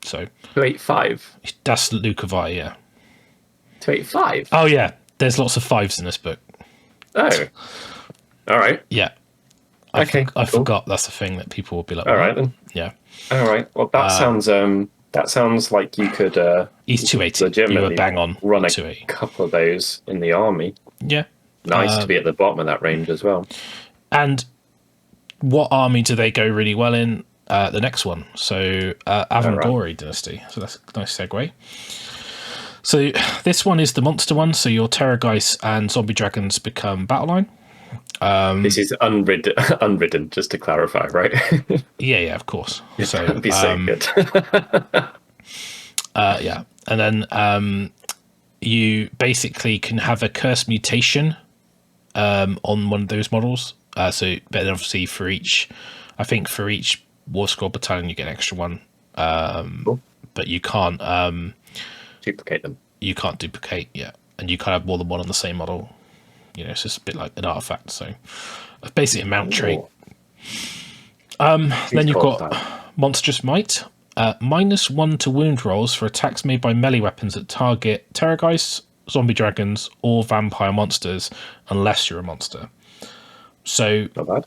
So 285. That's Lucavi, yeah. 285. Oh yeah, there's lots of 5s in this book. Oh, all right. Yeah. I forgot that's the thing that people will be like. All right then. Yeah. All right. Well, that sounds like you could. He's 280. Legitimately, you were bang on. Run a couple of those in the army. Yeah. Nice to be at the bottom of that range as well. And what army do they go really well in? The next one. So Avangori Dynasty. So that's a nice segue. So this one is the monster one. So your Terrorgeist and Zombie Dragons become Battleline. This is unridden, just to clarify, right? yeah, of course. So that'd be so good. Yeah, and then you basically can have a curse mutation on one of those models. But then obviously for each warscroll battalion you get an extra one. Cool. But you can't duplicate them. You can't duplicate, yeah, and you can't have more than one on the same model. You know, it's just a bit like an artifact. So basically a mount trait. Then you've got Monstrous Might. -1 to wound rolls for attacks made by melee weapons that target Terrorgeists, Zombie Dragons, or Vampire monsters, unless you're a monster. So not bad.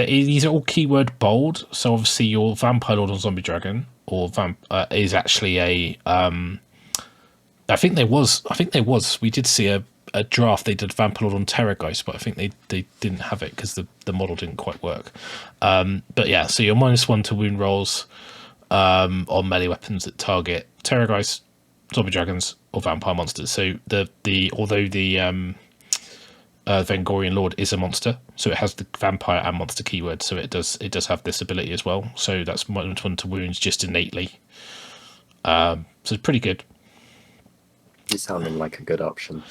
These are all keyword bold. So obviously your Vampire Lord or Zombie Dragon or is actually a. I think there was. We did see a draft. They did Vampire Lord on Terrorgeist, but I think they didn't have it because the model didn't quite work. But yeah, so you're -1 to wound rolls on melee weapons that target Terrorgeist, Zombie Dragons, or Vampire monsters. So although the Vengorian Lord is a monster, so it has the vampire and monster keyword, so it does have this ability as well. So that's -1 to wounds just innately. So it's pretty good. He's sounding like a good option.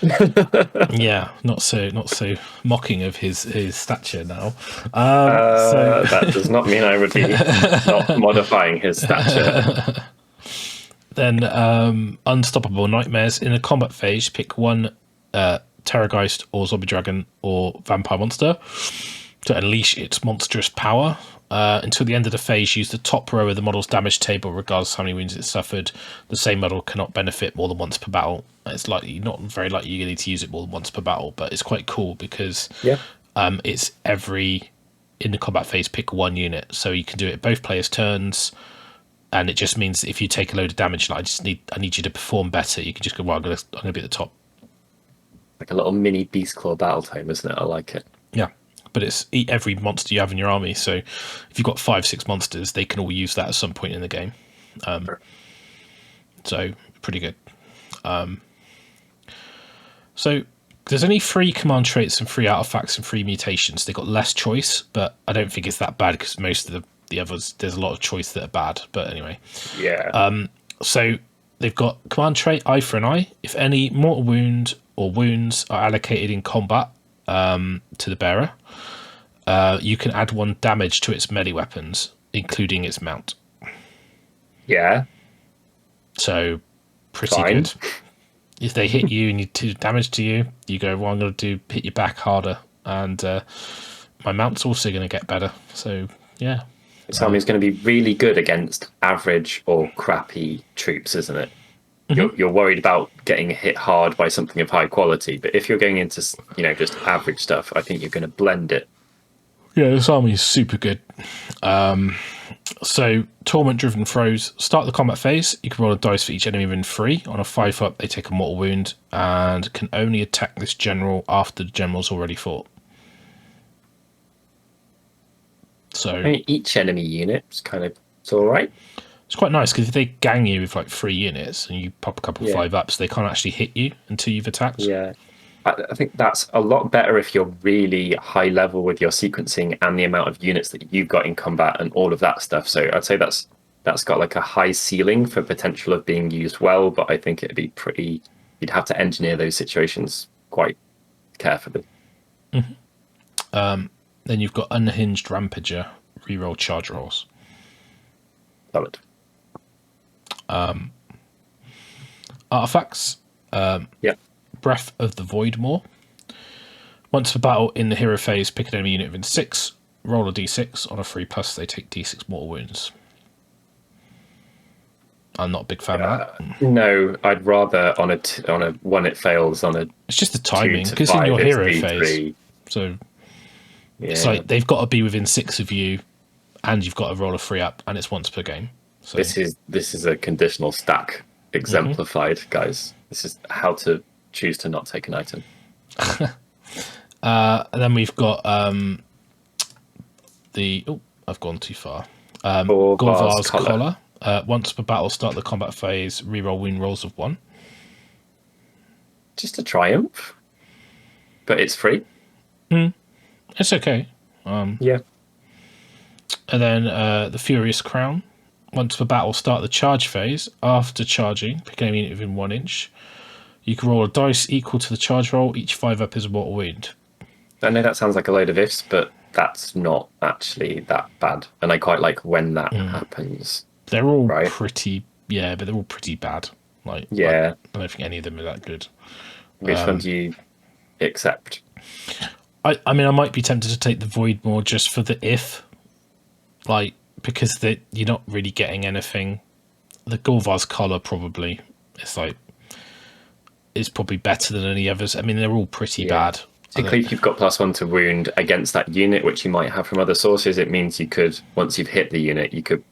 Yeah, not so mocking of his stature now. That does not mean I would be not modifying his stature. Then Unstoppable Nightmares. In a combat phase, pick one Terrorgeist or Zombie Dragon or Vampire Monster to unleash its monstrous power. Until the end of the phase, use the top row of the model's damage table, regardless of how many wounds it suffered. The same model cannot benefit more than once per battle. It's not very likely you're going to use it more than once per battle, but it's quite cool because it's in the combat phase, pick one unit, so you can do it both players' turns. And it just means that if you take a load of damage, like I need you to perform better, you can just go, well, I'm gonna be at the top. Like a little mini Beast Claw Battletome, isn't it? I like it. Yeah. But it's eat every monster you have in your army. So if you've got 5-6 monsters, they can all use that at some point in the game. So pretty good. So there's only 3 command traits and 3 artifacts and 3 mutations. They've got less choice, but I don't think it's that bad because most of the others, there's a lot of choice that are bad. But anyway. Yeah. So they've got command trait Eye for an Eye. If any mortal wound or wounds are allocated in combat to the bearer, you can add 1 damage to its melee weapons, including its mount. Yeah. So pretty good. If they hit you and you do damage to you, you go, well, I'm going to hit you back harder, and my mount's also going to get better. So yeah. This army is going to be really good against average or crappy troops, isn't it? You're worried about getting hit hard by something of high quality, but if you're going into just average stuff, I think you're going to blend it. Yeah, this army is super good. So torment-driven throws. Start the combat phase. You can roll a dice for each enemy within 3. On a 5-up, they take a mortal wound and can only attack this general after the general's already fought. So I mean, each enemy unit is it's all right. It's quite nice because if they gang you with like 3 units and you pop a couple of 5-ups, they can't actually hit you until you've attacked. Yeah. I think that's a lot better if you're really high level with your sequencing and the amount of units that you've got in combat and all of that stuff. So I'd say that's got like a high ceiling for potential of being used well, but I think it'd be you'd have to engineer those situations quite carefully. Then you've got Unhinged Rampager, reroll charge rolls. Solid. Artifacts. Breath of the Voidmaw. Once per battle in the hero phase, pick an enemy unit within 6. Roll a d6. On a 3+, they take d6 mortal wounds. I'm not a big fan of that. No, I'd rather on a one it fails on a. It's just the timing because in your hero phase, so it's like they've got to be within 6 of you, and you've got to roll a 3-up, and it's once per game. So this is a conditional stack exemplified, guys. This is how to choose to not take an item. And then we've got I've gone too far. Gorvar's Collar. Once per battle, start the combat phase, reroll wound rolls of 1. Just a triumph, but it's free. It's okay. Yeah. And then the Furious Crown. Once per battle, start the charge phase. After charging, pick any unit within 1 inch. You can roll a dice equal to the charge roll. Each 5-up is a mortal wound. I know that sounds like a load of ifs, but that's not actually that bad. And I quite like when that happens. They're all pretty, but they're all pretty bad. I don't think any of them are that good. Which one do you accept? I mean, I might be tempted to take the Voidmaw just for the if, because you're not really getting anything. The Gorvar's Collar probably it's probably better than any others. I mean, they're all pretty bad. Particularly if you've got +1 to wound against that unit, which you might have from other sources, it means you could, once you've hit the unit, you could,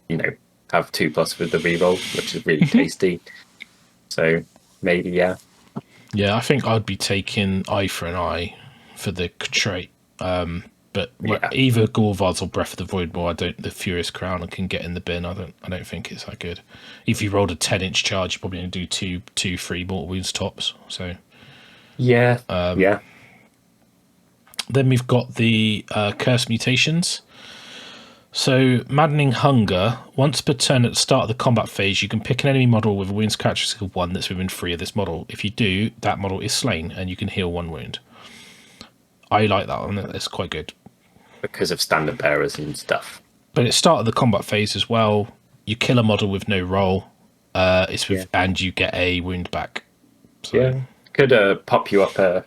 have 2+ with the reroll, which is really tasty. So maybe, Yeah, I think I'd be taking Eye for an Eye for the trait. But either Gorvar's or Breath of the Voidmaw, the Furious Crown can get in the bin. I don't think it's that good. If you rolled a 10-inch charge, you're probably going to do 2-3 mortal wounds tops. So Then we've got the Curse Mutations. So, Maddening Hunger. Once per turn at the start of the combat phase, you can pick an enemy model with a wounds characteristic of 1 that's within 3 of this model. If you do, that model is slain, and you can heal 1 wound. I like that one. It's quite good. Because of standard bearers and stuff. But it started the combat phase as well. You kill a model with no roll, and you get a wound back. So. Yeah, could pop you up a...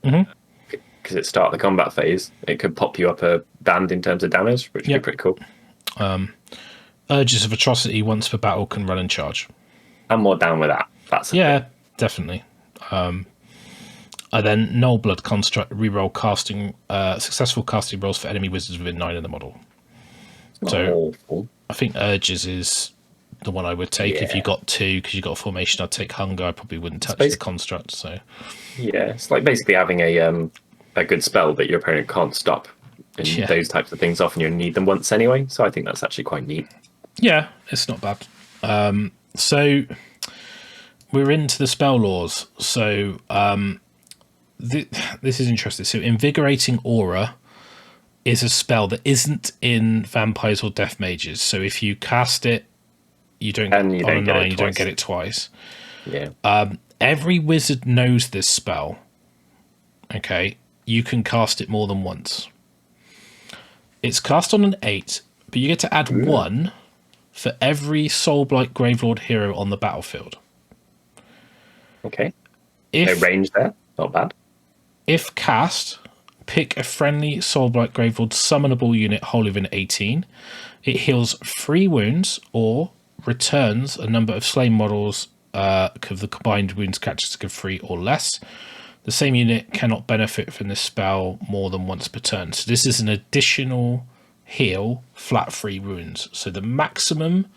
Because it started the combat phase, it could pop you up a band in terms of damage, which would be pretty cool. Urges of Atrocity once per battle can run and charge. I'm more down with that. That's definitely. And then Null Blood Construct, reroll casting, successful casting rolls for enemy wizards within 9 of the model. So awful. I think Urges is the one I would take. If you got 2, because you got a formation, I'd take Hunger. I probably wouldn't touch the construct. So yeah, it's like basically having a good spell that your opponent can't stop. And those types of things, often you need them once anyway. So I think that's actually quite neat. Yeah, it's not bad. So we're into the spell laws. So this is interesting. So Invigorating Aura is a spell that isn't in vampires or death mages. So if you cast it, you don't get it twice. Yeah. Every wizard knows this spell. Okay, you can cast it more than once. It's cast on an 8, but you get to add 1 for every Soulblight Gravelord hero on the battlefield. Okay. No range there. Not bad. If cast, pick a friendly Soulblight Gravelord summonable unit wholly within 18. It heals 3 wounds or returns a number of slain models of the combined wounds characteristic of 3 or less. The same unit cannot benefit from this spell more than once per turn. So this is an additional heal, flat 3 wounds. So the maximum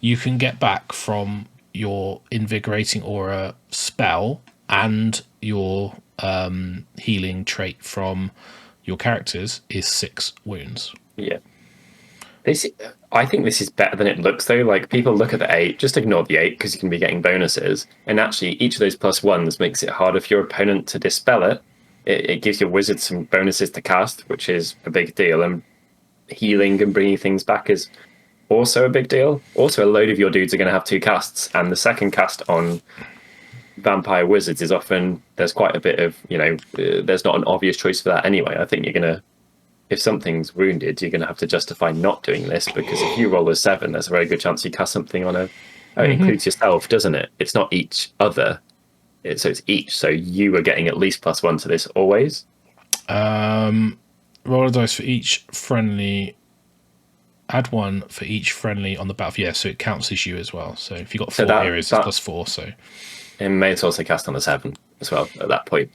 you can get back from your Invigorating Aura spell and your healing trait from your characters is 6 wounds. Yeah. I think this is better than it looks, though. Like, people look at the 8, just ignore the 8 because you can be getting bonuses. And actually, each of those +1s makes it harder for your opponent to dispel it. It gives your wizard some bonuses to cast, which is a big deal. And healing and bringing things back is also a big deal. Also, a load of your dudes are going to have 2 casts. And the second cast on vampire wizards is often, there's quite a bit of, there's not an obvious choice for that anyway. I think you're going to, if something's wounded, you're going to have to justify not doing this, because if you roll a 7, there's a very good chance you cast something on it includes yourself, doesn't it? It's not each other. So it's each. So you are getting at least +1 to this always. Roll a dice for each friendly. Add 1 for each friendly on the battlefield. Yeah, so it counts as you as well. So if you've got 4 heroes, it's +4. So it may also cast on a 7 as well at that point.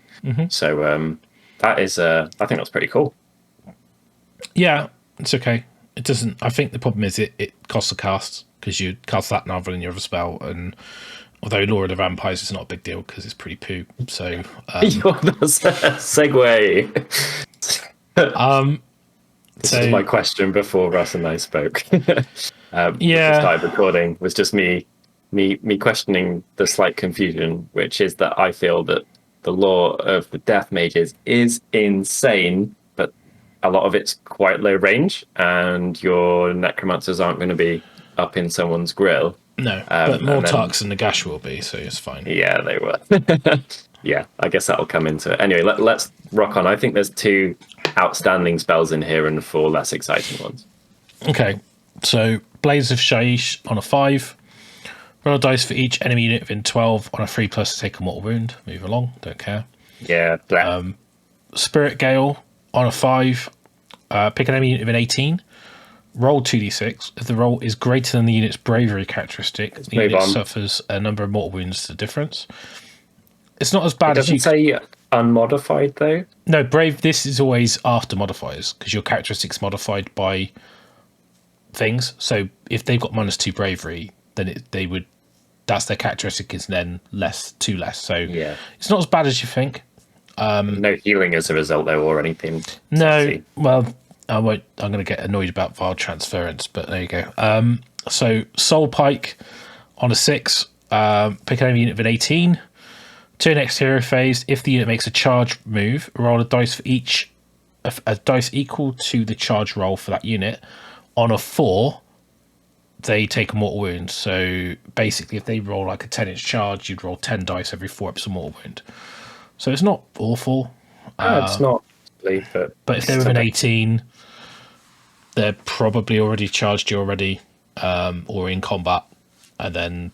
So that is, I think that's pretty cool. Yeah, it's okay. It doesn't. I think the problem is it costs a cast, because you cast that now than your other spell. And although Law of the Vampires is not a big deal because it's pretty poo. So that's a segue. This is my question before Russ and I spoke. Started recording was just me questioning the slight confusion, which is that I feel that the Law of the Death Mages is insane, but a lot of it's quite low range, and your necromancers aren't going to be up in someone's grill. No, but more Tarks and Nagash will be, so it's fine. Yeah, they will. Yeah, I guess that'll come into it. Anyway, let's rock on. I think there's 2 outstanding spells in here and 4 less exciting ones. Okay, so Blades of Shaish on a 5. Roll a dice for each enemy unit within 12 on a 3+ to take a mortal wound. Move along, don't care. Yeah. Spirit Gale on a 5. Pick an enemy unit within 18. Roll 2d6. If the roll is greater than the unit's bravery characteristic, the unit suffers a number of mortal wounds to the difference. It's not as bad as you... It doesn't say unmodified, though? No, brave. This is always after modifiers, because your characteristic's modified by things. So if they've got -2 bravery, then they would... That's their characteristic, is then two less. So yeah, it's not as bad as you think. No healing as a result, though, or anything. No, well... I'm going to get annoyed about Vile Transference, but there you go. So Soul Pike on a 6. Pick an enemy unit of an 18. Turn next hero phase. If the unit makes a charge move, roll a dice for each, a dice equal to the charge roll for that unit. On a 4, they take a mortal wound. So basically, if they roll like a 10-inch charge, you'd roll 10 dice every 4 ups a mortal wound. So it's not awful. It's not, but if they're with an 18, they're probably already charged you already, or in combat, and then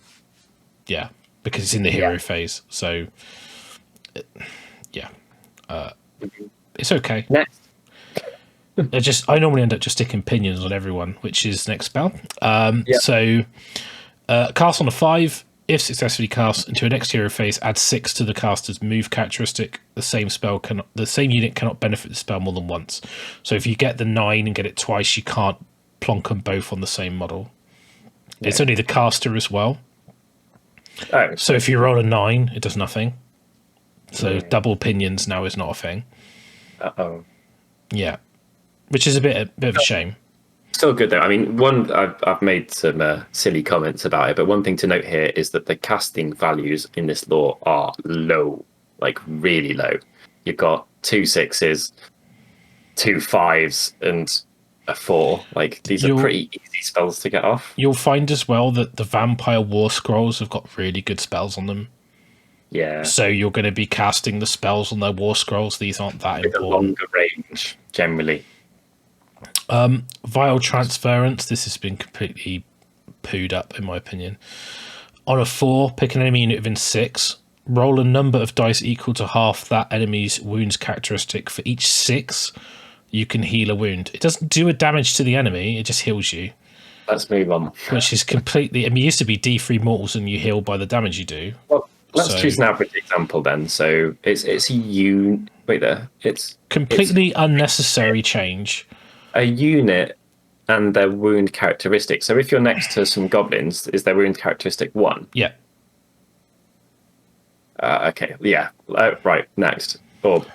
because it's in the hero phase. So it's okay. Next. I normally end up just sticking pinions on everyone, which is next spell. So cast on a 5. If successfully cast into a next hero phase, add 6 to the caster's move characteristic. The same unit cannot benefit the spell more than once. So if you get the 9 and get it twice, you can't plonk them both on the same model. Yeah. It's only the caster as well. Oh. So if you roll a 9, it does nothing. So double pinions now is not a thing. Yeah, which is a bit of a shame. Still good though. I mean, I've made some silly comments about it, but one thing to note here is that the casting values in this lore are low, like really low. You've got 2 6s, 2 5s, and a 4. Like these are pretty easy spells to get off. You'll find as well that the vampire war scrolls have got really good spells on them. Yeah. So you're going to be casting the spells on their war scrolls. These aren't that with important. A longer range, generally. Vile Transference. This has been completely pooed up, in my opinion. On a 4, pick an enemy unit within 6. Roll a number of dice equal to half that enemy's wounds characteristic. For each 6, you can heal a wound. It doesn't do a damage to the enemy. It just heals you. Let's move on. Which is completely... I mean, it used to be D3 mortals and you heal by the damage you do. Well, let's choose an average example then. So it's completely unnecessary change. A unit and their wound characteristic. So if you're next to some goblins, is their wound characteristic 1? Yeah. Okay. Yeah. Right. Next. Orb.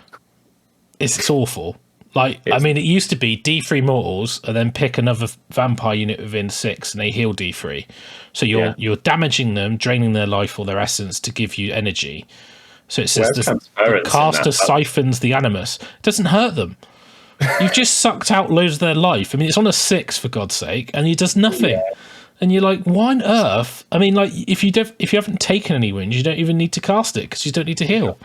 It's awful. Like, I mean, it used to be D3 mortals and then pick another vampire unit within 6 and they heal D3. So you're damaging them, draining their life or their essence to give you energy. So it says the caster siphons the animus. It doesn't hurt them. You've just sucked out loads of their life. I mean, it's on a 6 for God's sake, and it does nothing. Yeah. And you're like, why on earth? I mean, like, if you haven't taken any wounds, you don't even need to cast it because you don't need to heal.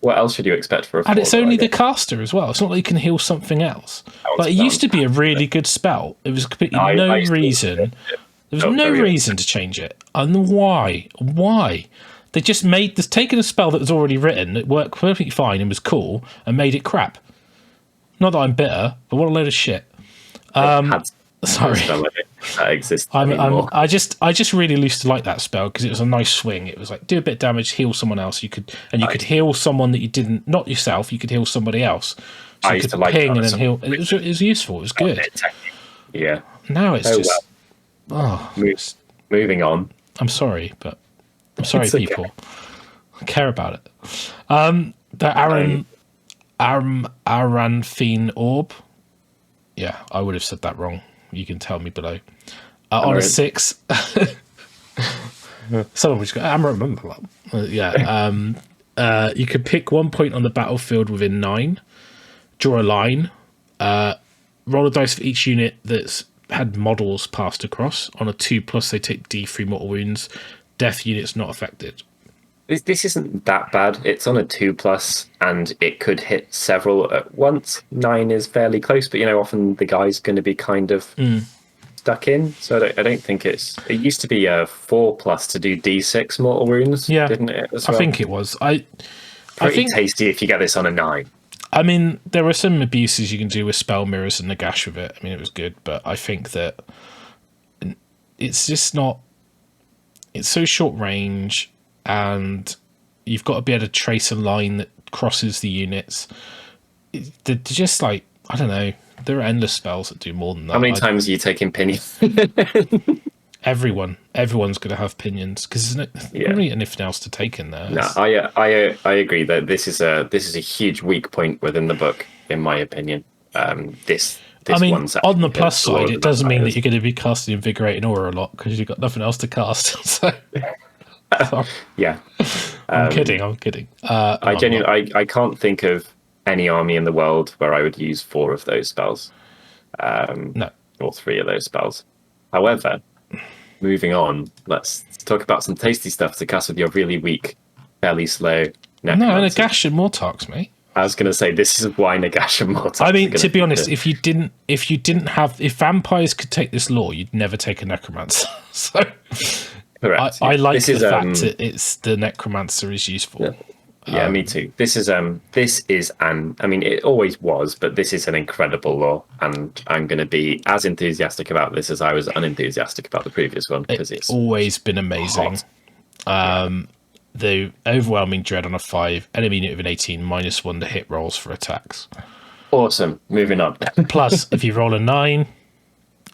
What else should you expect for a 4? And it's only the caster as well. It's not like you can heal something else. Like, it used to be a really good spell. It was completely no reason. There was no reason to change it. And why? Why? They just taken a spell that was already written, it worked perfectly fine and was cool, and made it crap. Not that I'm bitter, but what a load of shit. Sorry. That exists I just really used to like that spell because it was a nice swing. It was like do a bit of damage, heal someone else. You could heal someone that you didn't, not yourself. You could heal somebody else. So I you used could to like ping and then heal. It was useful. It was good. Yeah. Now it's moving on. I'm sorry, but I'm sorry, people. Okay. I care about it. The Aranthine Orb. Yeah, I would have said that wrong. You can tell me below. On a 6, someone was going. I remember that. You could pick 1 point on the battlefield within 9. Draw a line. Roll a dice for each unit that's had models passed across. On a 2+, they take D3 mortal wounds. Death units not affected. This isn't that bad. It's on a 2+, and it could hit several at once. 9 is fairly close, but often the guy's going to be kind of stuck in. So I don't think it used to be a 4+ to do D6 mortal wounds. Yeah, didn't it? As well? I think it was. I think tasty if you get this on a 9. I mean, there are some abuses you can do with spell mirrors and Nagash with it. I mean, it was good, but I think that it's just not. It's so short range. And you've got to be able to trace a line that crosses the units. They're just like, I don't know, there are endless spells that do more than that. How many times are you taking pinions? Everyone's going to have pinions because there's not really anything else to take in there. No, I agree that this is a huge weak point within the book, in my opinion. This I mean, on the plus side, it doesn't mean that you're going to be casting Invigorating Aura a lot because you've got nothing else to cast. So. Yeah, I'm kidding. I genuinely, I can't think of any army in the world where I would use 4 of those spells. No, all 3 of those spells. However, moving on, let's talk about some tasty stuff to cast with your really weak, fairly slow necromancer. No, Nagash and Mortarks, mate. I was going to say, this is why Nagash and Mortarks. I mean, to be honest, if vampires could take this lore, you'd never take a necromancer. So correct. I like the fact that it's the necromancer is useful. Yeah, me too. This is I mean, it always was, but this is an incredible lore, and I'm going to be as enthusiastic about this as I was unenthusiastic about the previous one, because it's always been amazing. The overwhelming dread on a 5, enemy unit of an 18, -1 to hit rolls for attacks. Awesome. Moving on. Plus, if you roll a 9,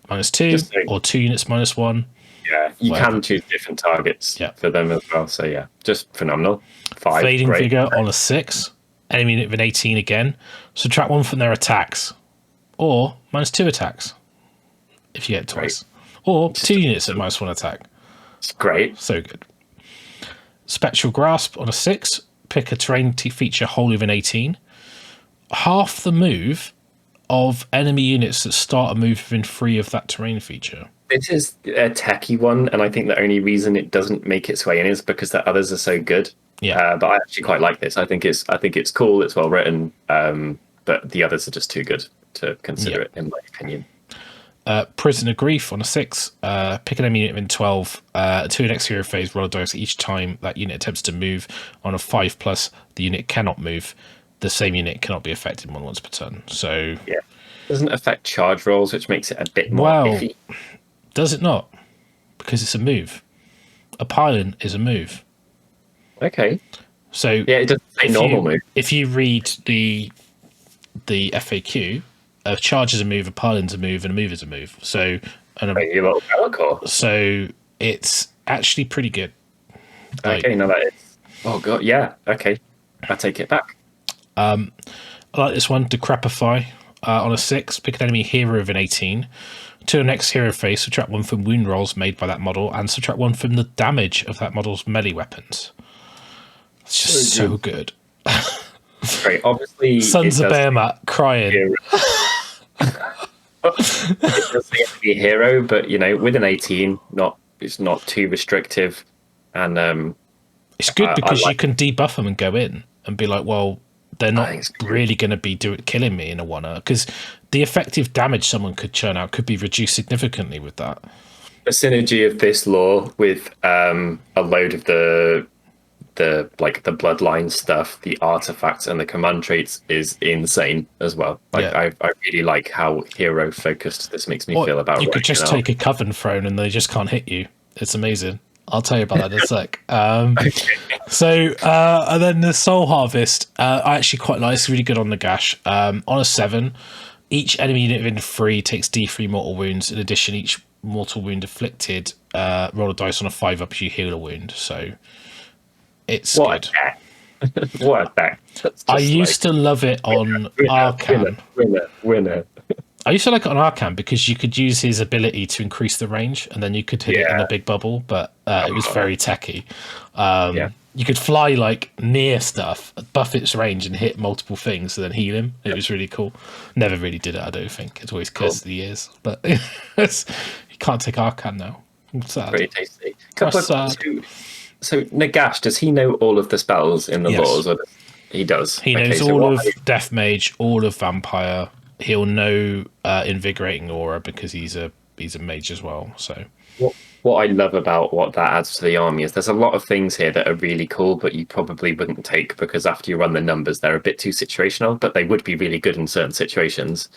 -2, or 2 units -1. Yeah, you can choose different targets for them as well. So yeah, just phenomenal. 5, Fading great. Vigor on a 6, enemy unit of an 18 again. Subtract 1 from their attacks, or -2 attacks if you get it twice, or 2 units at -1 attack. It's great. So good. Spectral Grasp on a 6, pick a terrain feature wholly of an 18. Half the move of enemy units that start a move within 3 of that terrain feature. This is a techie one, and I think the only reason it doesn't make its way in is because the others are so good. Yeah, but I actually quite like this. I think it's cool. It's well written, but the others are just too good to consider it, in my opinion. Prisoner Grief on a 6, pick an enemy unit in 12, 2 next hero phase, roll a dice each time that unit attempts to move. On a 5+, the unit cannot move. The same unit cannot be affected more than once per turn. So yeah, doesn't affect charge rolls, which makes it a bit more iffy. Does it not? Because it's a move. A pylon is a move. Okay. So yeah, it doesn't say normal move. If you read the FAQ, a charge is a move, a pylon's a move, and a move is a move. So so it's actually pretty good. Okay, no, that is. Oh god, yeah. Okay, I take it back. I like this one. Decrepify on a 6, pick an enemy hero of an 18. To the next hero phase, subtract 1 from wound rolls made by that model, and subtract 1 from the damage of that model's melee weapons. It's just so good. Great. Obviously, Sons of Behemoth crying. It does say to be a hero, but with an 18, it's not too restrictive, and it's good because you can debuff them and go in and be like, well, they're not really going to be killing me in a 1-er, because the effective damage someone could churn out could be reduced significantly with that. The synergy of this lore with a load of the bloodline stuff, the artifacts, and the command traits is insane as well. I really like how hero focused this makes me feel about. You could just take a Coven Throne and they just can't hit you. It's amazing. I'll tell you about that in a sec. So, and then the Soul Harvest, I actually quite like. It's really good on Nagash. On a 7, each enemy unit within 3 takes D3 mortal wounds. In addition, each mortal wound inflicted, roll a dice on a 5 up, you heal a wound. So, it's good. What a deck. I used to love it on Arcan. Winner. I used to like it on Arcan because you could use his ability to increase the range, and then you could hit it in a big bubble, but it was very techy. You could fly near stuff, buff its range, and hit multiple things, and then heal him. It was really cool. Never really did it, I don't think. It's always cursed the years, but you can't take Arcan now. I'm sad. Pretty tasty. So Nagash, does he know all of the spells in the laws? Or he does. He knows all of Death Mage, all of Vampire. He'll know Invigorating Aura because he's a mage as well. So what I love about what that adds to the army is there's a lot of things here that are really cool, but you probably wouldn't take because after you run the numbers, they're a bit too situational, but they would be really good in certain situations.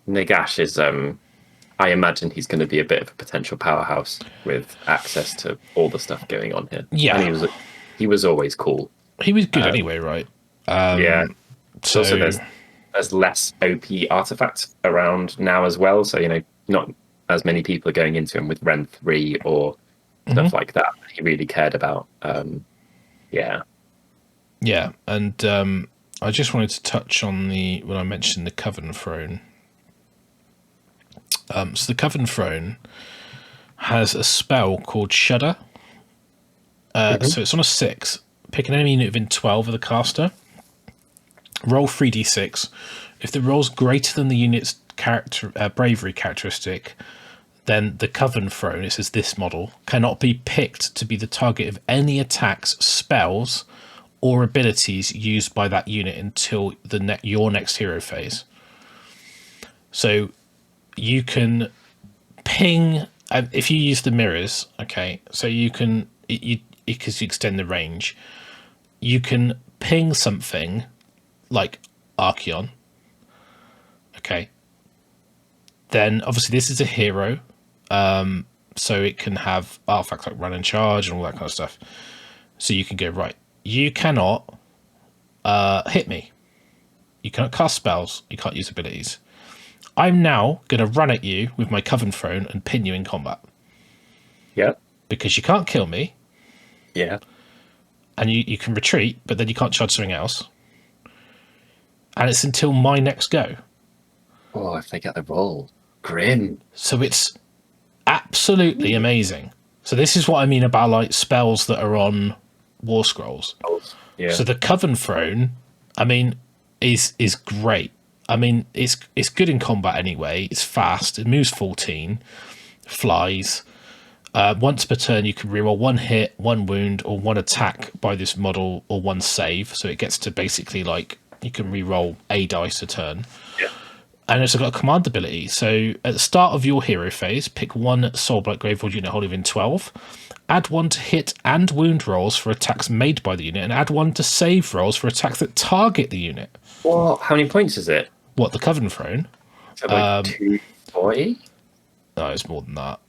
Nagash is, I imagine he's going to be a bit of a potential powerhouse with access to all the stuff going on here. Yeah. And he was always cool. He was good anyway, right? Yeah. So also, there's less OP artifacts around now as well, so not as many people are going into him with Ren 3 or stuff like that he really cared about. And I just wanted to touch on when I mentioned the Coven Throne. So the Coven Throne has a spell called Shudder. So it's on a 6. Pick an enemy unit within 12 of the caster. Roll 3d6. If the roll's greater than the unit's bravery characteristic, then the Coven Throne, it says this model, cannot be picked to be the target of any attacks, spells, or abilities used by that unit until your next hero phase. So you can ping, if you use the mirrors, okay, so you can, because you extend the range, you can ping something like Archeon, okay, then obviously this is a hero, so it can have artifacts like run and charge and all that kind of stuff. So you can go, right, you cannot hit me, you cannot cast spells, you can't use abilities. I'm now going to run at you with my Coven Throne and pin you in combat. Yeah. Because you can't kill me. Yeah. And you can retreat, but then you can't charge something else. And it's until my next go. Oh, if they get the roll. Grim. So it's absolutely amazing. So this is what I mean about like spells that are on warscrolls. Yeah. So the Coven Throne, I mean, is great. I mean, it's good in combat anyway. It's fast. It moves 14, flies. Once per turn, you can reroll 1 hit, 1 wound, or 1 attack by this model, or 1 save. So it gets to basically like you can reroll a dice a turn. Yeah. And it's got a command ability. So at the start of your hero phase, pick 1 Soulblight Gravelords unit holding within 12. Add 1 to hit and wound rolls for attacks made by the unit, and add 1 to save rolls for attacks that target the unit. Well, how many points is it? What, the Coven Throne? Is it like 240? No, it's more than that.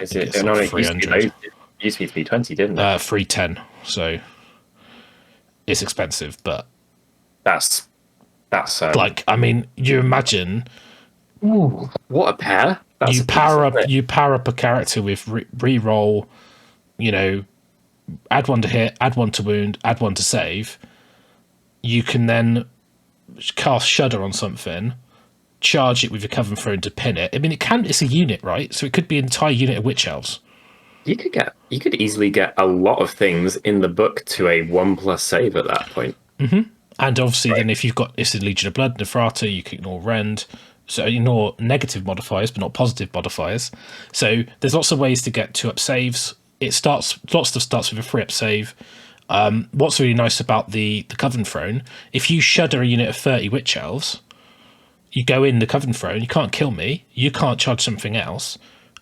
Is it? It's like 300. It used to be 320, didn't it? 310. So it's expensive, but that's like, I mean, you imagine. Ooh, what a pair! You power up a character with re-roll. You know, add 1 to hit, add 1 to wound, add 1 to save. You can then cast Shudder on something, charge it with your Coven Throne to pin it. I mean, it's a unit, right? So it could be an entire unit of Witch Elves. You could easily get a lot of things in the book to a 1+ save at that point. Mm-hmm. And obviously, then if you've got it's the Legion of Blood, Nefrata, you can ignore Rend. So ignore negative modifiers, but not positive modifiers. So there's lots of ways to get 2-up saves. Lots of stuff starts with a 3-up save. What's really nice about the Coven Throne, if you shudder a unit of 30 Witch Elves, you go in the Coven Throne, you can't kill me, you can't charge something else,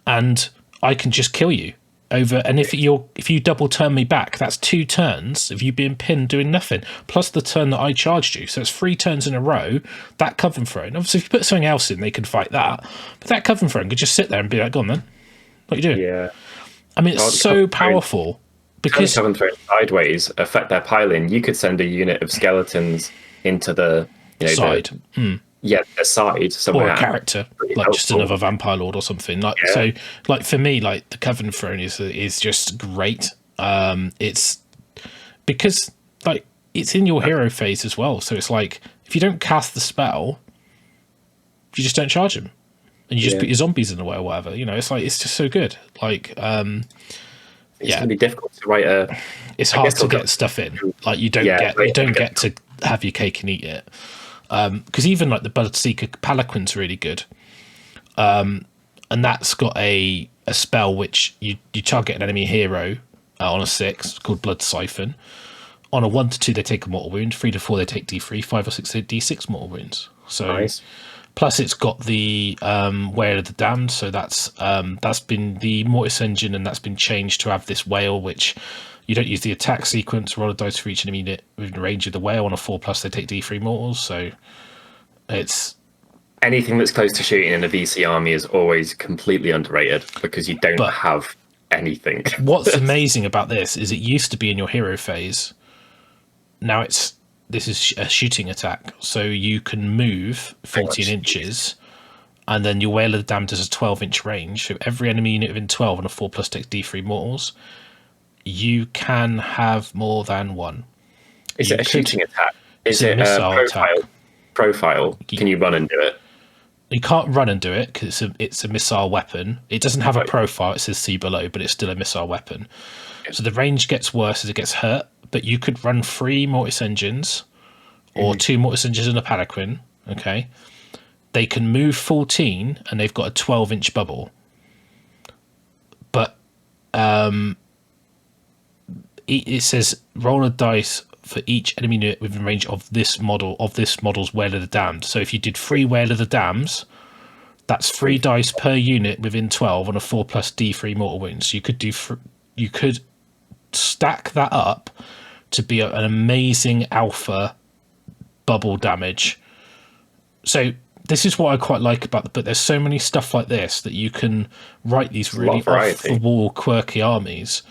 and I can just kill you over. And if you double turn me back, that's 2 turns of you being pinned doing nothing, plus the turn that I charged you. So it's 3 turns in a row. That Coven Throne, obviously, if you put something else in, they can fight that. But that Coven Throne could just sit there and be like, "Go on, then, what are you doing?" Yeah. I mean, it's so powerful. Because Coven Throne sideways affect their piling. You could send a unit of skeletons into the side. A side somewhere. Or a character, like just another Vampire Lord or something. Like so, like for me, like the Coven Throne is just great. It's because like it's in your hero phase as well. So it's like if you don't cast the spell, you just don't charge him, and you just put your zombies in the way or whatever. You know, it's like it's just so good. Like it's going to be difficult to write a. It's hard to get stuff in. Like you don't get to have your cake and eat it. Because even like the Bloodseeker Palanquin's really good, and that's got a spell which you target an enemy hero on a 6 called Blood Siphon. On a 1 to 2 they take a mortal wound, 3 to 4 they take D3, 5 or 6 they D6 mortal wounds. So nice. Plus it's got the Whale of the Damned, so that's been the Mortis engine, and that's been changed to have this whale which you don't use the attack sequence, roll a dice for each enemy unit within range of the whale. On a 4+, they take D3 mortals. So it's anything that's close to shooting in a VC army is always completely underrated because you don't have anything. What's amazing about this is it used to be in your hero phase. Now this is a shooting attack, so you can move 14 inches, and then your Whale of the Damned has a 12-inch range. So every enemy unit within 12 on a 4+ takes D3 mortals. You can have more than one. Is it a shooting attack? Is it a profile? Can you run and do it? You can't run and do it because it's a missile weapon. It doesn't have a profile. It says see below, but it's still a missile weapon. Okay. So the range gets worse as it gets hurt, but you could run 3 Mortis engines or 2 Mortis engines and a Palanquin. Okay. they can move 14 and they've got a 12-inch bubble. But it says roll a dice for each enemy unit within range of this model's Wail of the Damned. So if you did 3 Wail of the Damned, that's 3 dice per unit within 12 on a 4+ D3 mortal wounds. So you could stack that up to be an amazing alpha bubble damage. So this is what I quite like about the book. There's so many stuff like this that you can write these really off the wall quirky armies,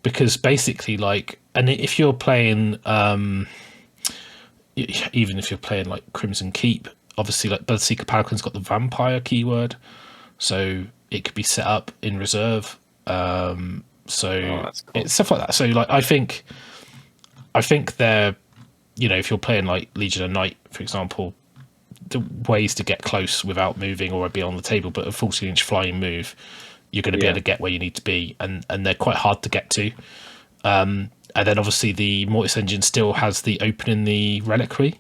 because basically, like, and if you're playing even if you're playing like Crimson Keep, obviously like Bloodseeker Paladin's got the vampire keyword, so it could be set up in reserve. It's stuff like that. So like I think they're, you know, if you're playing like Legion of Night, for example, the ways to get close without moving or be on the table, but a 14-inch flying move, you're going to be able to get where you need to be, and they're quite hard to get to. And then obviously the Mortis engine still has the opening the reliquary,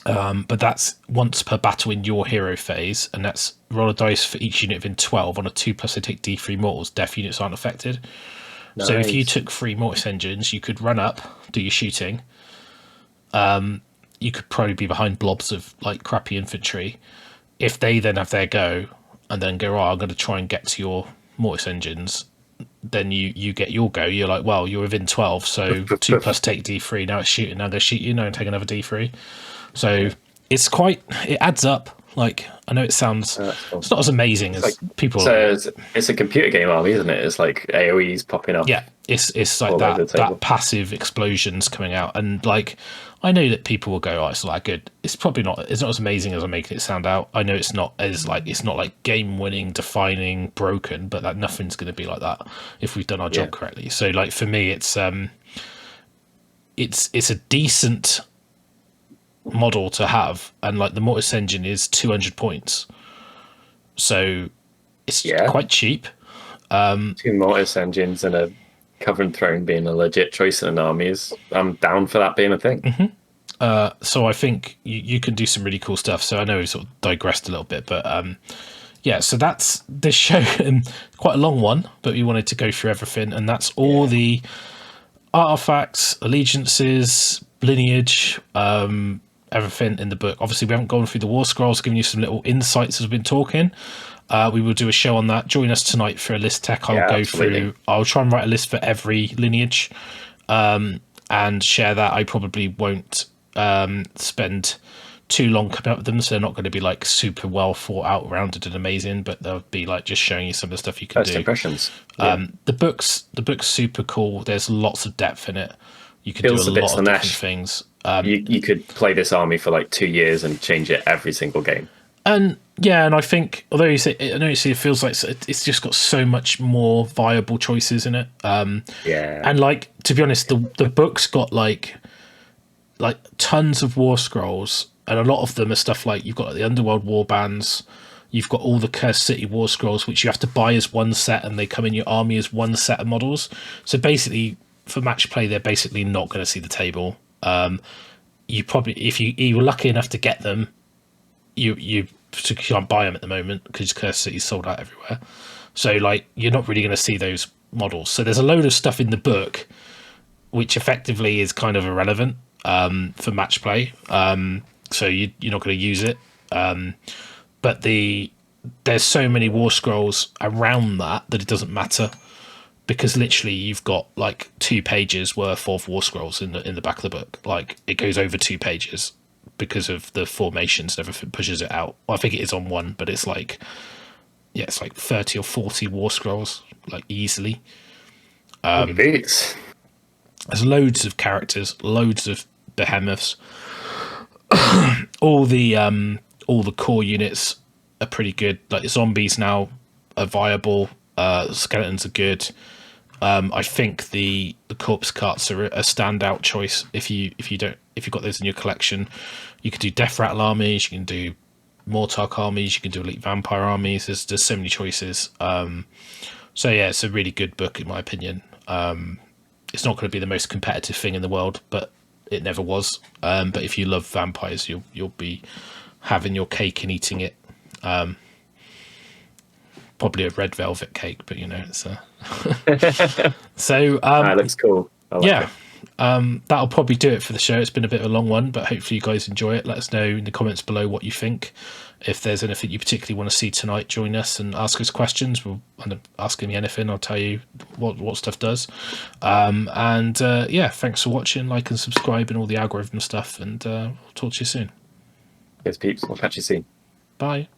but that's once per battle in your hero phase, and that's roll a dice for each unit within 12. On a 2+, they take D3 mortals. Death units aren't affected. Nice. So if you took 3 Mortis engines, you could run up, do your shooting. You could probably be behind blobs of like crappy infantry. If they then have their go and then go, I'm going to try and get to your Mortis engines, then you get your go. You're like, well, you're within 12, so 2+ take D3. Now it's shooting. Now I'm going to shoot you. Now and take another D3. So it adds up. Like, I know it sounds, it's not as amazing as people. So it's a computer game army, isn't it? It's like AoE's popping up. Yeah, it's like that passive explosions coming out, and like I know that people will go, it's not that good. It's probably not. It's not as amazing as I'm making it sound out. I know it's not like game winning, defining, broken, but that nothing's going to be like that if we've done our job correctly. So like for me, it's a decent model to have, and like the Mortis engine is 200 points, so it's quite cheap. 2 Mortis engines and a Coven Throne being a legit choice in an army I'm down for that being a thing. So I think you can do some really cool stuff. So I know we've sort of digressed a little bit, but so that's this show. Quite a long one, but we wanted to go through everything, and that's all the artifacts, allegiances, lineage, everything in the book. Obviously, we haven't gone through the war scrolls, giving you some little insights as we've been talking. We will do a show on that. Join us tonight for a list tech. I'll try and write a list for every lineage and share that. I probably won't spend too long coming up with them, so they're not going to be like super well thought out, rounded and amazing, but they'll be like just showing you some of the stuff you can do. First impressions. The book's super cool. There's lots of depth in it. You can do a lot of different things. You could play this army for like 2 years and change it every single game. And I think, although it feels like it's just got so much more viable choices in it. And like, to be honest, the book's got like tons of war scrolls, and a lot of them are stuff like you've got the Underworld war bands, you've got all the Cursed City war scrolls, which you have to buy as one set, and they come in your army as one set of models. So basically, for match play, they're basically not going to see the table. You probably, if you were lucky enough to get them, you can't buy them at the moment because Cursed City's sold out everywhere. So like, you're not really going to see those models. So there's a load of stuff in the book which effectively is kind of irrelevant for match play. So you're not going to use it. But there's so many war scrolls around that it doesn't matter, because literally you've got like 2 pages worth of war scrolls in the back of the book. Like, it goes over 2 pages because of the formations and everything pushes it out. Well, I think it is on 1, but it's like, it's like 30 or 40 war scrolls, like easily. There's loads of characters, loads of behemoths. all the core units are pretty good. Like, the zombies now are viable. Skeletons are good. I think the corpse carts are a standout choice. If you've got those in your collection, you can do Death Rattle armies, you can do Mortark armies, you can do Elite Vampire armies. There's so many choices. So yeah, it's a really good book in my opinion. It's not going to be the most competitive thing in the world, but it never was. But if you love vampires, you'll be having your cake and eating it. Probably a red velvet cake, but you know, it's so that looks cool. I like yeah. it. That'll probably do it for the show. It's been a bit of a long one, but hopefully you guys enjoy it. Let us know in the comments below what you think. If there's anything you particularly want to see tonight, join us and ask us questions. We'll end up asking me anything. I'll tell you what stuff does. Yeah, thanks for watching. Like and subscribe and all the algorithm stuff. And we'll talk to you soon. Cheers, peeps. We'll catch you soon. Bye.